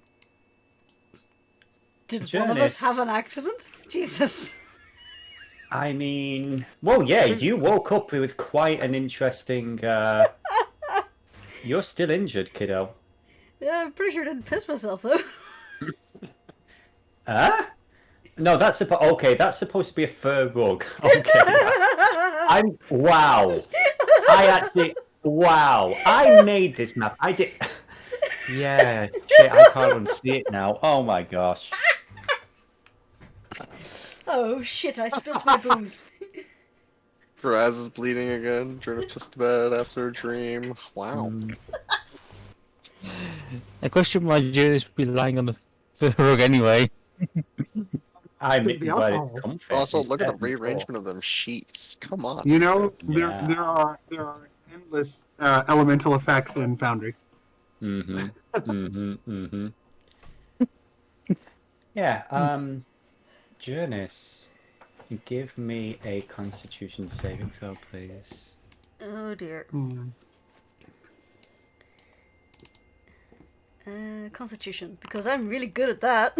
Did one of us have an accident? Jesus. I mean, well, yeah, you woke up with quite an interesting. You're still injured, kiddo. Yeah, I'm pretty sure I didn't piss myself though. Huh? No, that's supposed to be a fur rug. Okay. Wow. I made this map. I did. Yeah. Shit, I can't unsee it now. Oh my gosh. Oh shit! I spilled my booze. Raz is bleeding again. Jurnis just to bed after a dream. Wow. A question why Jurnis would be lying on the rug anyway. I'm glad it's comfy. Also, look at the rearrangement of them sheets. Come on. You know, there are endless elemental effects in Foundry. Yeah. Jurnis, give me a Constitution saving throw, please. Oh dear. Constitution, because I'm really good at that.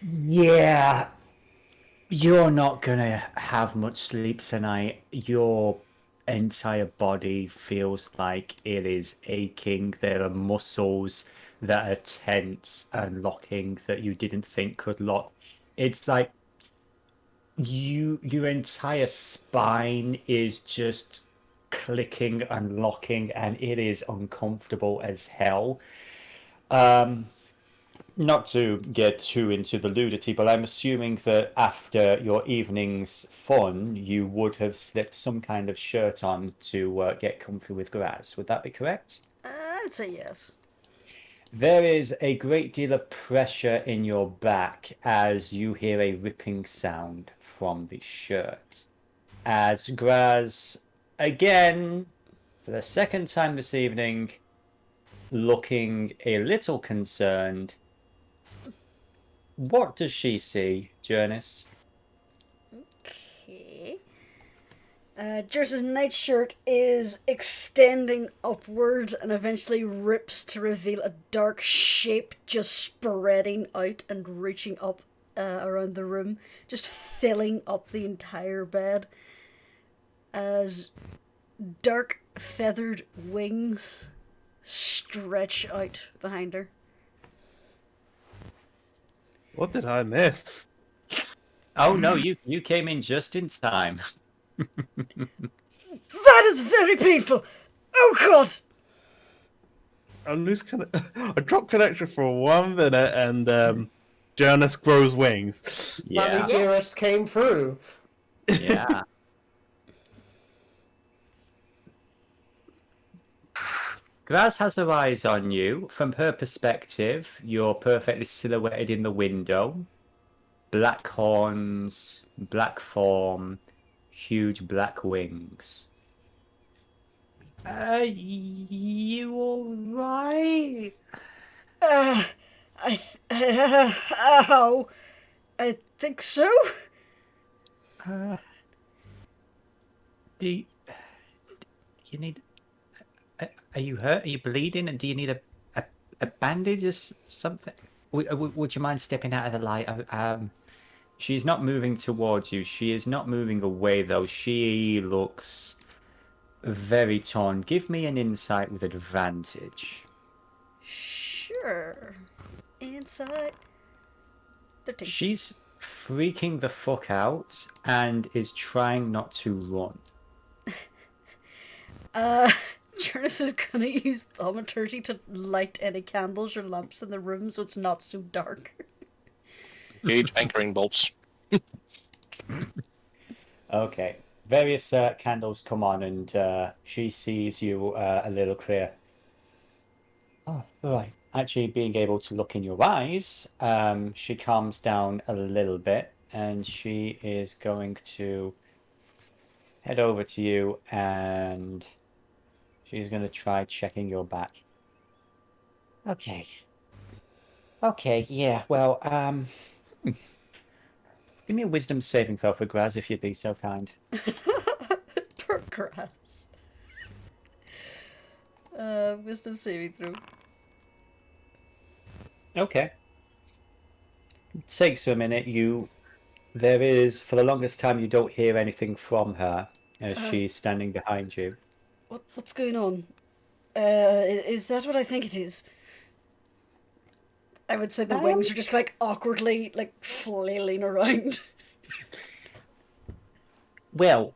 Yeah, you're not gonna have much sleep tonight. You're entire body feels like it is aching. There are muscles that are tense and locking that you didn't think could lock. It's like your entire spine is just clicking and locking, and it is uncomfortable as hell. Not to get too into the nudity, but I'm assuming that after your evening's fun, you would have slipped some kind of shirt on to get comfy with grass. Would that be correct? I would say yes. There is a great deal of pressure in your back as you hear a ripping sound from the shirt. As Graz, again, for the second time this evening, looking a little concerned. What does she see, Jurnis? Okay. Jurnis's nightshirt is extending upwards and eventually rips to reveal a dark shape just spreading out and reaching up around the room, just filling up the entire bed as dark feathered wings stretch out behind her. What did I miss? Oh no, you came in just in time. That is very painful! Oh god! I drop connection for 1 minute and Jurnis grows wings. Yeah. The Icrius came through. Yeah. Graz has her eyes on you. From her perspective, you're perfectly silhouetted in the window. Black horns, black form, huge black wings. You alright? Ow. I think so. Do you need... Are you hurt? Are you bleeding? And do you need a bandage or something? Would you mind stepping out of the light? She's not moving towards you. She is not moving away, though. She looks very torn. Give me an insight with advantage. Sure. Insight. 13. She's freaking the fuck out and is trying not to run. Jurnis is gonna use thaumaturgy to light any candles or lamps in the room so it's not so dark. Gauge anchoring bolts. Okay. Various candles come on and she sees you a little clear. Oh, right. Actually, being able to look in your eyes, she calms down a little bit and she is going to head over to you and she's going to try checking your back. Okay. Okay, yeah, well, give me a wisdom saving throw for Graz, if you'd be so kind. Poor Graz. Wisdom saving throw. Okay. It takes a minute. There is, for the longest time, you don't hear anything from her as she's standing behind you. What's going on? Is that what I think it is? I would say the wings are just like awkwardly like flailing around. Well,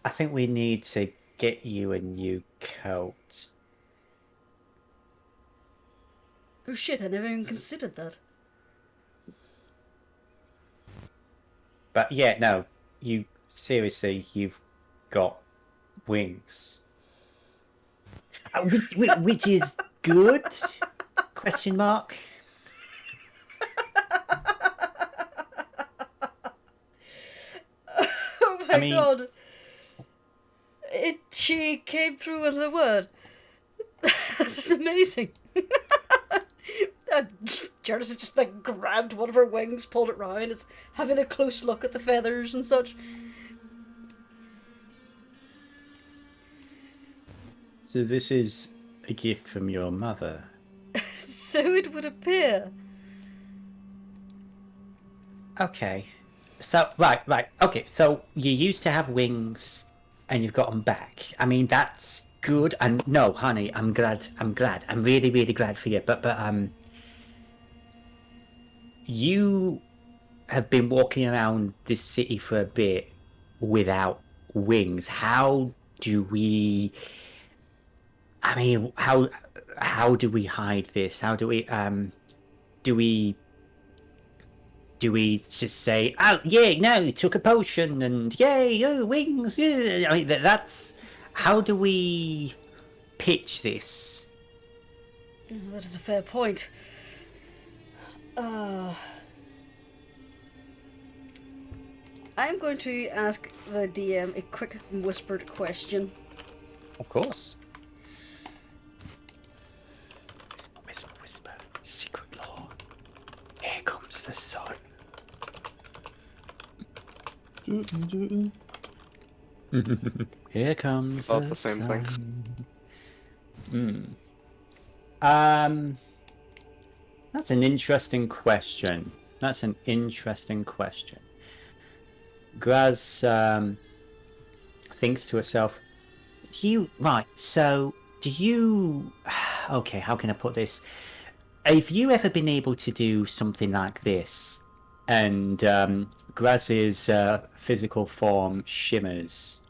I think we need to get you a new coat. Oh shit, I never even considered that. But yeah, no, seriously, you've got wings. Which is good? Question mark. Oh my god. She came through on the word. That's amazing. Jurnis has just like grabbed one of her wings, pulled it round, is having a close look at the feathers and such. So this is a gift from your mother. So it would appear. Okay. So, right. Okay, so you used to have wings. and you've got them back. I mean, that's good. And no, honey, I'm glad. I'm really, really glad for you. But you have been walking around this city for a bit without wings. How do we? I mean, how do we hide this? How do we do we just say, oh yeah, no, took a potion and yay, oh wings, yeah. I mean, that's how do we pitch this? That is a fair point. I'm going to ask the DM a quick whispered question. Of course. Whisper. Secret law. Here comes the sun. Here comes About the same thing. That's an interesting question. Graz thinks to herself, okay, how can I put this? Have you ever been able to do something like this? And Graz's physical form shimmers,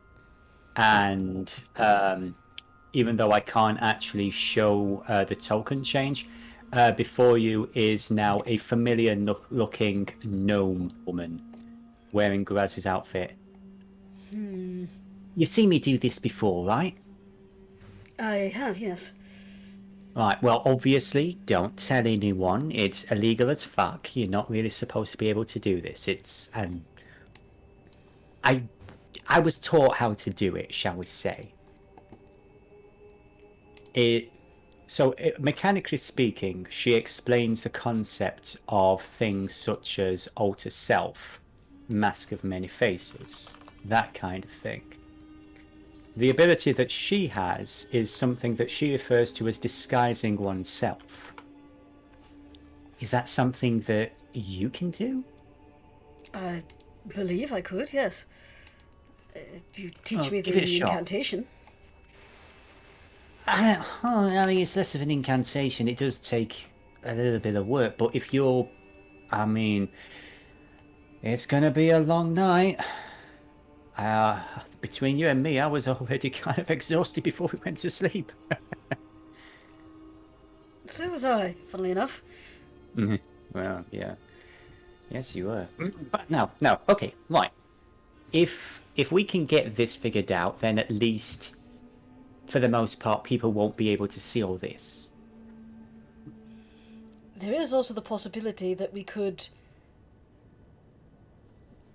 and even though I can't actually show the token change, before you is now a familiar looking gnome woman wearing Graz's outfit. You've seen me do this before, right? I have, yes. Right, well, obviously, don't tell anyone. It's illegal as fuck. You're not really supposed to be able to do this. It's, I was taught how to do it, shall we say. Mechanically speaking, she explains the concept of things such as alter self, mask of many faces, that kind of thing. The ability that she has is something that she refers to as disguising oneself. Is that something that you can do? I believe I could, yes. Do you teach me give it a the shot. incantation? I mean, it's less of an incantation. It does take a little bit of work, but if you're... I mean, it's gonna be a long night. Between you and me, I was already kind of exhausted before we went to sleep. So was I, funnily enough. Well, yeah. Yes, you were. But no, okay, right. If we can get this figured out, then at least, for the most part, people won't be able to see all this. There is also the possibility that we could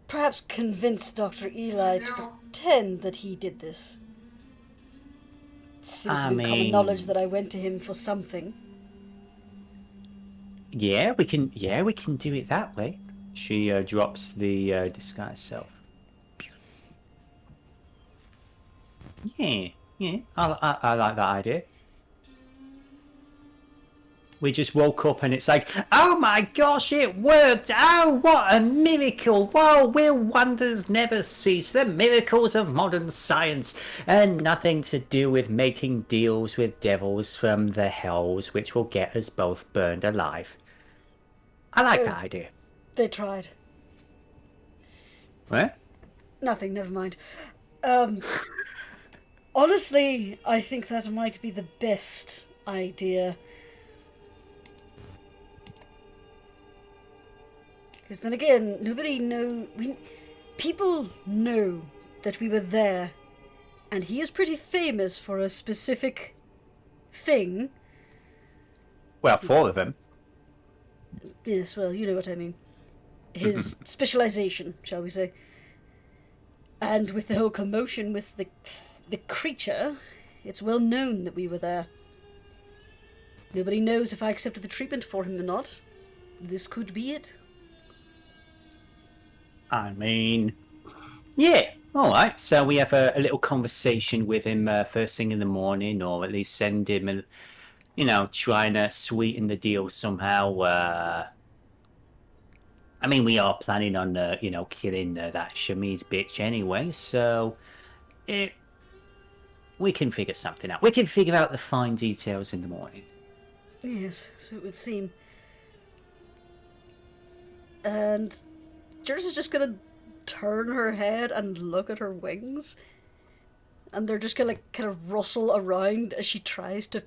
perhaps convince Dr. Eli to pretend that he did this. It seems to be common knowledge that I went to him for something. Yeah, we can do it that way. She drops the disguise self. Yeah, I like that idea. We just woke up and it's like, oh my gosh, it worked! Oh, what a miracle! Whoa, will wonders never cease? The miracles of modern science, and nothing to do with making deals with devils from the hells, which will get us both burned alive. I like that idea. They tried. What? Nothing, never mind. Honestly, I think that might be the best idea. Because then again, people know that we were there, and he is pretty famous for a specific thing. Well, 4 of them. Yes, well, you know what I mean. His specialization, shall we say. And with the whole commotion with the creature, it's well known that we were there. Nobody knows if I accepted the treatment for him or not. This could be it. I mean, yeah, all right. So we have a little conversation with him first thing in the morning, or at least send him, trying to sweeten the deal somehow. I mean, we are planning on, killing that Chemise bitch anyway. So We can figure something out. We can figure out the fine details in the morning. Yes, so it would seem. And Jurnis is just gonna turn her head and look at her wings. And they're just gonna like kind of rustle around as she tries to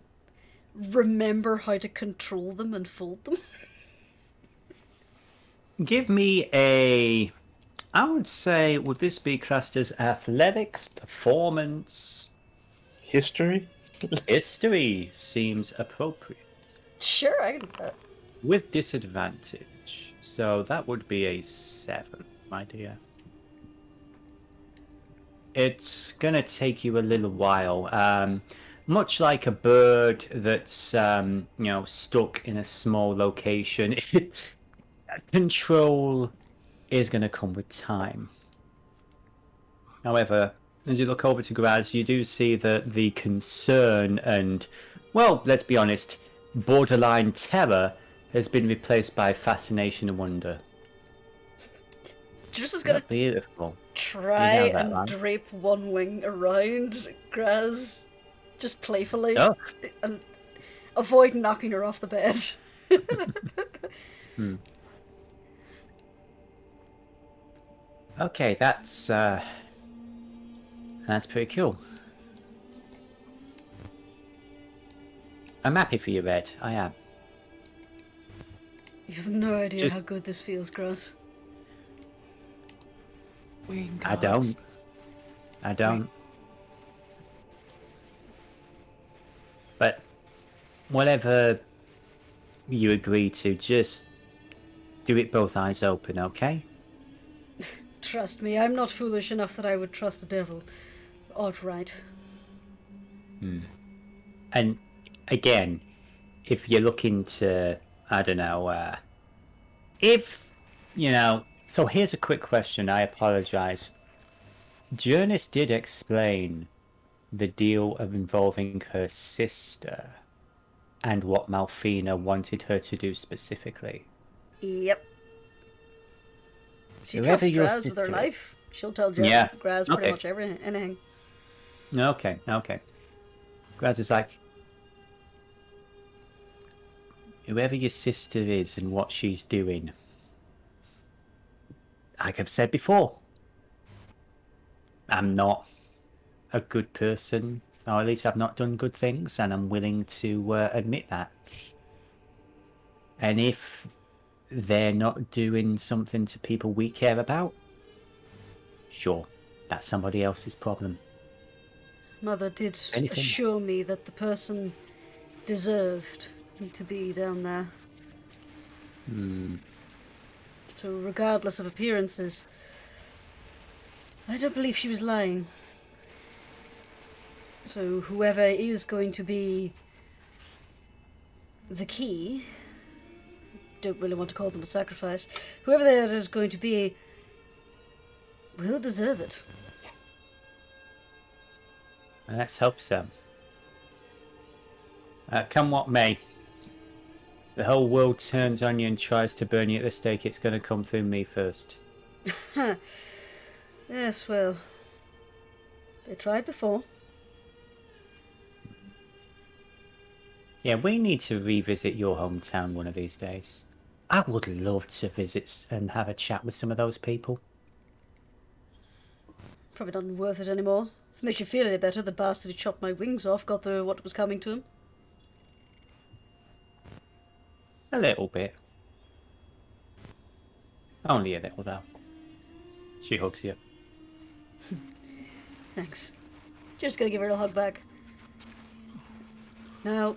remember how to control them and fold them. Give me a... I would say, would this be classed as athletics, performance? History? History seems appropriate. Sure, I can do that. With disadvantage. So that would be a 7, my dear. It's gonna take you a little while. Much like a bird that's, stuck in a small location, control is gonna come with time. However, as you look over to Graz, you do see that the concern and, well, let's be honest, borderline terror has been replaced by fascination and wonder. Jurnis is gonna beautiful. try that, and man. drape one wing around Graz, just playfully, Oh. and avoid knocking her off the bed. Okay, that's pretty cool. I'm happy for you, Red. I am. You have no idea Just- how good this feels, Graz. I don't. I don't. But whatever you agree to, just do it both eyes open, okay? Trust me, I'm not foolish enough that I would trust the devil outright. And again, if you're looking to, I don't know, so here's a quick question, I apologize. Jurnis did explain the deal of involving her sister and what Malfina wanted her to do specifically. Yep. She Whoever trusts your Graz with her sister- life. She'll tell Yeah, Graz pretty okay. much anything. Okay. Graz is like, whoever your sister is and what she's doing, like I've said before, I'm not a good person, or at least I've not done good things, and I'm willing to admit that. And if they're not doing something to people we care about, sure, that's somebody else's problem. Mother did Anything. assure me that the person deserved to be down there. So regardless of appearances, I don't believe she was lying. So whoever is going to be the key, don't really want to call them a sacrifice, whoever that is going to be will deserve it. Let's hope so. Come what may. The whole world turns on you and tries to burn you at the stake, it's going to come through me first. Yes, well, they tried before. Yeah, we need to revisit your hometown one of these days. I would love to visit and have a chat with some of those people. Probably not worth it anymore. If it makes you feel any better, the bastard who chopped my wings off got what was coming to him. A little bit. Only a little, though. She hugs you. Thanks. Just gonna give her a hug back. Now,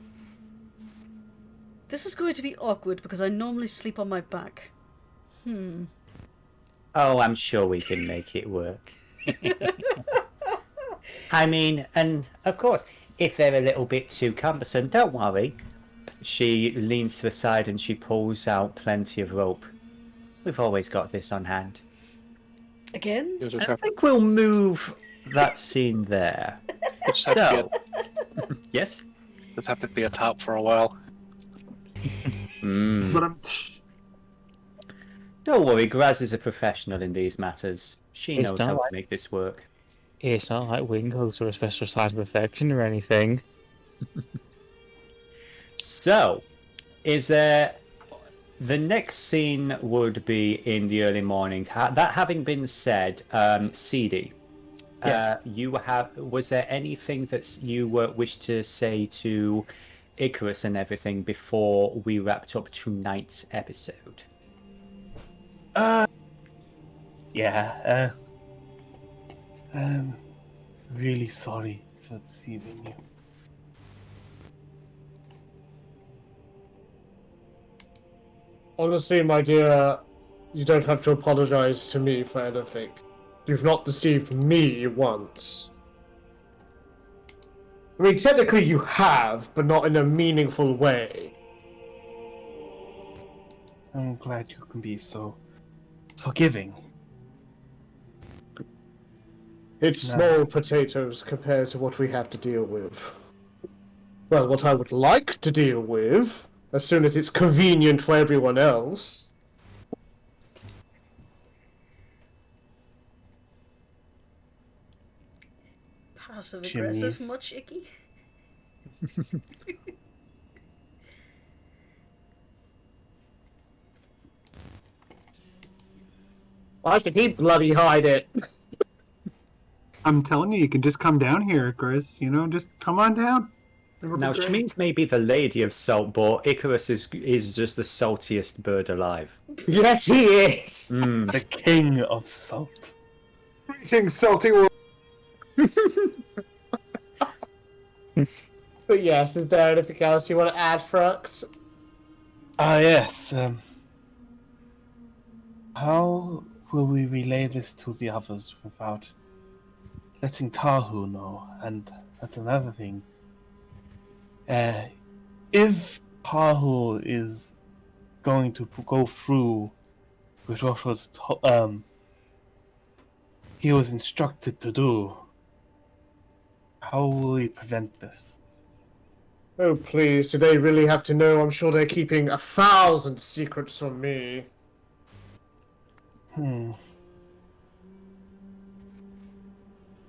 this is going to be awkward because I normally sleep on my back. Oh, I'm sure we can make it work. I mean, and of course, if they're a little bit too cumbersome, don't worry. She leans to the side and she pulls out plenty of rope. We've always got this on hand. Again? You just I have, think we'll move that scene there. just have to So, get, yes? just have to be a top for a while. But I'm Don't worry, Graz is a professional in these matters. She It's knows how done. to make this work. It's not like Wingles or a special side of affection or anything. So, is there... The next scene would be in the early morning. That having been said, Seedie, Yes. was there anything that you wish to say to Icrius and everything before we wrapped up tonight's episode? Yeah. Really sorry for deceiving you. Honestly, my dear, you don't have to apologize to me for anything. You've not deceived me once. I mean, technically you have, but not in a meaningful way. I'm glad you can be so forgiving. It's small potatoes compared to what we have to deal with. Well, what I would like to deal with, as soon as it's convenient for everyone else. Passive aggressive Chemise. much, Icky? Why should he bloody hide it? I'm telling you, you can just come down here, Chris. You know, just come on down. It'll be Now, great. Chemise may be the lady of salt, but Icarus is just the saltiest bird alive. Yes, he is! The king of salt. Greetings, salty world. But yes, is there anything else you want to add, Frux? Yes. How will we relay this to the others without letting Tahu know? And that's another thing. If Tahu is going to go through with what was he was instructed to do, how will we prevent this? Oh, please, do they really have to know? I'm sure they're keeping 1,000 secrets from me.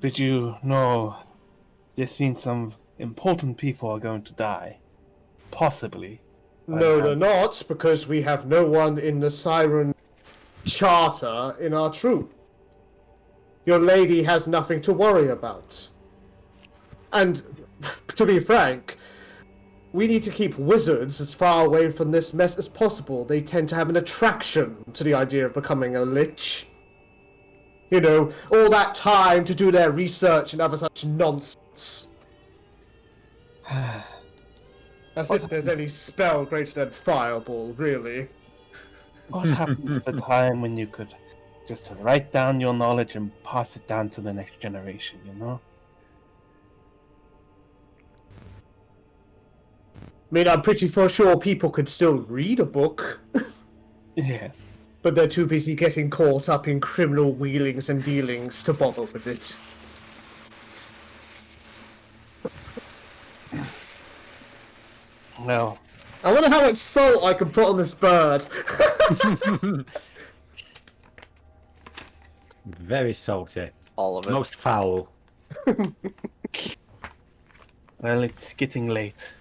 Did you know this means some important people are going to die? Possibly. No, they're not, because we have no one in the Siren Charter in our troop. Your lady has nothing to worry about. And, to be frank, we need to keep wizards as far away from this mess as possible. They tend to have an attraction to the idea of becoming a lich. You know, all that time to do their research and other such nonsense. As if there's any spell greater than Fireball, really. What happened to the time when you could just write down your knowledge and pass it down to the next generation, you know? I mean, I'm pretty sure people could still read a book. Yes. But they're too busy getting caught up in criminal wheelings and dealings to bother with it. Well, I wonder how much salt I can put on this bird. Very salty. All of it. Most foul. well, it's getting late.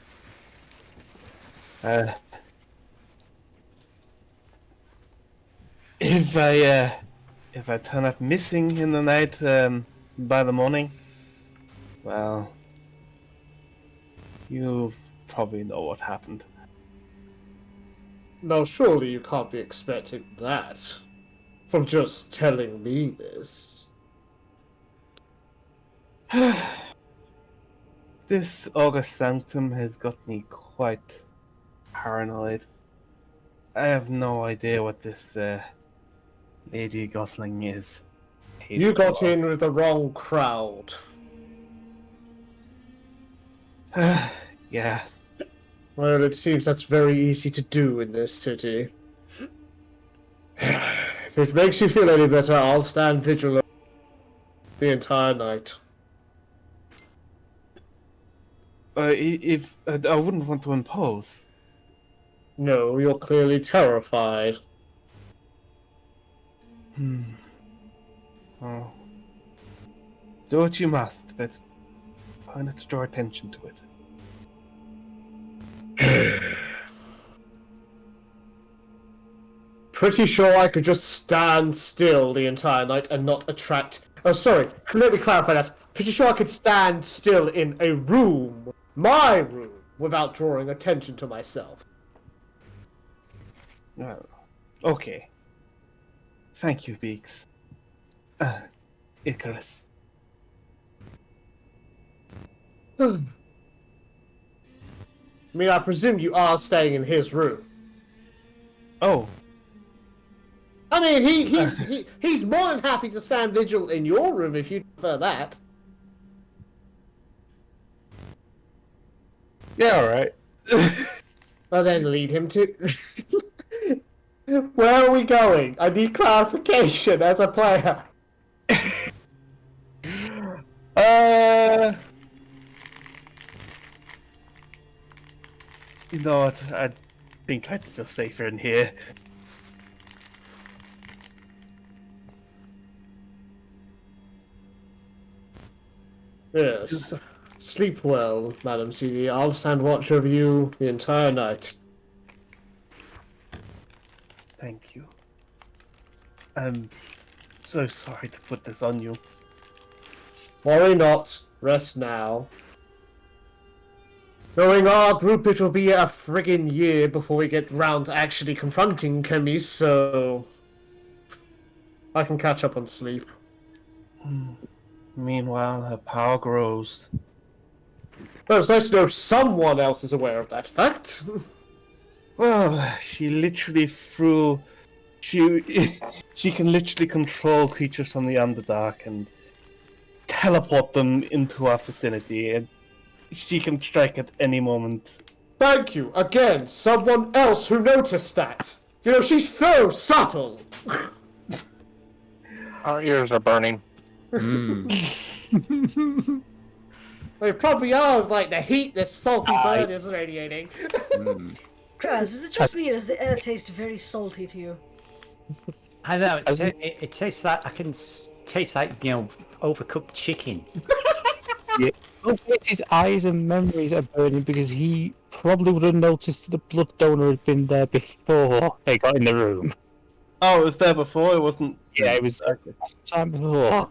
If I turn up missing in the night by the morning, well, you probably know what happened. Now, surely you can't be expecting that from just telling me this. This August Sanctum has got me quite paranoid. I have no idea what this Lady Gosling is. You got in with the wrong crowd. Yeah. Well, it seems that's very easy to do in this city. If it makes you feel any better, I'll stand vigilant the entire night. If I wouldn't want to impose. No, you're clearly terrified. Oh. Do what you must, but try not to draw attention to it. Pretty sure I could just stand still the entire night and not attract... Oh, sorry. Let me clarify that. Pretty sure I could stand still in a room, my room, without drawing attention to myself. Well, okay. Thank you, Beaks. Icarus. I mean, I presume you are staying in his room. Oh, I mean, he's more than happy to stand vigil in your room if you prefer that. yeah, alright. Well, then lead him to... Where are we going? I need clarification as a player. You know what? I think I'd feel safer in here. Yes. Sleep well, Madam Seedie. I'll stand watch over you the entire night. Thank you. I'm so sorry to put this on you. Worry not. Rest now. Knowing our group, it'll be a friggin' year before we get round to actually confronting Chemise, so... I can catch up on sleep. Meanwhile, her power grows. Well, it's nice to know someone else is aware of that fact. Well, she literally threw... She can literally control creatures from the Underdark and teleport them into our vicinity, and she can strike at any moment. Thank you. Again, someone else who noticed that. You know, she's so subtle. Our ears are burning. They probably are, like, the heat this salty burn is radiating. Kraz, is it just me or does the air taste very salty to you? I know, it tastes like, I can taste like, overcooked chicken. Yeah. His eyes and memories are burning because he probably would have noticed the blood donor had been there before they got in the room. Oh, it was there before? It wasn't... Yeah, it was time before.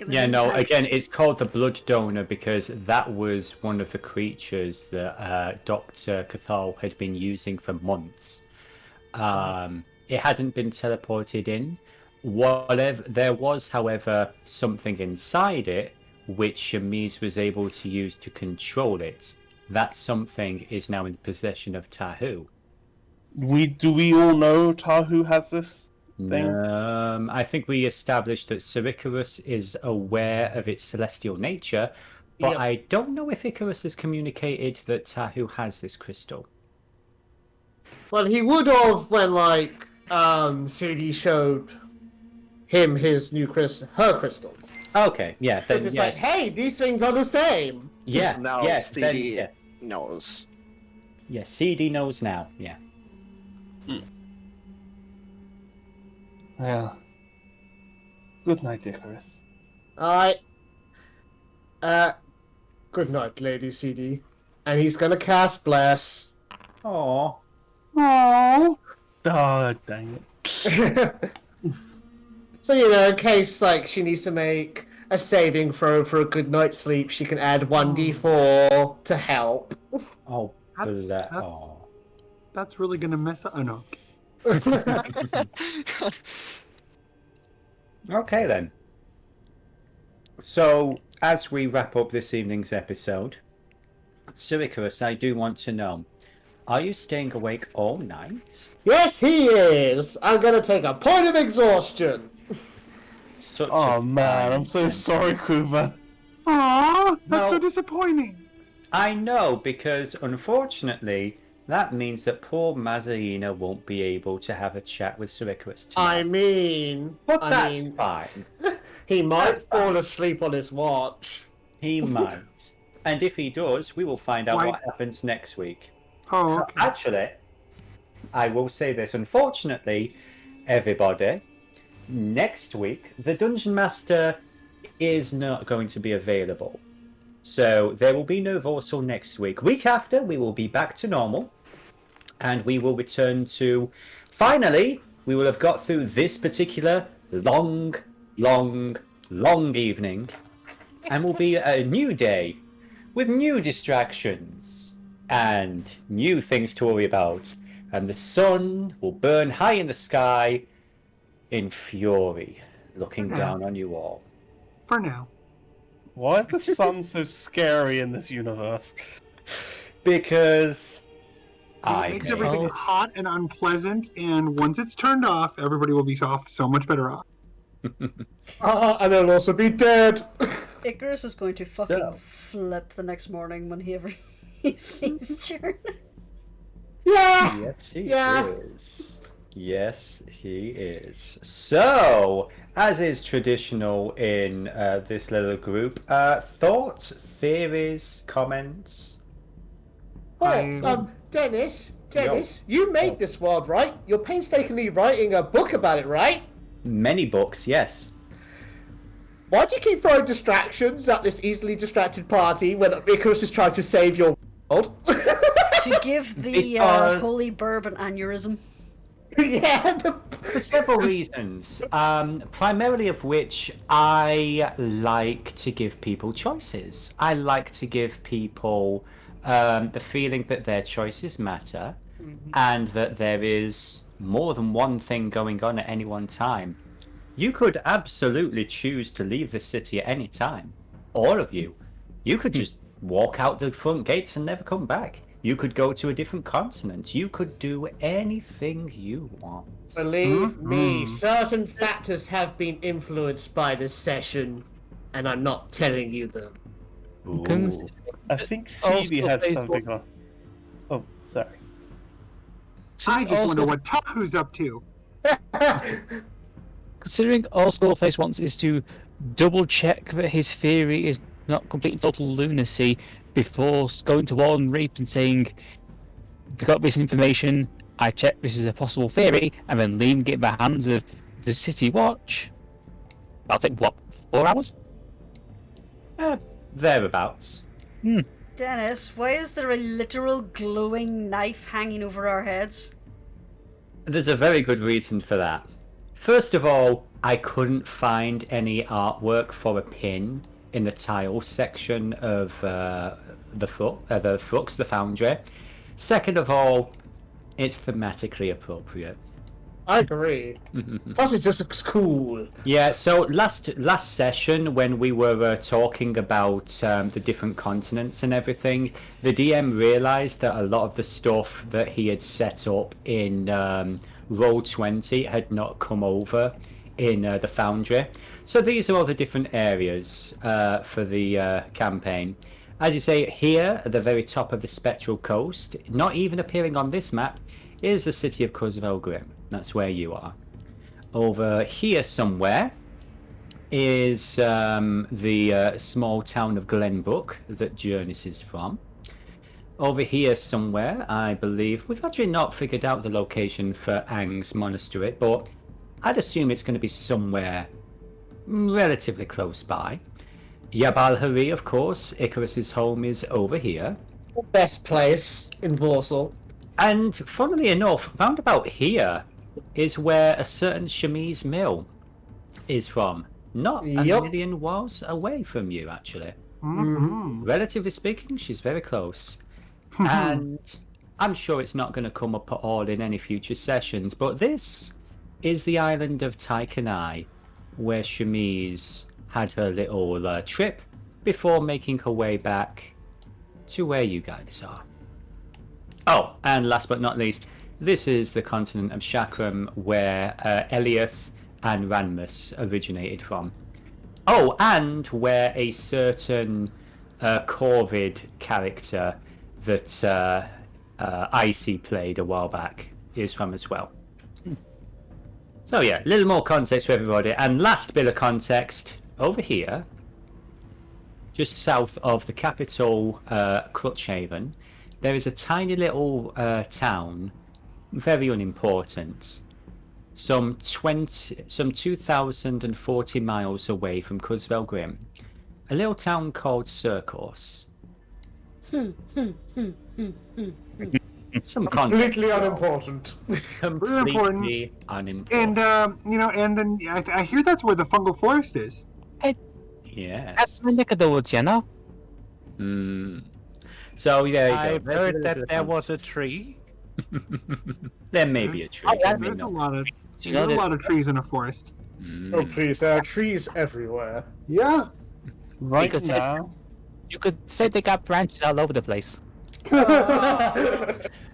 Yeah, no, again, it's called the blood donor because that was one of the creatures that Dr. Cathal had been using for months. It hadn't been teleported in. There was, however, something inside it which Chemise was able to use to control it. That something is now in possession of Tahu. Do we all know Tahu has this thing? I think we established that Sir Icirus is aware of its celestial nature, but Yep. I don't know if Icarus has communicated that Tahu has this crystal. Well, he would have when, like, Seedie showed him his new her crystals. Okay, yeah. Because it's like, hey, these things are the same. Yeah, Now yeah, Seedie knows. Yeah, Seedie knows now, yeah. Well, good night, Icarus. Alright. Good night, Lady Seedie. And he's gonna cast Bless. Aww. Oh, dang it. So, in case, like, she needs to make a saving throw for a good night's sleep, she can add 1d4 to help. Oh, That's really gonna mess up. Oh no. Okay then. So, as we wrap up this evening's episode, Sir Icirus, I do want to know, are you staying awake all night? Yes, he is! I'm gonna take a point of exhaustion! Oh man, I'm so sorry, Kuva. Aww, that's so No. disappointing. I know, because unfortunately, that means that poor Mazarina won't be able to have a chat with Sir Icirus tonight. I mean... That's fine. He might That's fall fine. asleep on his watch. He might. And if he does, we will find out Why- what happens next week. Oh, okay. Actually, I will say this. Unfortunately, everybody, next week, the Dungeon Master is not going to be available. So there will be no Voarcel next week. Week after, we will be back to normal. And we will return to... Finally, we will have got through this particular long evening. And will be a new day with new distractions and new things to worry about. And the sun will burn high in the sky in fury, looking down on you all. For now. Why is the sun so scary in this universe? Because It makes everything hot and unpleasant, and once it's turned off, everybody will be off so much better off. And they'll also be dead. Icrius is going to fucking flip the next morning when he sees Jurnis. Yeah! Yes, he is. Yes, he is. So, as is traditional in this little group, thoughts, theories, comments? Dennis, you made this world, right? You're painstakingly writing a book about it, right? Many books, yes. Why do you keep throwing distractions at this easily distracted party when Icarus is trying to save your world? To give the holy burb an aneurysm. Yeah. For several reasons, primarily of which I like to give people choices. I like to give people the feeling that their choices matter, and that there is more than one thing going on at any one time. You could absolutely choose to leave the city at any time. All of you. You could just walk out the front gates and never come back. You could go to a different continent. You could do anything you want. Believe me, certain factors have been influenced by this session, and I'm not telling you them. I think Seedie has something on. Oh, sorry. I just wonder what Tahu's up to. Considering all Skullface wants is to double check that his theory is not complete and total lunacy before going to Warden Reap and saying, "We got this information, I checked this is a possible theory," and then leaving it in the hands of the City Watch. That'll take, what, 4 hours? Thereabouts. Dennis, why is there a literal glowing knife hanging over our heads? There's a very good reason for that. First of all, I couldn't find any artwork for a pin in the tile section of the Frux, the Foundry. Second of all, it's thematically appropriate. I agree. Plus, it just looks cool. Yeah, so last session, when we were talking about the different continents and everything, the DM realised that a lot of the stuff that he had set up in Roll20 had not come over in the Foundry. So these are all the different areas for the campaign. As you say, here at the very top of the Spectral Coast, not even appearing on this map, is the city of Cuzvelgrim. That's where you are. Over here somewhere is the small town of Glenbrook that Jurnis is from. Over here somewhere, I believe, we've actually not figured out the location for Ang's monastery, but I'd assume it's going to be somewhere relatively close by. Yabalhari, of course, Icarus's home is over here. Best place in Voarcel. And funnily enough, round about here is where a certain Chemise mill is from. Not a million miles away from you, actually. Relatively speaking, she's very close. And I'm sure it's not going to come up at all in any future sessions, but this is the island of Taikanai, where Chemise had her little trip before making her way back to where you guys are. Oh, and last but not least, this is the continent of Chakram, where Eliath and Ranmus originated from. Oh, and where a certain Corvid character that Icy played a while back is from as well. So yeah, a little more context for everybody. And last bit of context, over here, just south of the capital, Crutchhaven, there is a tiny little town, very unimportant, some 2,040 miles away from Cusvel Grim, a little town called Circos. Some Completely context. unimportant. Completely unimportant. And and then I hear that's where the fungal forest is. Yes. That's the neck of the woods, you know? So there you go. I There's heard little that bit of there was a context. tree. There may be a tree. Oh, yeah, there may There's a not. lot of You know there's a lot of trees in a forest. Oh please, there are trees everywhere. Yeah. Right Because it- now, You could say they got branches all over the place.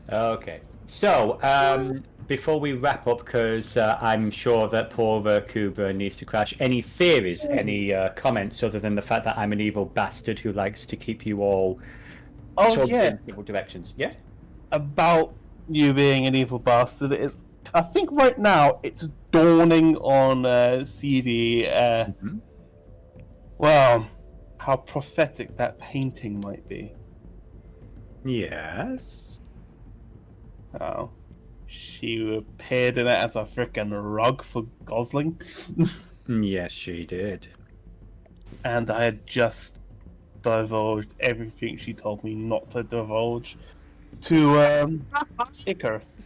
Okay. So, before we wrap up, because I'm sure that poor Kubur needs to crash, any theories, any comments other than the fact that I'm an evil bastard who likes to keep you all talking in different directions? Yeah? about you being an evil bastard, I think right now it's dawning on Seedie, well, how prophetic that painting might be. Yes. Oh, she appeared in it as a freaking rug for Gosling, Yes, she did. and I had just divulged everything she told me not to divulge to Icarus.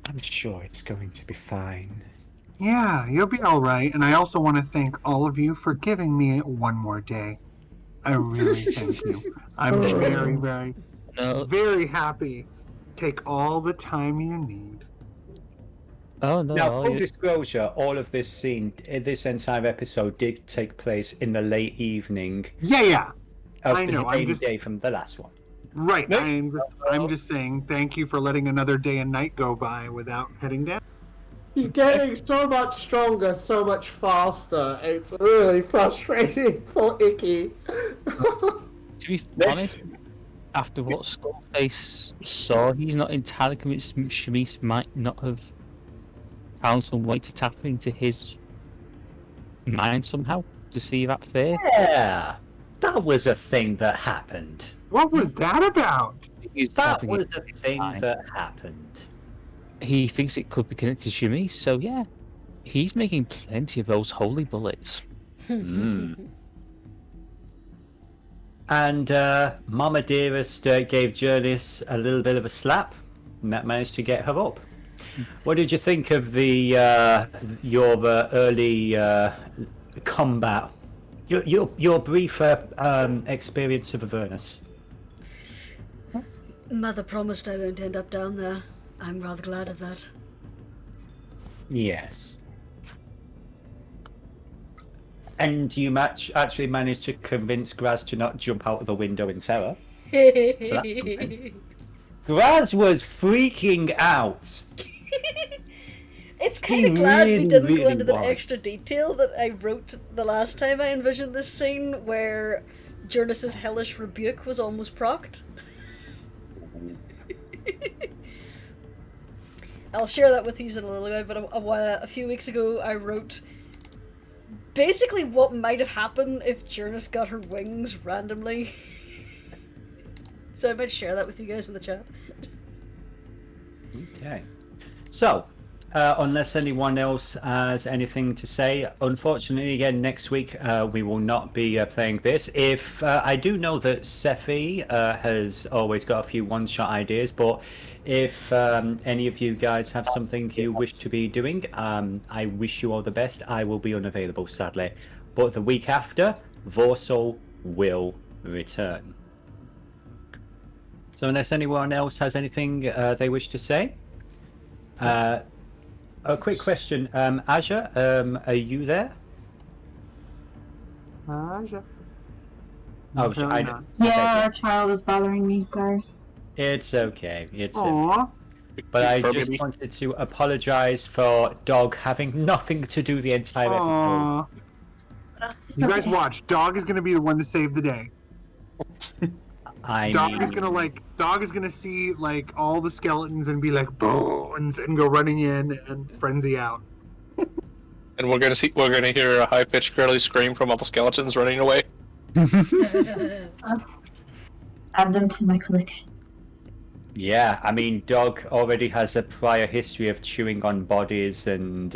I'm sure it's going to be fine. Yeah, you'll be all right. And I also want to thank all of you for giving me one more day. I really thank you. I'm very, very, No. very happy. Take all the time you need. Oh, no. Now, full you- disclosure, all of this scene, this entire episode did take place in the late evening Yeah. of I the know, I'm same just- day from the last one. Right. Nope. I'm just saying thank you for letting another day and night go by without heading down. He's getting so much stronger, so much faster. It's really frustrating for Icky. To be honest, after what Skullface saw, he's not entirely convinced Chemise might not have found some way to tap into his mind somehow to see that fear. Yeah, that was a thing that happened. What was that about? He's That tapping was into a his thing mind. that happened. He thinks it could be connected to Chemise, so yeah, he's making plenty of those holy bullets. And Mama Dearest gave Jurnis a little bit of a slap, and that managed to get her up. What did you think of the your early combat? Your brief experience of Avernus? Mother promised I won't end up down there. I'm rather glad of that. Yes. And you actually managed to convince Graz to not jump out of the window in terror. Graz was freaking out. It's kind of glad we really, didn't go really into the was. extra detail that I wrote the last time I envisioned this scene where Jurnis's hellish rebuke was almost procced. I'll share that with you in a little bit, but a few weeks ago I wrote basically what might have happened if Jurnis got her wings randomly. So I might share that with you guys in the chat. Okay. So, unless anyone else has anything to say, unfortunately, again, next week we will not be playing this. If I do know that Sephi has always got a few one-shot ideas, but if any of you guys have something you wish to be doing, I wish you all the best. I will be unavailable, sadly. But the week after, Voarcel will return. So unless anyone else has anything they wish to say, a quick question, Aja, are you there? Aja. Oh, Apparently I not. Yeah, our child is bothering me, sorry. It's okay. It's okay. Aw. But I Fur just baby. wanted to apologise for Dog having nothing to do the entire episode. Aw. You guys watch. Dog is gonna be the one to save the day. I Dog mean, is gonna see like all the skeletons and be like bones and go running in and frenzy out. And we're gonna hear a high-pitched girly scream from all the skeletons running away. Add them to my collection. Yeah, I mean, Dog already has a prior history of chewing on bodies, and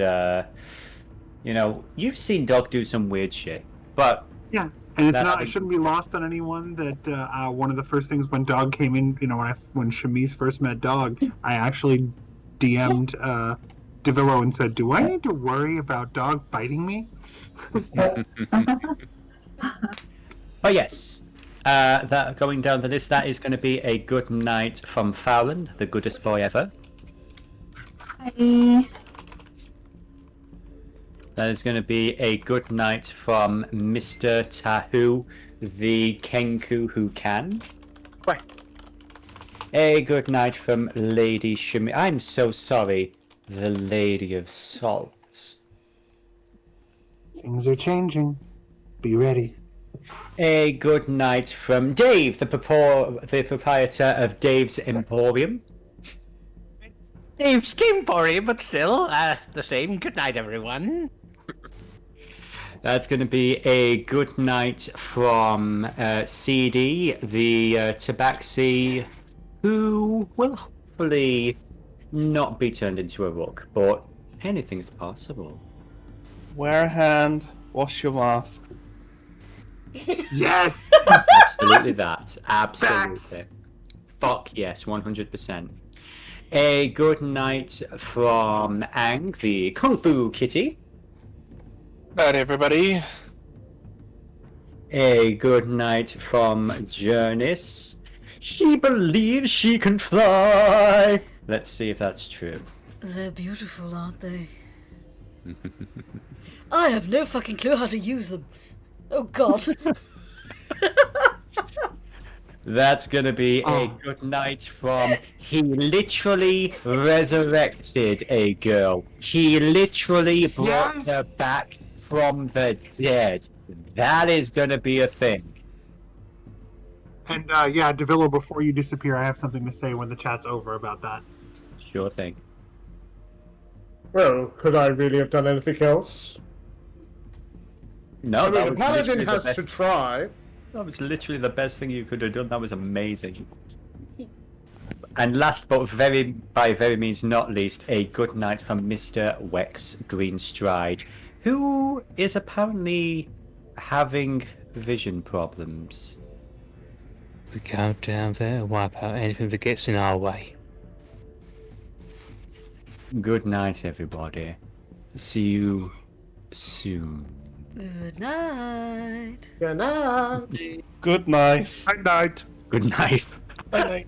you've seen Dog do some weird shit. But Yeah, and it's that not. It having shouldn't been be said- lost on anyone that one of the first things when Dog came in, when Chemise first met Dog, I actually DM'd Devillo and said, "Do I need to worry about Dog biting me?" But yes, that going down the list, that is going to be a good night from Fallon, the goodest boy ever. Hi. That is going to be a good night from Mr. Tahu, the Kenku who can. Right. A good night from Lady Shimi. I'm so sorry, the Lady of Salt. Things are changing. Be ready. A good night from Dave, the proprietor of Dave's Emporium. Dave's game for you, but still, the same. Good night, everyone. That's going to be a good night from Seedie, the Tabaxi, who will hopefully not be turned into a rook, but anything is possible. Wear a hand, wash your mask. Yes. Absolutely that. Absolutely. Fuck yes, 100%. A good night from Ang, the Kung Fu Kitty. Night, everybody. A good night from Jurnis. She believes she can fly. Let's see if that's true. They're beautiful, aren't they? I have no fucking clue how to use them. Oh god. That's gonna be a good night from he literally resurrected a girl. He literally brought Yes. her back from the dead. That is gonna be a thing. And yeah, Devillo, before you disappear, I have something to say when the chat's over about that. Sure thing. Well, could I really have done anything else? No, I mean, that the was Paladin literally the has best. to try. That was literally the best thing you could have done. That was amazing. And last but by very means not least, a good night from Mr. Wex Greenstride, who is apparently having vision problems. We go down there and wipe out anything that gets in our way. Good night, everybody. See you soon. Good night. Good night. Good night. Good night. Good night. Night, night.